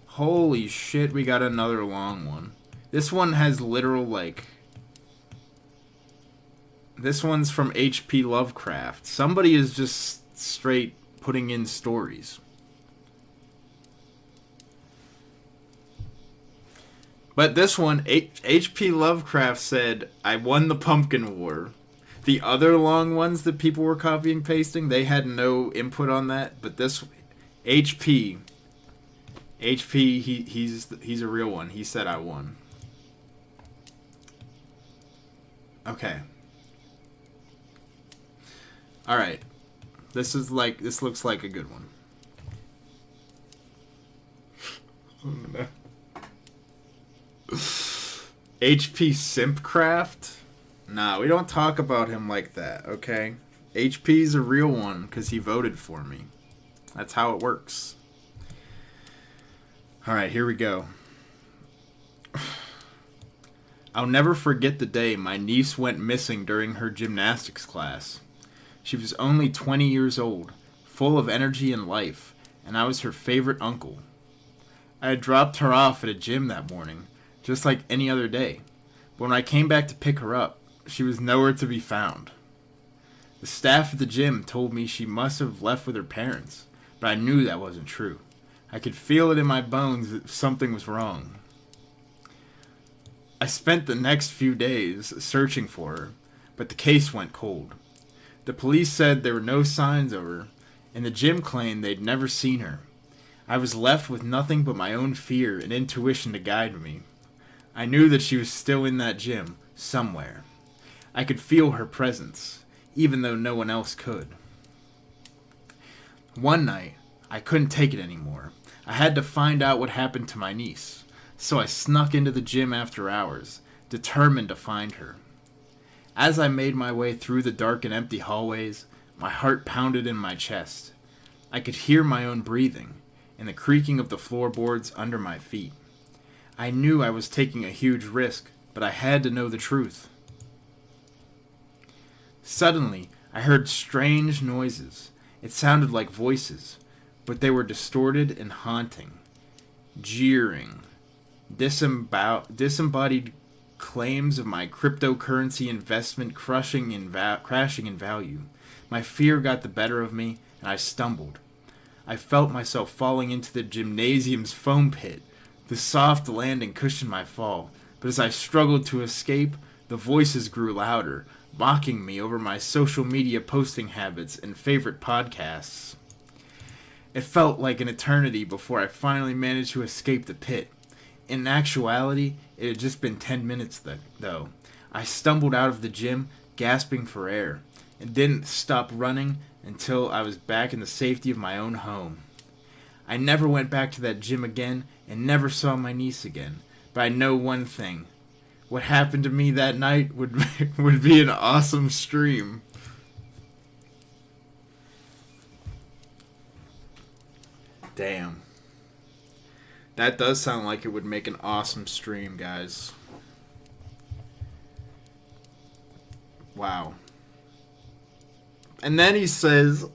Holy shit, we got another long one. This one has literal, like... This one's from H.P. Lovecraft. Somebody is just straight putting in stories. But this one, H.P. Lovecraft said, I won the pumpkin war. The other long ones that people were copying and pasting, they had no input on that. But this, H.P., he's a real one. He said I won. Okay. Alright. This looks like a good one. HP Simpcraft? Nah, we don't talk about him like that, okay? HP's a real one because he voted for me. That's how it works. Alright, here we go. I'll never forget the day my niece went missing during her gymnastics class. She was only 20 years old, full of energy and life, and I was her favorite uncle. I had dropped her off at a gym that morning, just like any other day. But when I came back to pick her up, she was nowhere to be found. The staff at the gym told me she must have left with her parents, but I knew that wasn't true. I could feel it in my bones that something was wrong. I spent the next few days searching for her, but the case went cold. The police said there were no signs of her, and the gym claimed they'd never seen her. I was left with nothing but my own fear and intuition to guide me. I knew that she was still in that gym, somewhere. I could feel her presence, even though no one else could. One night, I couldn't take it anymore. I had to find out what happened to my niece. So I snuck into the gym after hours, determined to find her. As I made my way through the dark and empty hallways, my heart pounded in my chest. I could hear my own breathing and the creaking of the floorboards under my feet. I knew I was taking a huge risk, but I had to know the truth. Suddenly, I heard strange noises. It sounded like voices, but they were distorted and haunting, jeering. Disembodied claims of my cryptocurrency investment crashing in value. My fear got the better of me, and I stumbled. I felt myself falling into the gymnasium's foam pit. The soft landing cushioned my fall, but as I struggled to escape, the voices grew louder, mocking me over my social media posting habits and favorite podcasts. It felt like an eternity before I finally managed to escape the pit. In actuality, it had just been 10 minutes, though. I stumbled out of the gym, gasping for air, and didn't stop running until I was back in the safety of my own home. I never went back to that gym again and never saw my niece again. But I know one thing. What happened to me that night would be an awesome stream. Damn. That does sound like it would make an awesome stream, guys. Wow. And then he says,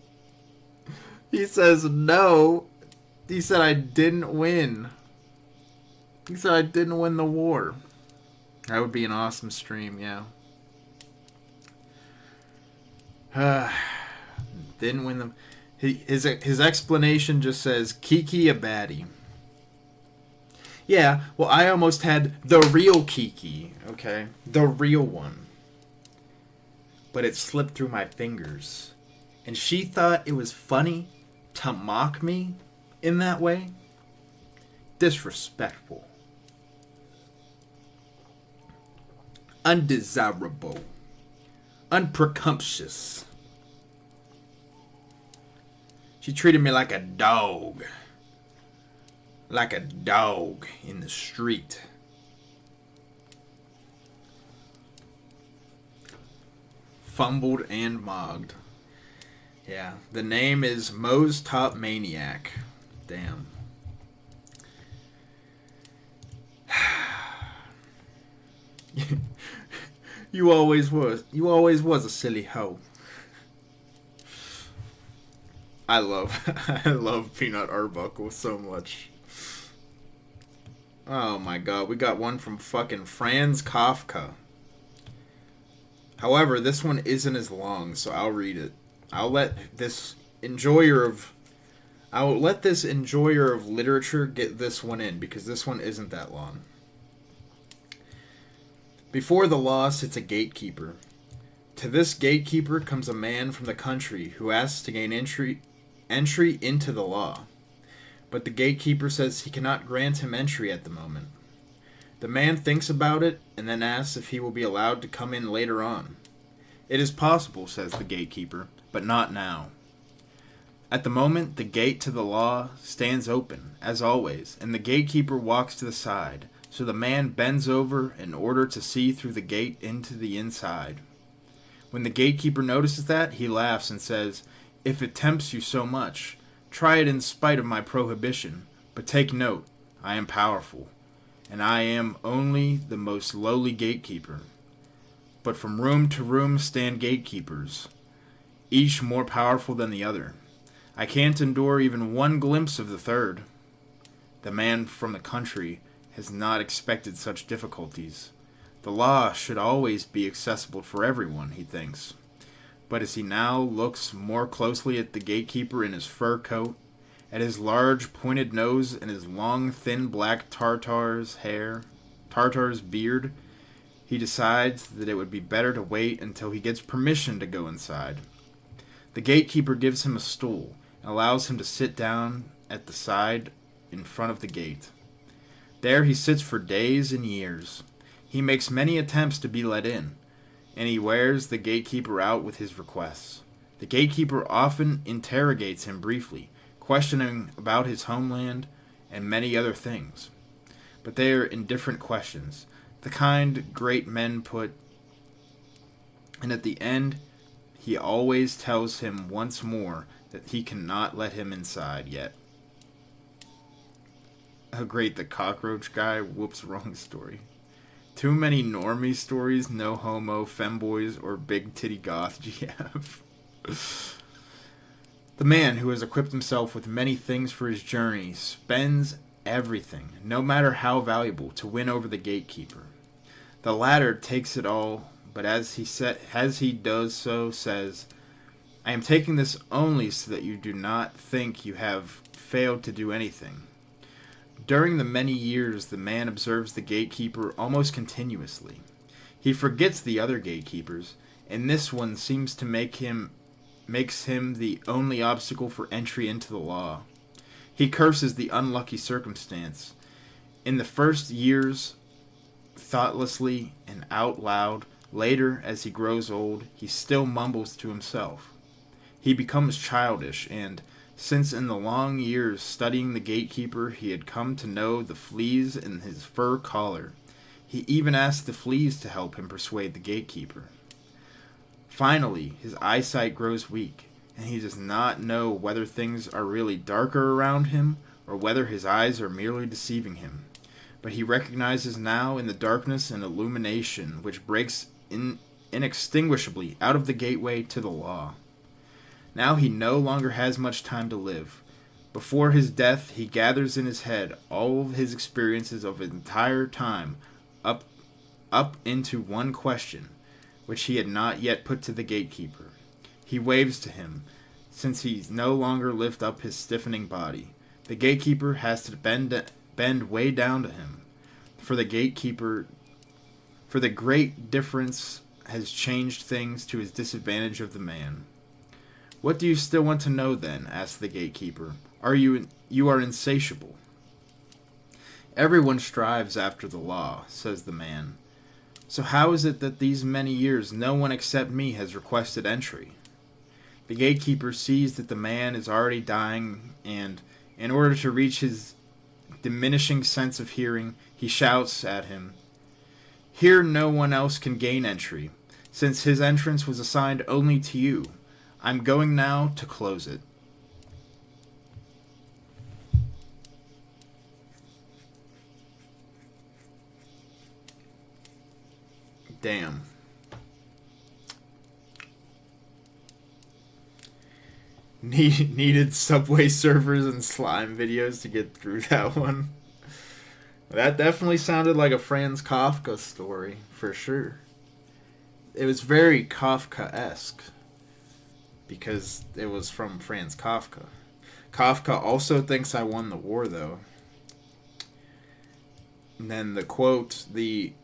no. He said I didn't win. He said I didn't win the war. That would be an awesome stream, yeah. Didn't win them. His explanation just says, Kiki a baddie. Yeah, well, I almost had the real Kiki, okay? The real one. But it slipped through my fingers. And she thought it was funny to mock me in that way? Disrespectful. Undesirable. Unpresumptuous. She treated me like a dog. Like a dog in the street. Fumbled and mogged. Yeah, the name is Moe's Top Maniac. Damn. You always was a silly hoe. I love Peanut Arbuckle so much. Oh my god, we got one from fucking Franz Kafka. However, this one isn't as long, so I'll read it. I'll let this enjoyer of literature get this one in, because this one isn't that long. Before the law sits a gatekeeper. To this gatekeeper comes a man from the country who asks to gain entry into the law. But the gatekeeper says he cannot grant him entry at the moment. The man thinks about it and then asks if he will be allowed to come in later on. It is possible, says the gatekeeper, but not now. At the moment, the gate to the law stands open, as always, and the gatekeeper walks to the side, so the man bends over in order to see through the gate into the inside. When the gatekeeper notices that, he laughs and says, "If it tempts you so much, try it in spite of my prohibition, but take note, I am powerful, and I am only the most lowly gatekeeper. But from room to room stand gatekeepers, each more powerful than the other. I can't endure even one glimpse of the third." The man from the country has not expected such difficulties. The law should always be accessible for everyone, he thinks. But as he now looks more closely at the gatekeeper in his fur coat, at his large pointed nose and his long thin black Tartar's beard, he decides that it would be better to wait until he gets permission to go inside. The gatekeeper gives him a stool and allows him to sit down at the side in front of the gate. There he sits for days and years. He makes many attempts to be let in, and he wears the gatekeeper out with his requests. The gatekeeper often interrogates him briefly, questioning about his homeland and many other things. But they are indifferent questions, the kind great men put, and at the end, he always tells him once more that he cannot let him inside yet. Oh great, the cockroach guy, whoops, wrong story. Too many normie stories, no homo, femboys, or big titty goth GF. The man who has equipped himself with many things for his journey spends everything, no matter how valuable, to win over the gatekeeper. The latter takes it all, but as he does so, says, "I am taking this only so that you do not think you have failed to do anything." During the many years, the man observes the gatekeeper almost continuously. He forgets the other gatekeepers, and this one seems to makes him the only obstacle for entry into the law. He curses the unlucky circumstance. In the first years, thoughtlessly and out loud. Later, as he grows old, he still mumbles to himself. He becomes childish, and since in the long years studying the gatekeeper he had come to know the fleas in his fur collar, he even asked the fleas to help him persuade the gatekeeper. Finally, his eyesight grows weak, and he does not know whether things are really darker around him or whether his eyes are merely deceiving him. But he recognizes now in the darkness an illumination which breaks inextinguishably out of the gateway to the law. Now he no longer has much time to live. Before his death, he gathers in his head all of his experiences of his entire time up into one question, which he had not yet put to the gatekeeper. He waves to him, since he no longer lifts up his stiffening body. The gatekeeper has to bend way down to him, for the great difference has changed things to his disadvantage of the man. "What do you still want to know, then?" asked the gatekeeper. You are insatiable." "Everyone strives after the law," says the man. "So how is it that these many years no one except me has requested entry?" The gatekeeper sees that the man is already dying, and, in order to reach his diminishing sense of hearing, he shouts at him, "Here no one else can gain entry, since his entrance was assigned only to you. I'm going now to close it." Damn. Needed Subway surfers and slime videos to get through that one. That definitely sounded like a Franz Kafka story, for sure. It was very Kafka-esque, because it was from Franz Kafka. Kafka also thinks I won the war, though. And then the quote, the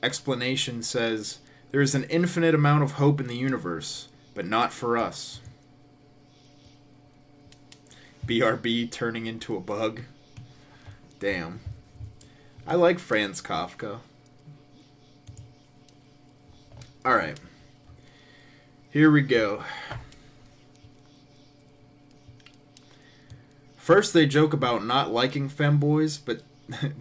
explanation says, "There is an infinite amount of hope in the universe, but not for us." BRB turning into a bug. Damn. I like Franz Kafka. Alright. Here we go. First they joke about not liking femboys, but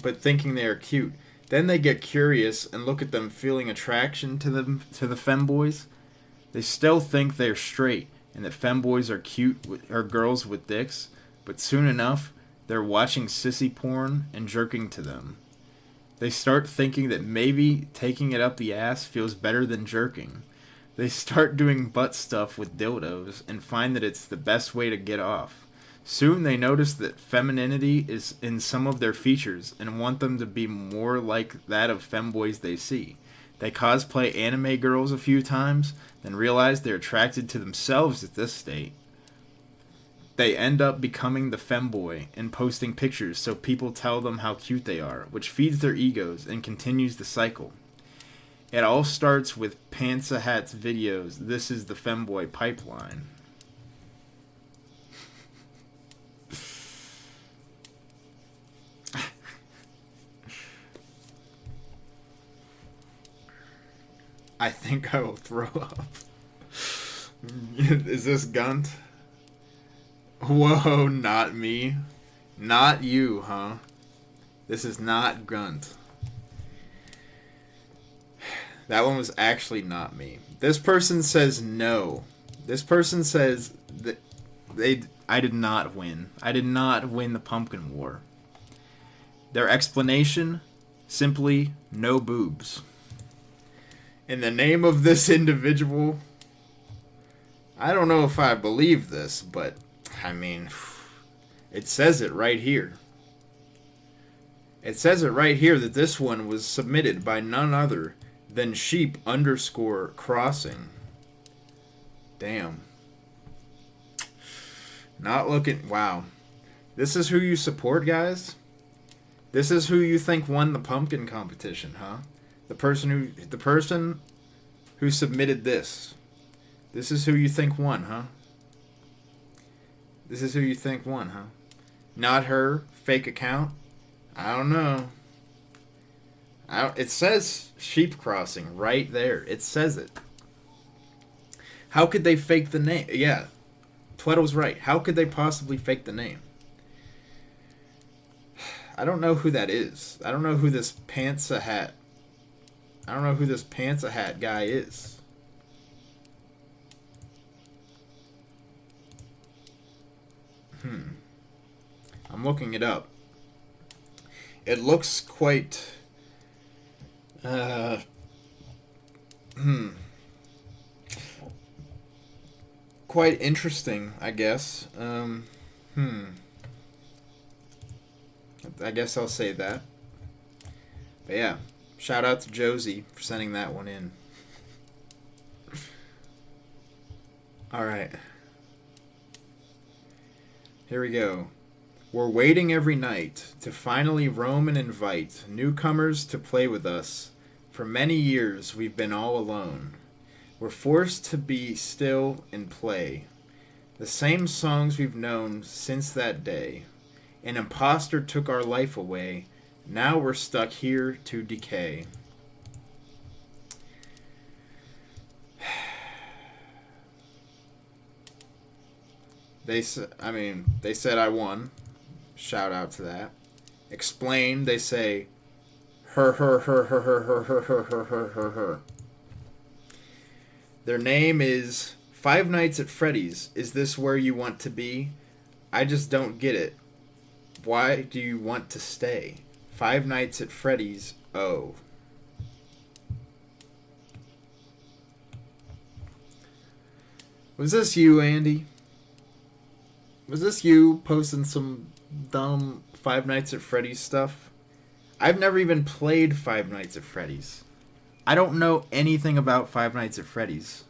but thinking they are cute. Then they get curious and look at them feeling attraction to the femboys. They still think they're straight and that femboys are cute or girls with dicks, but soon enough they're watching sissy porn and jerking to them. They start thinking that maybe taking it up the ass feels better than jerking. They start doing butt stuff with dildos and find that it's the best way to get off. Soon they notice that femininity is in some of their features and want them to be more like that of femboys they see. They cosplay anime girls a few times, then realize they're attracted to themselves at this state. They end up becoming the femboy and posting pictures so people tell them how cute they are, which feeds their egos and continues the cycle. It all starts with Pantsa Hat's videos, This is the Femboy Pipeline. I think I will throw up. Is this Gunt? Whoa, not me. Not you, huh? This is not Gunt. That one was actually not me. This person says no. This person says that I did not win. I did not win the pumpkin war. Their explanation, simply no boobs. In the name of this individual, I don't know if I believe this, but I mean, it says it right here. It says it right here that this one was submitted by none other than sheep_crossing. Damn. Not looking. Wow. This is who you support, guys? This is who you think won the pumpkin competition, huh? The person who submitted this. This is who you think won, huh? This is who you think won, huh? Not her fake account? I don't know. It says sheep crossing right there. It says it. How could they fake the name? Yeah. Tweddle's right. How could they possibly fake the name? I don't know who that is. I don't know who this Pantsa Hat guy is. I'm looking it up. It looks quite quite interesting, I guess. I guess I'll say that. But yeah, shout out to Josie for sending that one in. Alright. Here we go. We're waiting every night to finally roam and invite newcomers to play with us. For many years we've been all alone. We're forced to be still and play the same songs we've known since that day. An imposter took our life away. Now we're stuck here to decay. They said I won. Shout out to that. Explain, they say her. Their name is Five Nights at Freddy's. Is this where you want to be? I just don't get it. Why do you want to stay? Five Nights at Freddy's. Oh. Was this you, Andy? Was this you posting some dumb Five Nights at Freddy's stuff? I've never even played Five Nights at Freddy's. I don't know anything about Five Nights at Freddy's.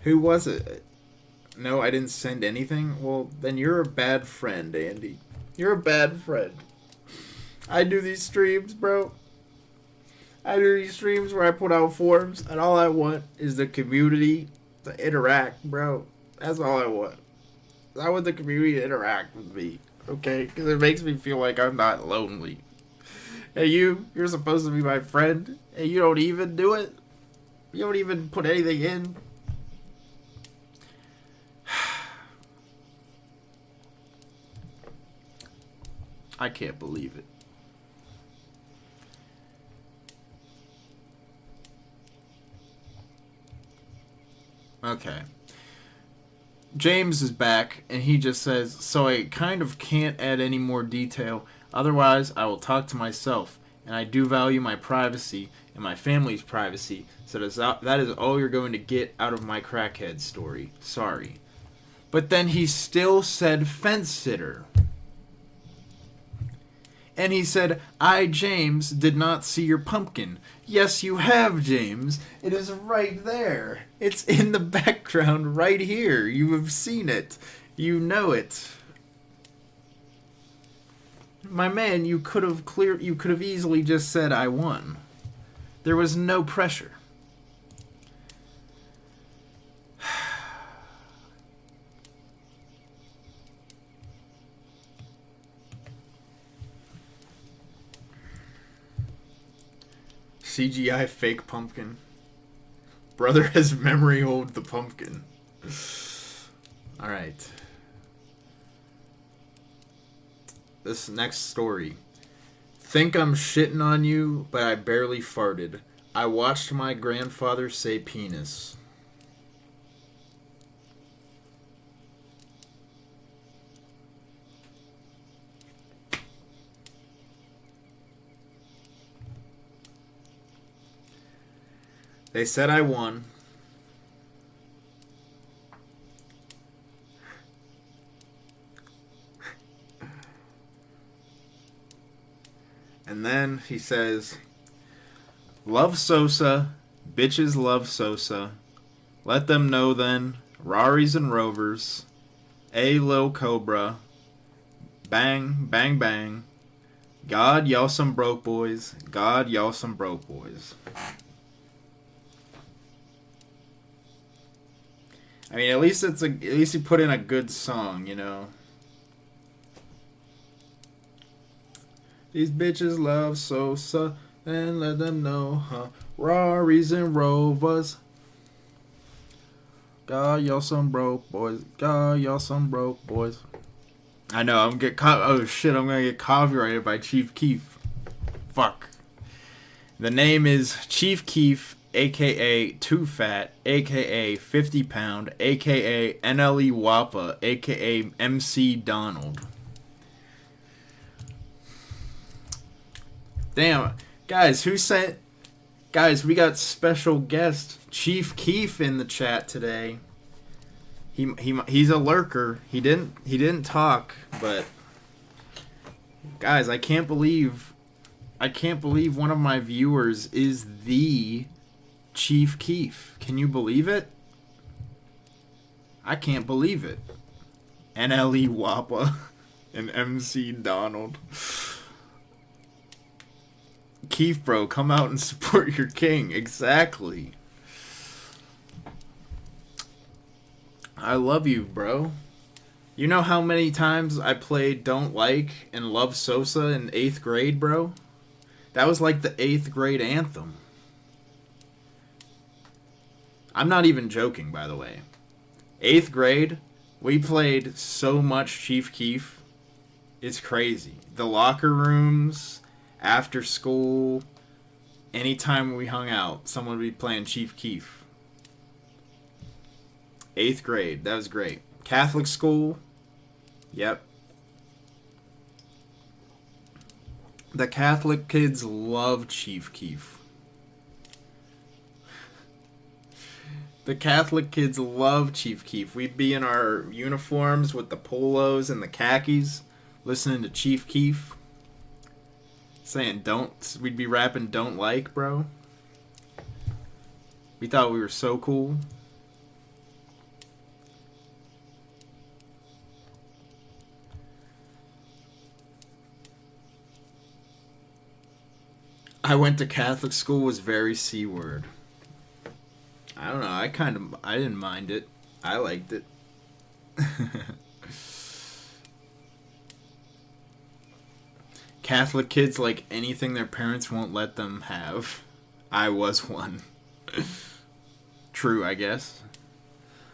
Who was it? No, I didn't send anything? Well, then you're a bad friend, Andy. You're a bad friend. I do these streams, bro. I do these streams where I put out forums, and all I want is the community to interact, bro. That's all I want. I want the community to interact with me, okay? Because it makes me feel like I'm not lonely. Hey, you're supposed to be my friend, and you don't even do it? You don't even put anything in? I can't believe it. Okay. James is back, and he just says, so I kind of can't add any more detail. Otherwise, I will talk to myself, and I do value my privacy and my family's privacy, so that is all you're going to get out of my crackhead story. Sorry. But then he still said fence sitter. And he said, I, James, did not see your pumpkin. Yes, you have, James. It is right there. It's in the background right here. You have seen it. You know it. My man, you could have easily just said I won. There was no pressure. CGI fake pumpkin. Brother has memory hold the pumpkin. Alright. This next story. Think I'm shitting on you, but I barely farted. I watched my grandfather say penis. They said I won. And then he says, love Sosa, bitches love Sosa. Let them know then, Raris and Rovers, a Lil Cobra, bang, bang, bang. God, y'all some broke boys. God, y'all some broke boys. I mean, at least he put in a good song, you know. These bitches love Sosa, and let them know, huh? Raris and Rovers. God, y'all some broke boys. God, y'all some broke boys. I know, I'm gonna get copyrighted by Chief Keef. Fuck. The name is Chief Keef, a.k.a. Too Fat, a.k.a. 50 Pound, a.k.a. NLE Wappa, a.k.a. MC Donald. Damn. Guys, Guys, we got special guest Chief Keef in the chat today. He's a lurker. He didn't talk, but... Guys, I can't believe one of my viewers is the Chief Keef. Can you believe it? I can't believe it. NLE Wappa and MC Donald. Keef, bro, come out and support your king. Exactly. I love you, bro. You know how many times I played Don't Like and Love Sosa in 8th grade, bro? That was like the 8th grade anthem. I'm not even joking, by the way. 8th grade, we played so much Chief Keef. It's crazy. The locker rooms, after school, anytime we hung out, someone would be playing Chief Keef. 8th grade, that was great. Catholic school, yep. The Catholic kids love Chief Keef. The Catholic kids love Chief Keef. We'd be in our uniforms with the polos and the khakis, listening to Chief Keef. Saying we'd be rapping Don't Like, bro. We thought we were so cool. I went to Catholic school, was very C-word. I don't know, I didn't mind it. I liked it. Catholic kids like anything their parents won't let them have. I was one. True, I guess.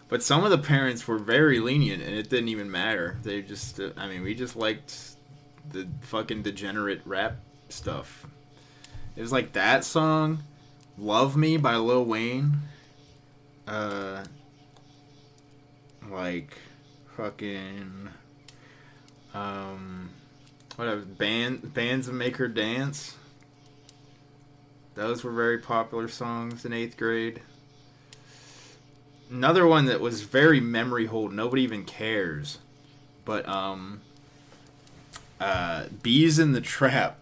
But some of the parents were very lenient, and it didn't even matter. They just, we just liked the fucking degenerate rap stuff. It was like that song, "Love Me" by Lil Wayne. Like fucking whatever, bands that make her dance. Those were very popular songs in 8th grade. Another one that was very memory hold, nobody even cares. But Bees in the Trap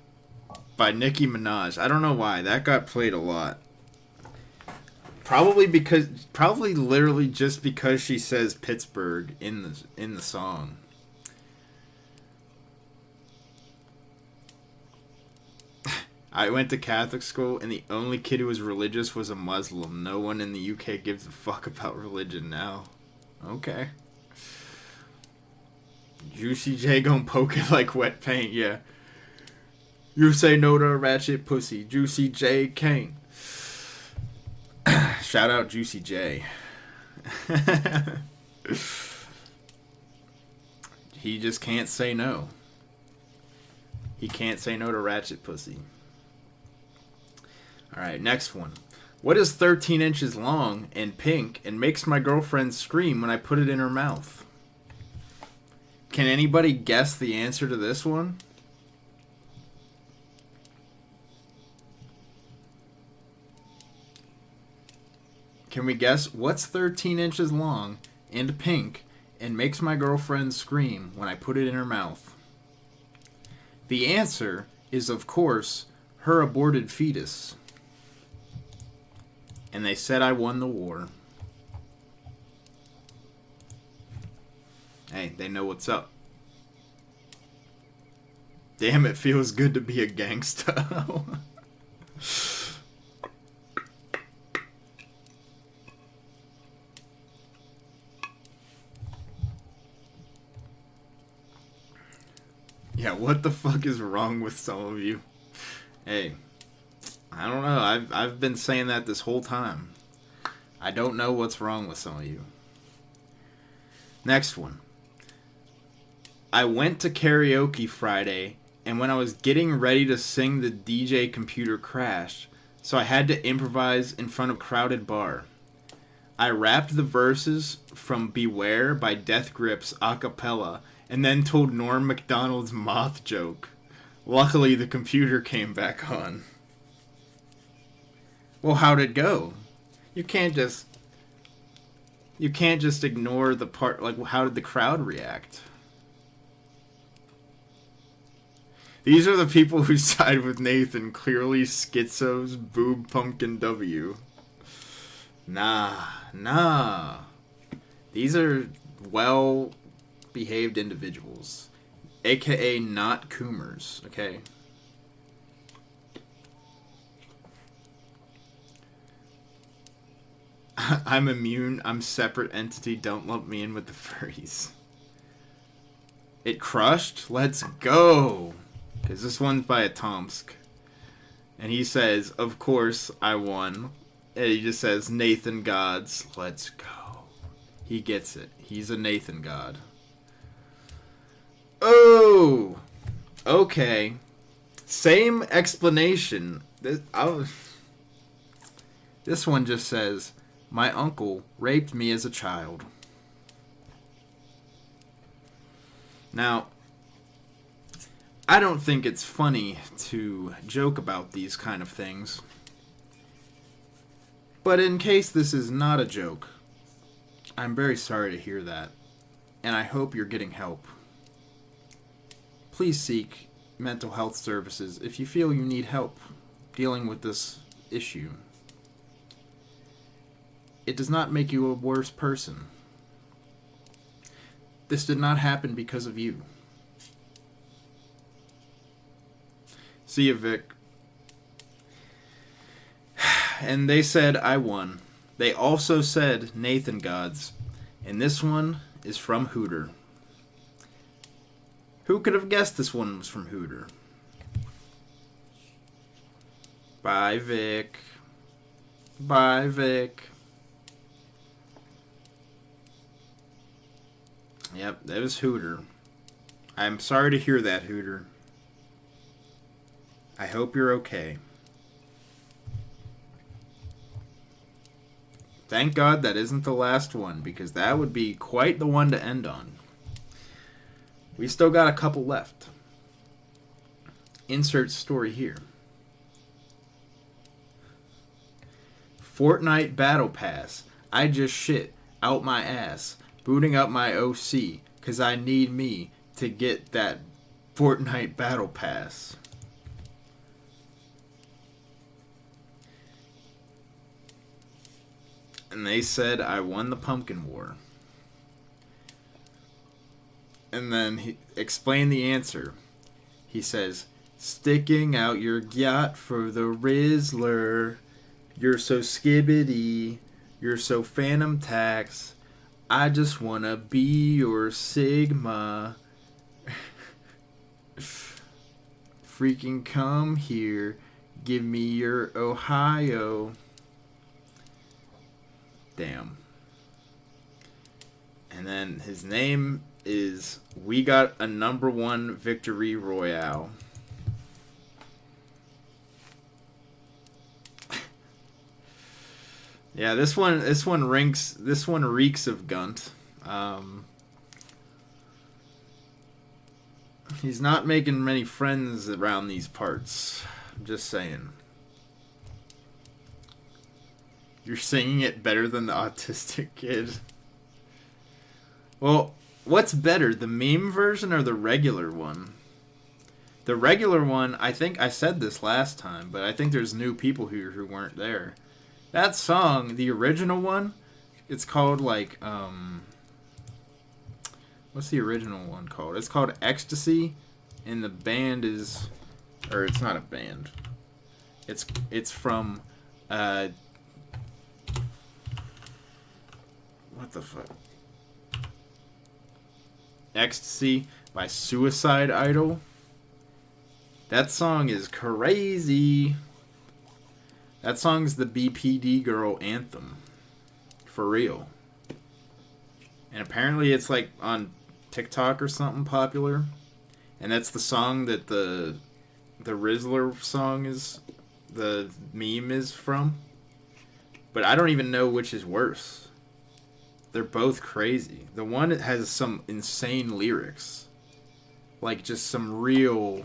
by Nicki Minaj. I don't know why. That got played a lot. Probably literally just because she says Pittsburgh in the song. I went to Catholic school, and the only kid who was religious was a Muslim. No one in the UK gives a fuck about religion now. Okay. Juicy J gon' poke it like wet paint, yeah. You say no to ratchet pussy. Juicy J can't. Shout out Juicy J. He just can't say no. He can't say no to ratchet pussy. Alright, next one. What is 13 inches long and pink and makes my girlfriend scream when I put it in her mouth? Can anybody guess the answer to this one? Can we guess what's 13 inches long and pink and makes my girlfriend scream when I put it in her mouth? The answer is, of course, her aborted fetus. And they said I won the war. Hey, they know what's up. Damn, it feels good to be a gangsta. Yeah, what the fuck is wrong with some of you? Hey, I don't know. I've been saying that this whole time. I don't know what's wrong with some of you. Next one. I went to karaoke Friday, and when I was getting ready to sing, the DJ computer crashed, so I had to improvise in front of a crowded bar. I rapped the verses from Beware by Death Grips a cappella, and then told Norm Macdonald's moth joke. Luckily, the computer came back on. Well, how'd it go? You can't just ignore the part, like, how did the crowd react? These are the people who side with Nathan, clearly schizos, boob pumpkin W. Nah. These are well-behaved individuals. AKA not coomers, okay? I'm immune, I'm separate entity, don't lump me in with the furries. It crushed? Let's go! Because this one's by a Tomsk. And he says, of course, I won. And he just says, Nathan Gods, let's go. He gets it. He's a Nathan God. Oh! Okay. Same explanation. This one just says, my uncle raped me as a child. Now, I don't think it's funny to joke about these kind of things. But in case this is not a joke, I'm very sorry to hear that. And I hope you're getting help. Please seek mental health services if you feel you need help dealing with this issue. It does not make you a worse person. This did not happen because of you. See you, Vic. And they said I won. They also said Nathan Gods. And this one is from Hooter. Who could have guessed this one was from Hooter? Bye, Vic. Bye, Vic. Yep, that was Hooter. I'm sorry to hear that, Hooter. I hope you're okay. Thank God that isn't the last one, because that would be quite the one to end on. We still got a couple left. Insert story here. Fortnite Battle Pass. I just shit out my ass, booting up my OC, cause I need me to get that Fortnite Battle Pass. And they said I won the Pumpkin War. And then he explained the answer. He says, sticking out your yacht for the Rizzler. You're so skibbity. You're so Phantom Tax. I just wanna be your Sigma. Freaking come here. Give me your Ohio. Damn. And then his name is We Got a #1 Victory Royale. Yeah, this one reeks of Gunt. He's not making many friends around these parts. I'm just saying. You're singing it better than the autistic kid. Well, what's better, the meme version or the regular one? The regular one, I think I said this last time, but I think there's new people here who weren't there. That song, the original one, it's called like, what's the original one called? It's called Ecstasy, and the band is, or it's not a band. It's from, what the fuck? Ecstasy by Suicide Idol. That song is crazy. That song's the BPD girl anthem. For real. And apparently it's like on TikTok or something popular. And that's the song that the Rizzler song is, the meme is from. But I don't even know which is worse. They're both crazy. The one has some insane lyrics. Like just some real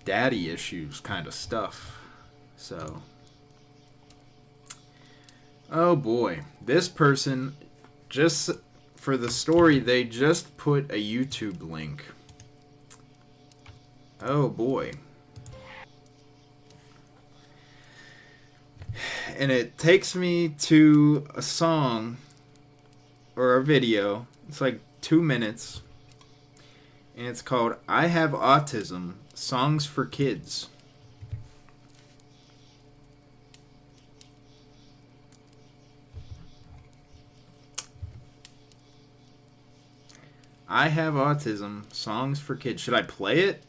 daddy issues kind of stuff. So, oh boy. This person, just for the story, they just put a YouTube link. Oh boy. And it takes me to a song or a video. It's like 2 minutes. And it's called I Have Autism, Songs for Kids. I Have Autism, Songs for Kids. Should I play it?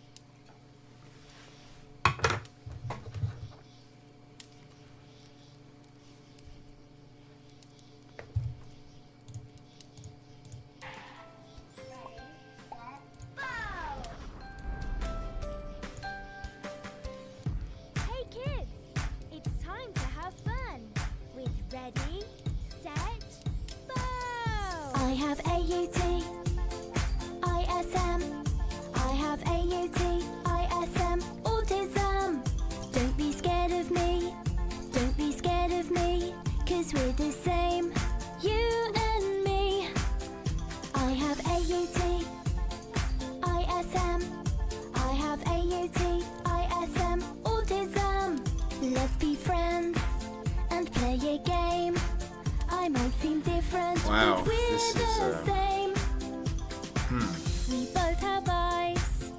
Wow, this is We both have eyes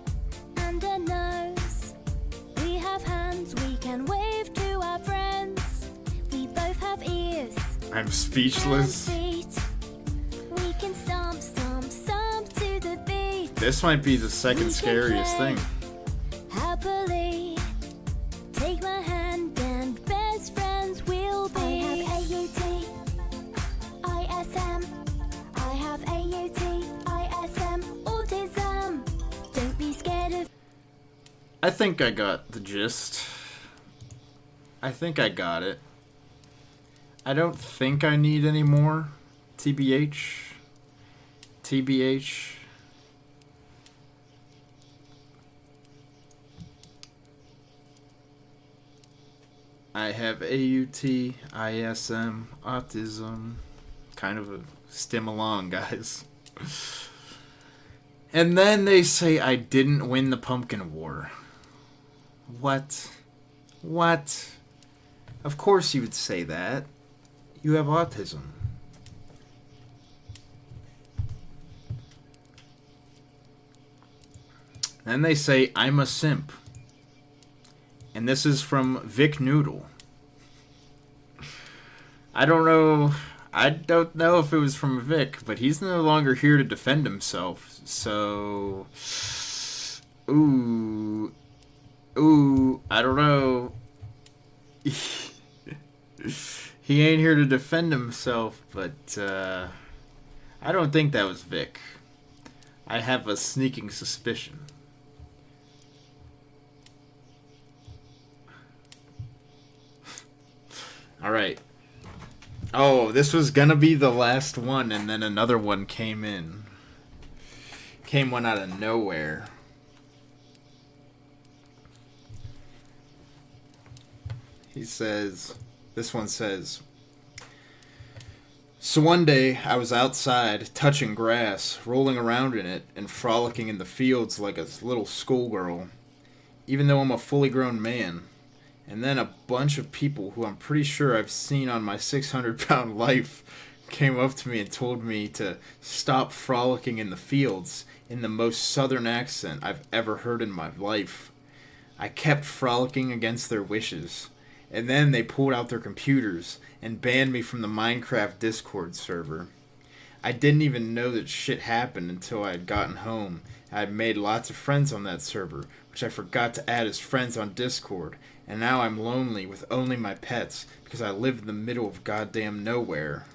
and a nose. We have hands, we can wave to our friends. We both have ears. I'm speechless. And feet. We can stomp, stomp, stomp to the beat. This might be the second scariest thing. Happily, take my hand and best friends we'll be. I have AUT, ISM. I have AUT, ISM, autism. Don't be scared of. I think I got the gist. I think I got it. I don't think I need any more. TBH. TBH. I have AUT, ISM, autism. Kind of a stim along, guys. And then they say I didn't win the pumpkin war. What? What? Of course you would say that. You have autism. Then they say I'm a simp. And this is from Vic Noodle. I don't know if it was from Vic, but he's no longer here to defend himself. So, ooh, I don't know. He ain't here to defend himself, but I don't think that was Vic. I have a sneaking suspicion. Alright. Oh, this was gonna be the last one, and then another one came in. Came one out of nowhere. He says, this one says, so one day I was outside, touching grass, rolling around in it, and frolicking in the fields like a little schoolgirl, even though I'm a fully grown man. And then a bunch of people who I'm pretty sure I've seen on my 600-pound life came up to me and told me to stop frolicking in the fields in the most southern accent I've ever heard in my life. I kept frolicking against their wishes. And then they pulled out their computers and banned me from the Minecraft Discord server. I didn't even know that shit happened until I had gotten home. I had made lots of friends on that server, which I forgot to add as friends on Discord. And now I'm lonely with only my pets because I live in the middle of goddamn nowhere.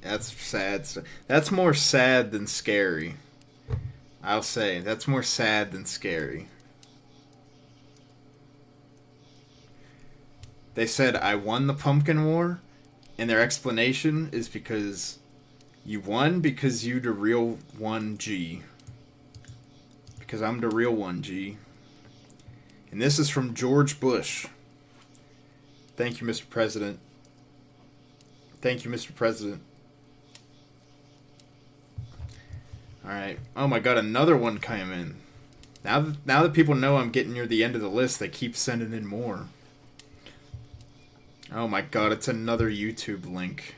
That's sad. That's more sad than scary. I'll say, that's more sad than scary. They said I won the pumpkin war, and their explanation is because you won because you the real 1G. Because I'm the real 1G. And this is from George Bush. Thank you, Mr. President. Thank you, Mr. President. Alright. Oh my god, another one came in. Now that people know I'm getting near the end of the list, they keep sending in more. Oh my god, it's another YouTube link.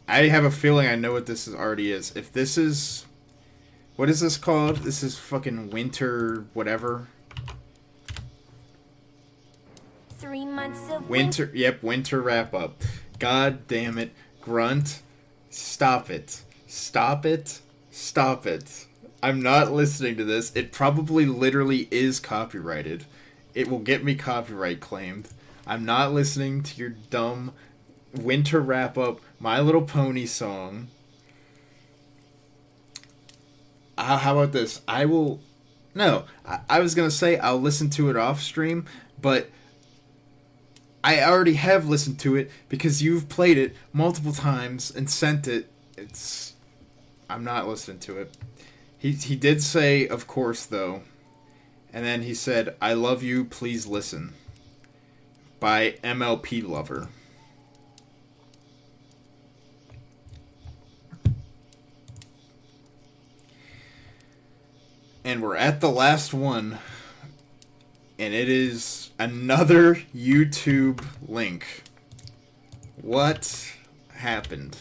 I have a feeling I know what this already is. If this is... What is this called? This is fucking winter whatever. 3 months of winter. Yep, winter wrap up. God damn it. Grunt. Stop it. Stop it. Stop it. I'm not listening to this. It probably literally is copyrighted. It will get me copyright claimed. I'm not listening to your dumb winter wrap-up My Little Pony song. How about this? I will... No, I was going to say I'll listen to it off stream, but I already have listened to it because you've played it multiple times and sent it. I'm not listening to it. He did say, of course, though. And then he said, I love you, please listen. By MLP Lover. And we're at the last one. And it is another YouTube link. What happened?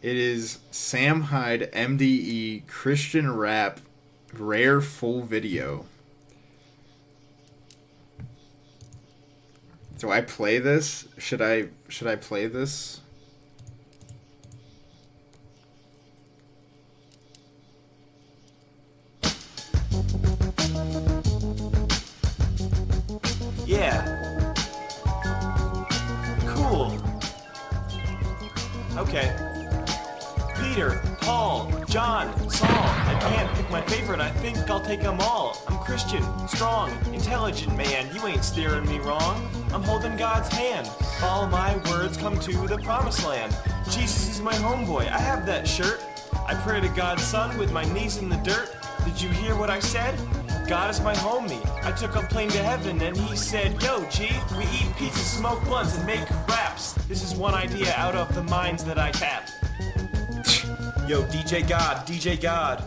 It is Sam Hyde MDE Christian Rap Rare Full Video. Do I play this? Should I play this? Okay. Peter, Paul, John, Saul. I can't pick my favorite. I think I'll take them all. I'm Christian, strong, intelligent man. You ain't steering me wrong. I'm holding God's hand. All my words come to the promised land. Jesus is my homeboy. I have that shirt. I pray to God's son with my knees in the dirt. Did you hear what I said? God is my homie. I took a plane to heaven and he said, yo, G, we eat pizza, smoke blunts, and make raps. This is one idea out of the minds that I tap. Yo, DJ God, DJ God.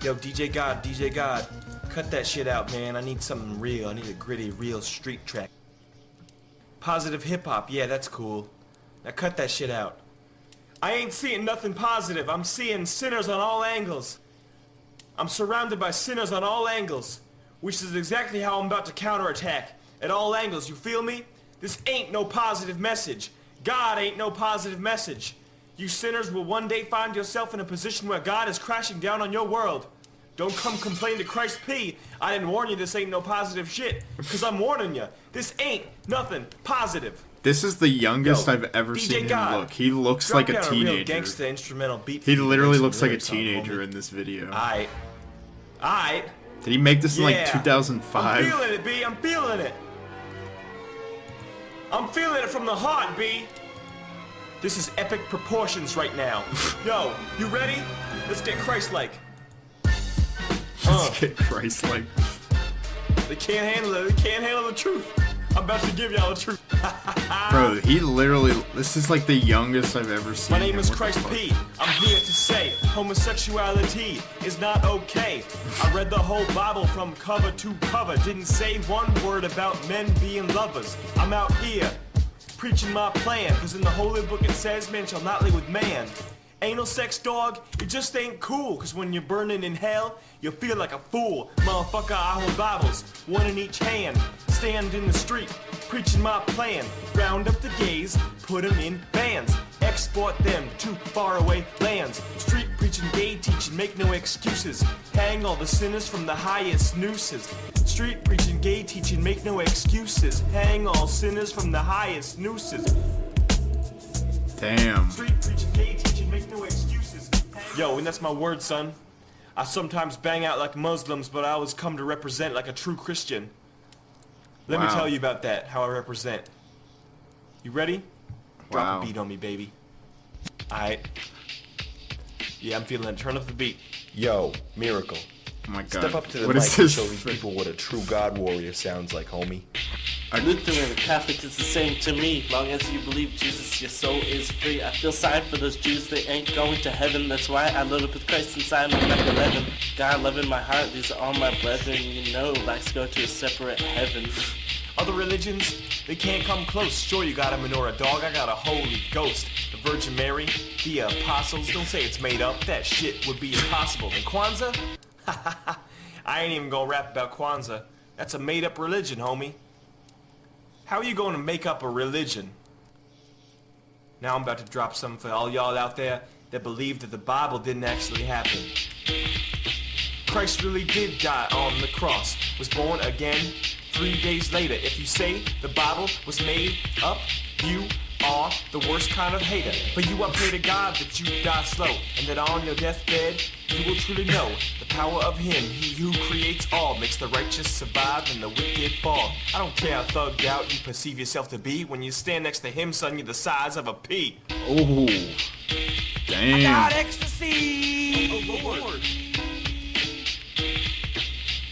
Yo, DJ God, DJ God. Cut that shit out, man. I need something real. I need a gritty, real street track. Positive hip-hop, yeah, that's cool. Now cut that shit out. I ain't seeing nothing positive. I'm seeing sinners on all angles. I'm surrounded by sinners on all angles, which is exactly how I'm about to counterattack. At all angles, you feel me? This ain't no positive message. God ain't no positive message. You sinners will one day find yourself in a position where God is crashing down on your world. Don't come complain to Christ P. I didn't warn you this ain't no positive shit, because I'm warning you. This ain't nothing positive. This is the youngest I've ever DJ seen him God, look. He looks like a Real teenager. gangsta instrumental beat He for you to literally make looks some like a lyrics on, teenager homie. in this video. Aight. Did he make this in like Yeah. 2005? I'm feeling it, B. I'm feeling it. I'm feeling it from the heart, B. This is epic proportions right now. Yo, you ready? Let's get Christ-like. Let's get Christ-like. They can't handle it. They can't handle the truth. I'm about to give y'all the truth. Bro, he literally... This is like the youngest I've ever seen My name him. is What the Christ fuck? P. I'm here to say homosexuality is not okay. I read the whole Bible from cover to cover. Didn't say one word about men being lovers. I'm out here preaching my plan, cause in the holy book it says man shall not live with man. Anal sex, dog, it just ain't cool, cause when you're burning in hell, you feel like a fool. Motherfucker, I hold Bibles, one in each hand. Stand in the street, preaching my plan. Round up the gays, put them in bands. Export them to faraway lands. Street preaching, gay teaching, make no excuses. Hang all the sinners from the highest nooses. Street preaching, gay teaching, make no excuses. Hang all sinners from the highest nooses. Damn. Street preaching, gay teaching, make no excuses. Yo, and that's my word, son. I sometimes bang out like Muslims, but I always come to represent like a true Christian. Let me Wow. tell you about that, how I represent. You ready? Drop Wow. a beat on me, baby. Alright. Yeah, I'm feeling it. Turn up the beat. Yo, Miracle. Oh my god. Step up to the What mic is and this? show these people what a true God warrior sounds like, homie. Lutheran, Catholic, it's the same to me. Long as you believe Jesus, your soul is free. I feel sorry for those Jews, they ain't going to heaven. That's why I load up with Christ inside me like 11. God love in my heart, these are all my brethren. You know, likes go to a separate heaven. Other religions, they can't come close. Sure, you got a menorah, dog. I got a holy ghost. The Virgin Mary, the apostles. Don't say it's made up. That shit would be impossible. And Kwanzaa? I ain't even gonna rap about Kwanzaa. That's a made-up religion, homie. How are you going to make up a religion? Now I'm about to drop something for all y'all out there that believe that the Bible didn't actually happen. Christ really did die on the cross, was born again 3 days later. If you say the Bible was made up, you are the worst kind of hater. For you I pray to God that you die slow, and that on your deathbed you will truly know the power of Him. He who creates all makes the righteous survive and the wicked fall. I don't care how thugged out you perceive yourself to be. When you stand next to Him, son, you're the size of a pea. Oh. Damn. Got ecstasy! Oh Lord!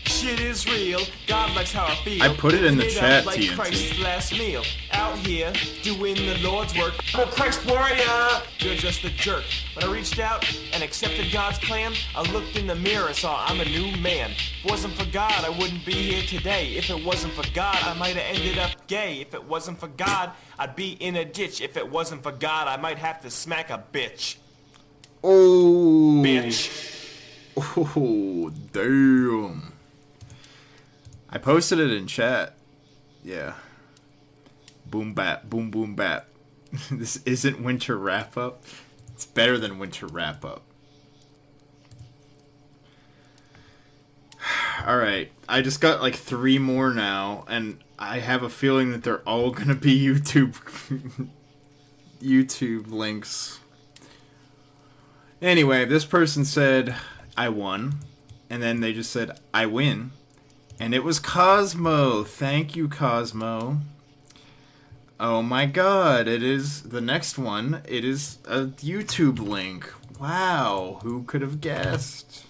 Shit is real. God likes how I feel. I put it in the Made up chat, like TNT. Christ's last meal. Out here doing the Lord's work. I'm a Christ warrior. You're just a jerk. When I reached out and accepted God's plan, I looked in the mirror and saw I'm a new man. If it wasn't for God, I wouldn't be here today. If it wasn't for God, I might have ended up gay. If it wasn't for God, I'd be in a ditch. If it wasn't for God, I might have to smack a bitch. Oh. Bitch. Oh, damn. I posted it in chat. Yeah. Boom bap, boom boom bap. This isn't winter wrap up. It's better than winter wrap up. Alright, I just got like 3 more now, and I have a feeling that they're all gonna be YouTube YouTube links. Anyway, this person said, I won. And then they just said, I win. And it was Cosmo. Thank you, Cosmo. Oh my god, it is the next one. It is a YouTube link. Wow, who could have guessed?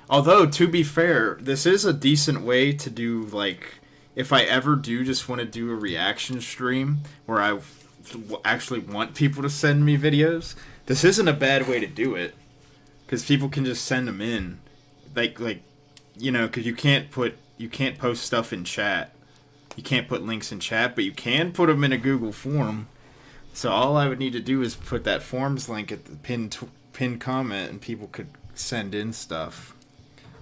Although, to be fair, this is a decent way to do, like, if I ever do just want to do a reaction stream where I actually want people to send me videos, this isn't a bad way to do it. Because people can just send them in. Like, you know, because you can't post stuff in chat. You can't put links in chat, but you can put them in a Google form. So all I would need to do is put that forms link at the pinned comment, and people could send in stuff.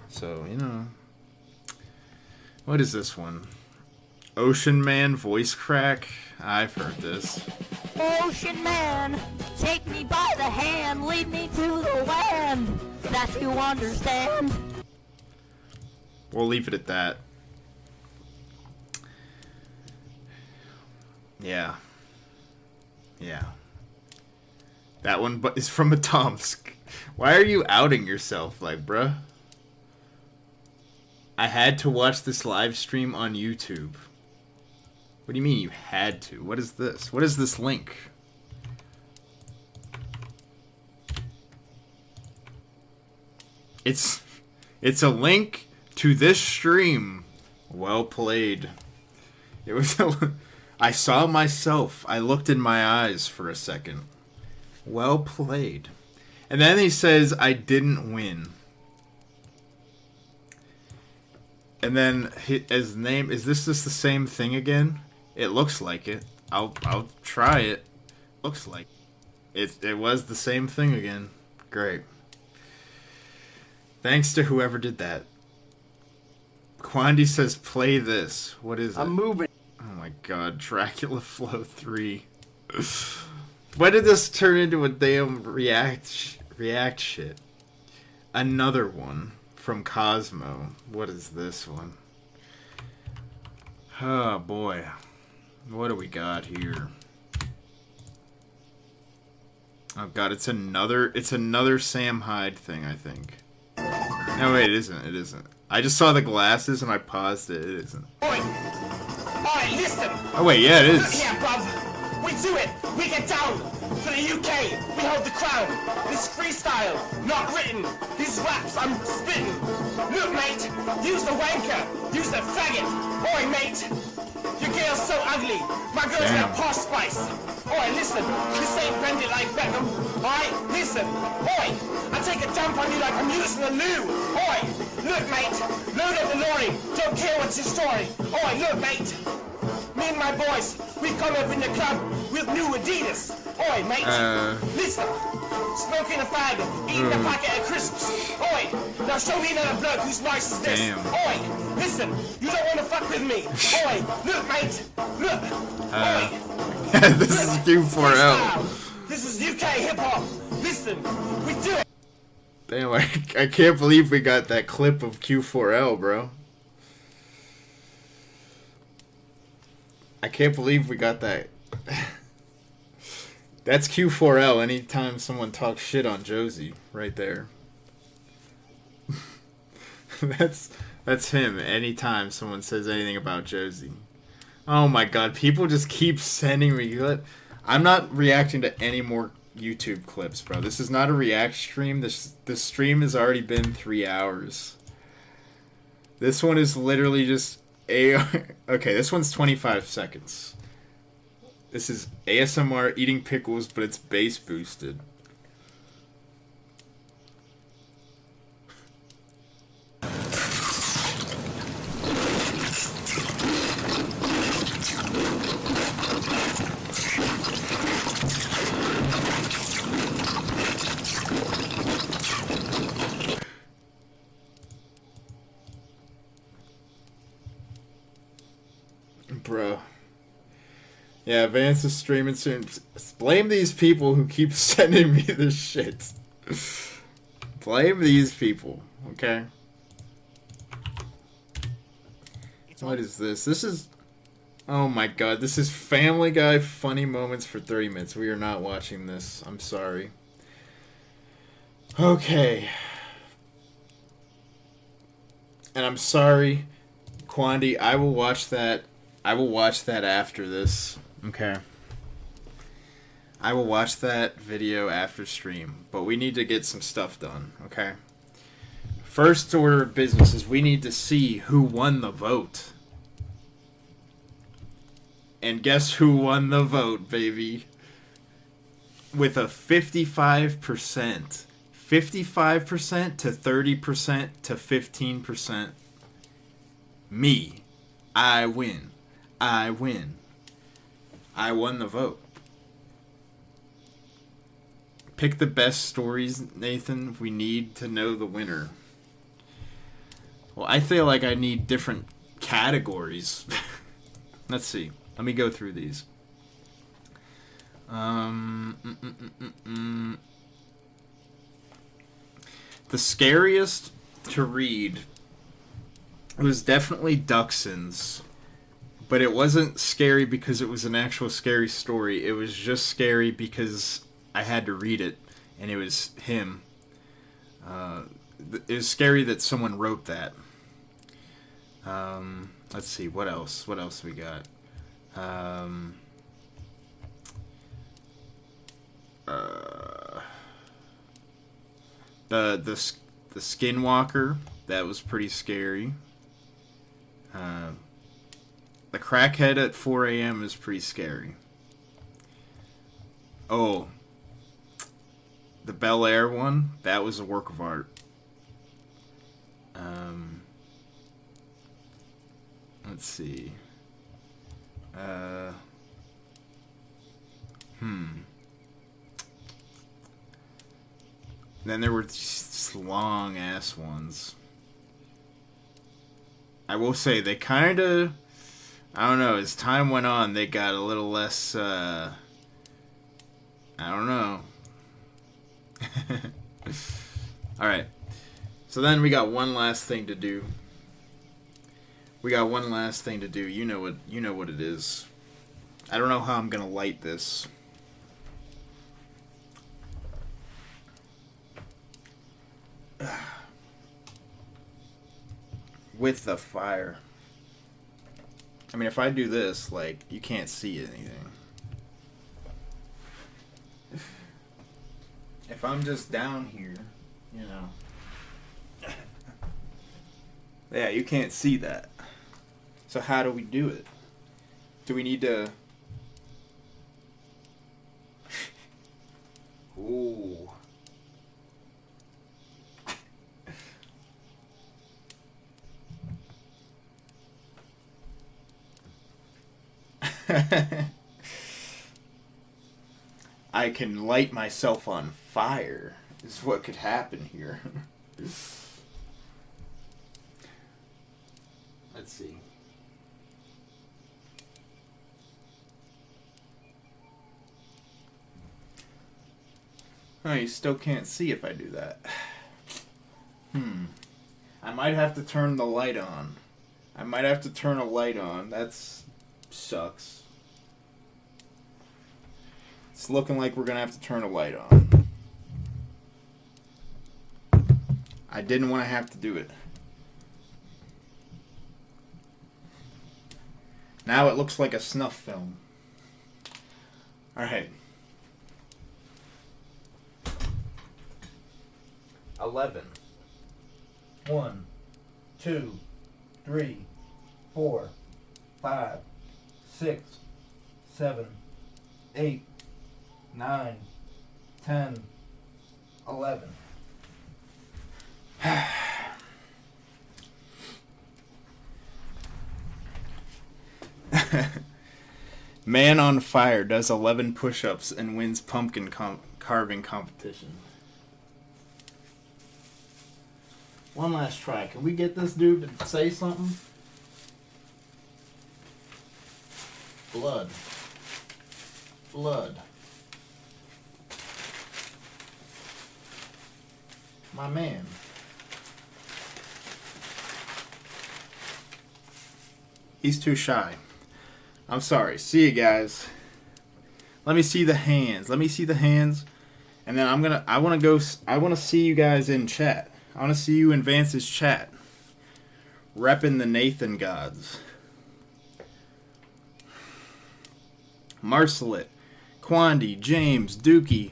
So, you know. What is this one? Ocean Man voice crack? I've heard this. Ocean man, take me by the hand, lead me to the land that you understand. We'll leave it at that. Yeah. Yeah. That one is from a Tomsk. Why are you outing yourself, like, bruh? I had to watch this live stream on YouTube. What do you mean you had to? What is this? What is this link? It's a link to this stream. Well played. It was I saw myself. I looked in my eyes for a second. Well played. And then he says I didn't win. And then his name, is this just the same thing again? It looks like it. I'll try it. Looks like it was the same thing again. Great. Thanks to whoever did that. Quandy says play this. What is it? I'm moving. Oh my god, Dracula Flow 3. When did this turn into a damn react shit? Another one from Cosmo. What is this one? Oh boy. What do we got here? Oh god, it's another Sam Hyde thing, I think. No wait, it isn't. I just saw the glasses and I paused it. It isn't. Oi, listen! Oh wait, yeah, it Look is. here, bruv. We do it. We get down. For the UK, we hold the crown. This freestyle, not written. These raps, I'm spitting. Look, mate, use the wanker. Use the faggot. Oi, mate. Your girl's so ugly. My girl's got posh spice. Oi, listen. This ain't bended like Beckham. Alright, listen. Oi, I take a dump on you like I'm using the loo. Oi, look, mate. Load up the lorry. Don't care what's your story. Oi, look, mate. Me and my boys, we come up in the club with new Adidas. Oi, mate. Listen. Smoking a fag, eating a packet of crisps. Oi, now show me another bloke who's nice as this. Damn. Oi, listen. You don't want to fuck with me. Oi, look, mate. Look. Oi. This is Q4L. This is UK hip-hop. Listen, we do it. Damn, I can't believe we got that clip of Q4L, bro. I can't believe we got that. That's Q4L anytime someone talks shit on Josie, right there. That's him anytime someone says anything about Josie. Oh my god, people just keep sending me. I'm not reacting to any more YouTube clips, bro. This is not a react stream. This stream has already been 3 hours. This one is literally just okay, this one's 25 seconds. This is ASMR eating pickles, but it's bass boosted. Bro. Yeah, Vance is streaming soon. Blame these people who keep sending me this shit. Blame these people, okay? What is this? This is... Oh my god, this is Family Guy funny moments for 30 minutes. We are not watching this. I'm sorry. Okay. And I'm sorry, Quandy, I will watch that. I will watch that after this. Okay. I will watch that video after stream. But we need to get some stuff done, okay? First order of business is we need to see who won the vote. And guess who won the vote, baby? With a 55%. 55% to 30% to 15%. Me. I win. I win. I won the vote. Pick the best stories, Nathan. We need to know the winner. Well, I feel like I need different categories. Let's see. Let me go through these. The scariest to read was definitely Duxon's. But it wasn't scary because it was an actual scary story. It was just scary because I had to read it, and it was him. It was scary that someone wrote that. Let's see, what else? What else we got? The Skinwalker, that was pretty scary. The Crackhead at 4 a.m. is pretty scary. Oh, the Bel Air one, that was a work of art. Let's see. Then there were these long ass ones. I will say they kind of, I don't know, as time went on they got a little less I don't know. Alright. So then we got one last thing to do. You know what it is. I don't know how I'm gonna light this. With the fire. I mean, if I do this, like, you can't see anything. If I'm just down here, you know. Yeah, you can't see that. So how do we do it? Do we need to... Ooh. I can light myself on fire, is what could happen here. Let's see. Oh, you still can't see if I do that. I might have to turn the light on. I might have to turn a light on. That's... sucks. It's looking like we're gonna have to turn a light on. I didn't want to have to do it. Now it looks like a snuff film. Alright. 11. 1, 2, 3, 4, 5, 6, 7, 8, 9, 10, 11. Man on fire does 11 push-ups and wins pumpkin carving competition. One last try. Can we get this dude to say something? Blood. Blood. My man. He's too shy. I'm sorry. See you guys. Let me see the hands. And then I want to see you guys in chat. I want to see you in Vance's chat. Repping the Nathan gods. Marcelet, Quandy, James, Dookie,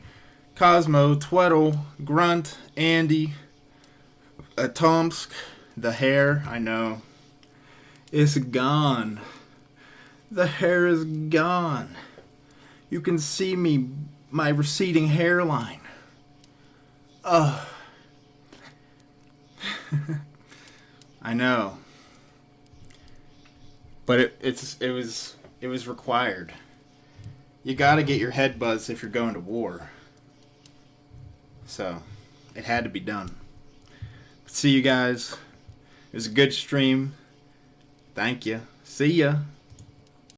Cosmo, Tweddle, Grunt, Andy, Tomsk, the hair, I know. It's gone. The hair is gone. You can see my receding hairline. Ugh. I know. But it was required. You gotta get your head buzzed if you're going to war. So, it had to be done. See you guys. It was a good stream. Thank you. See ya.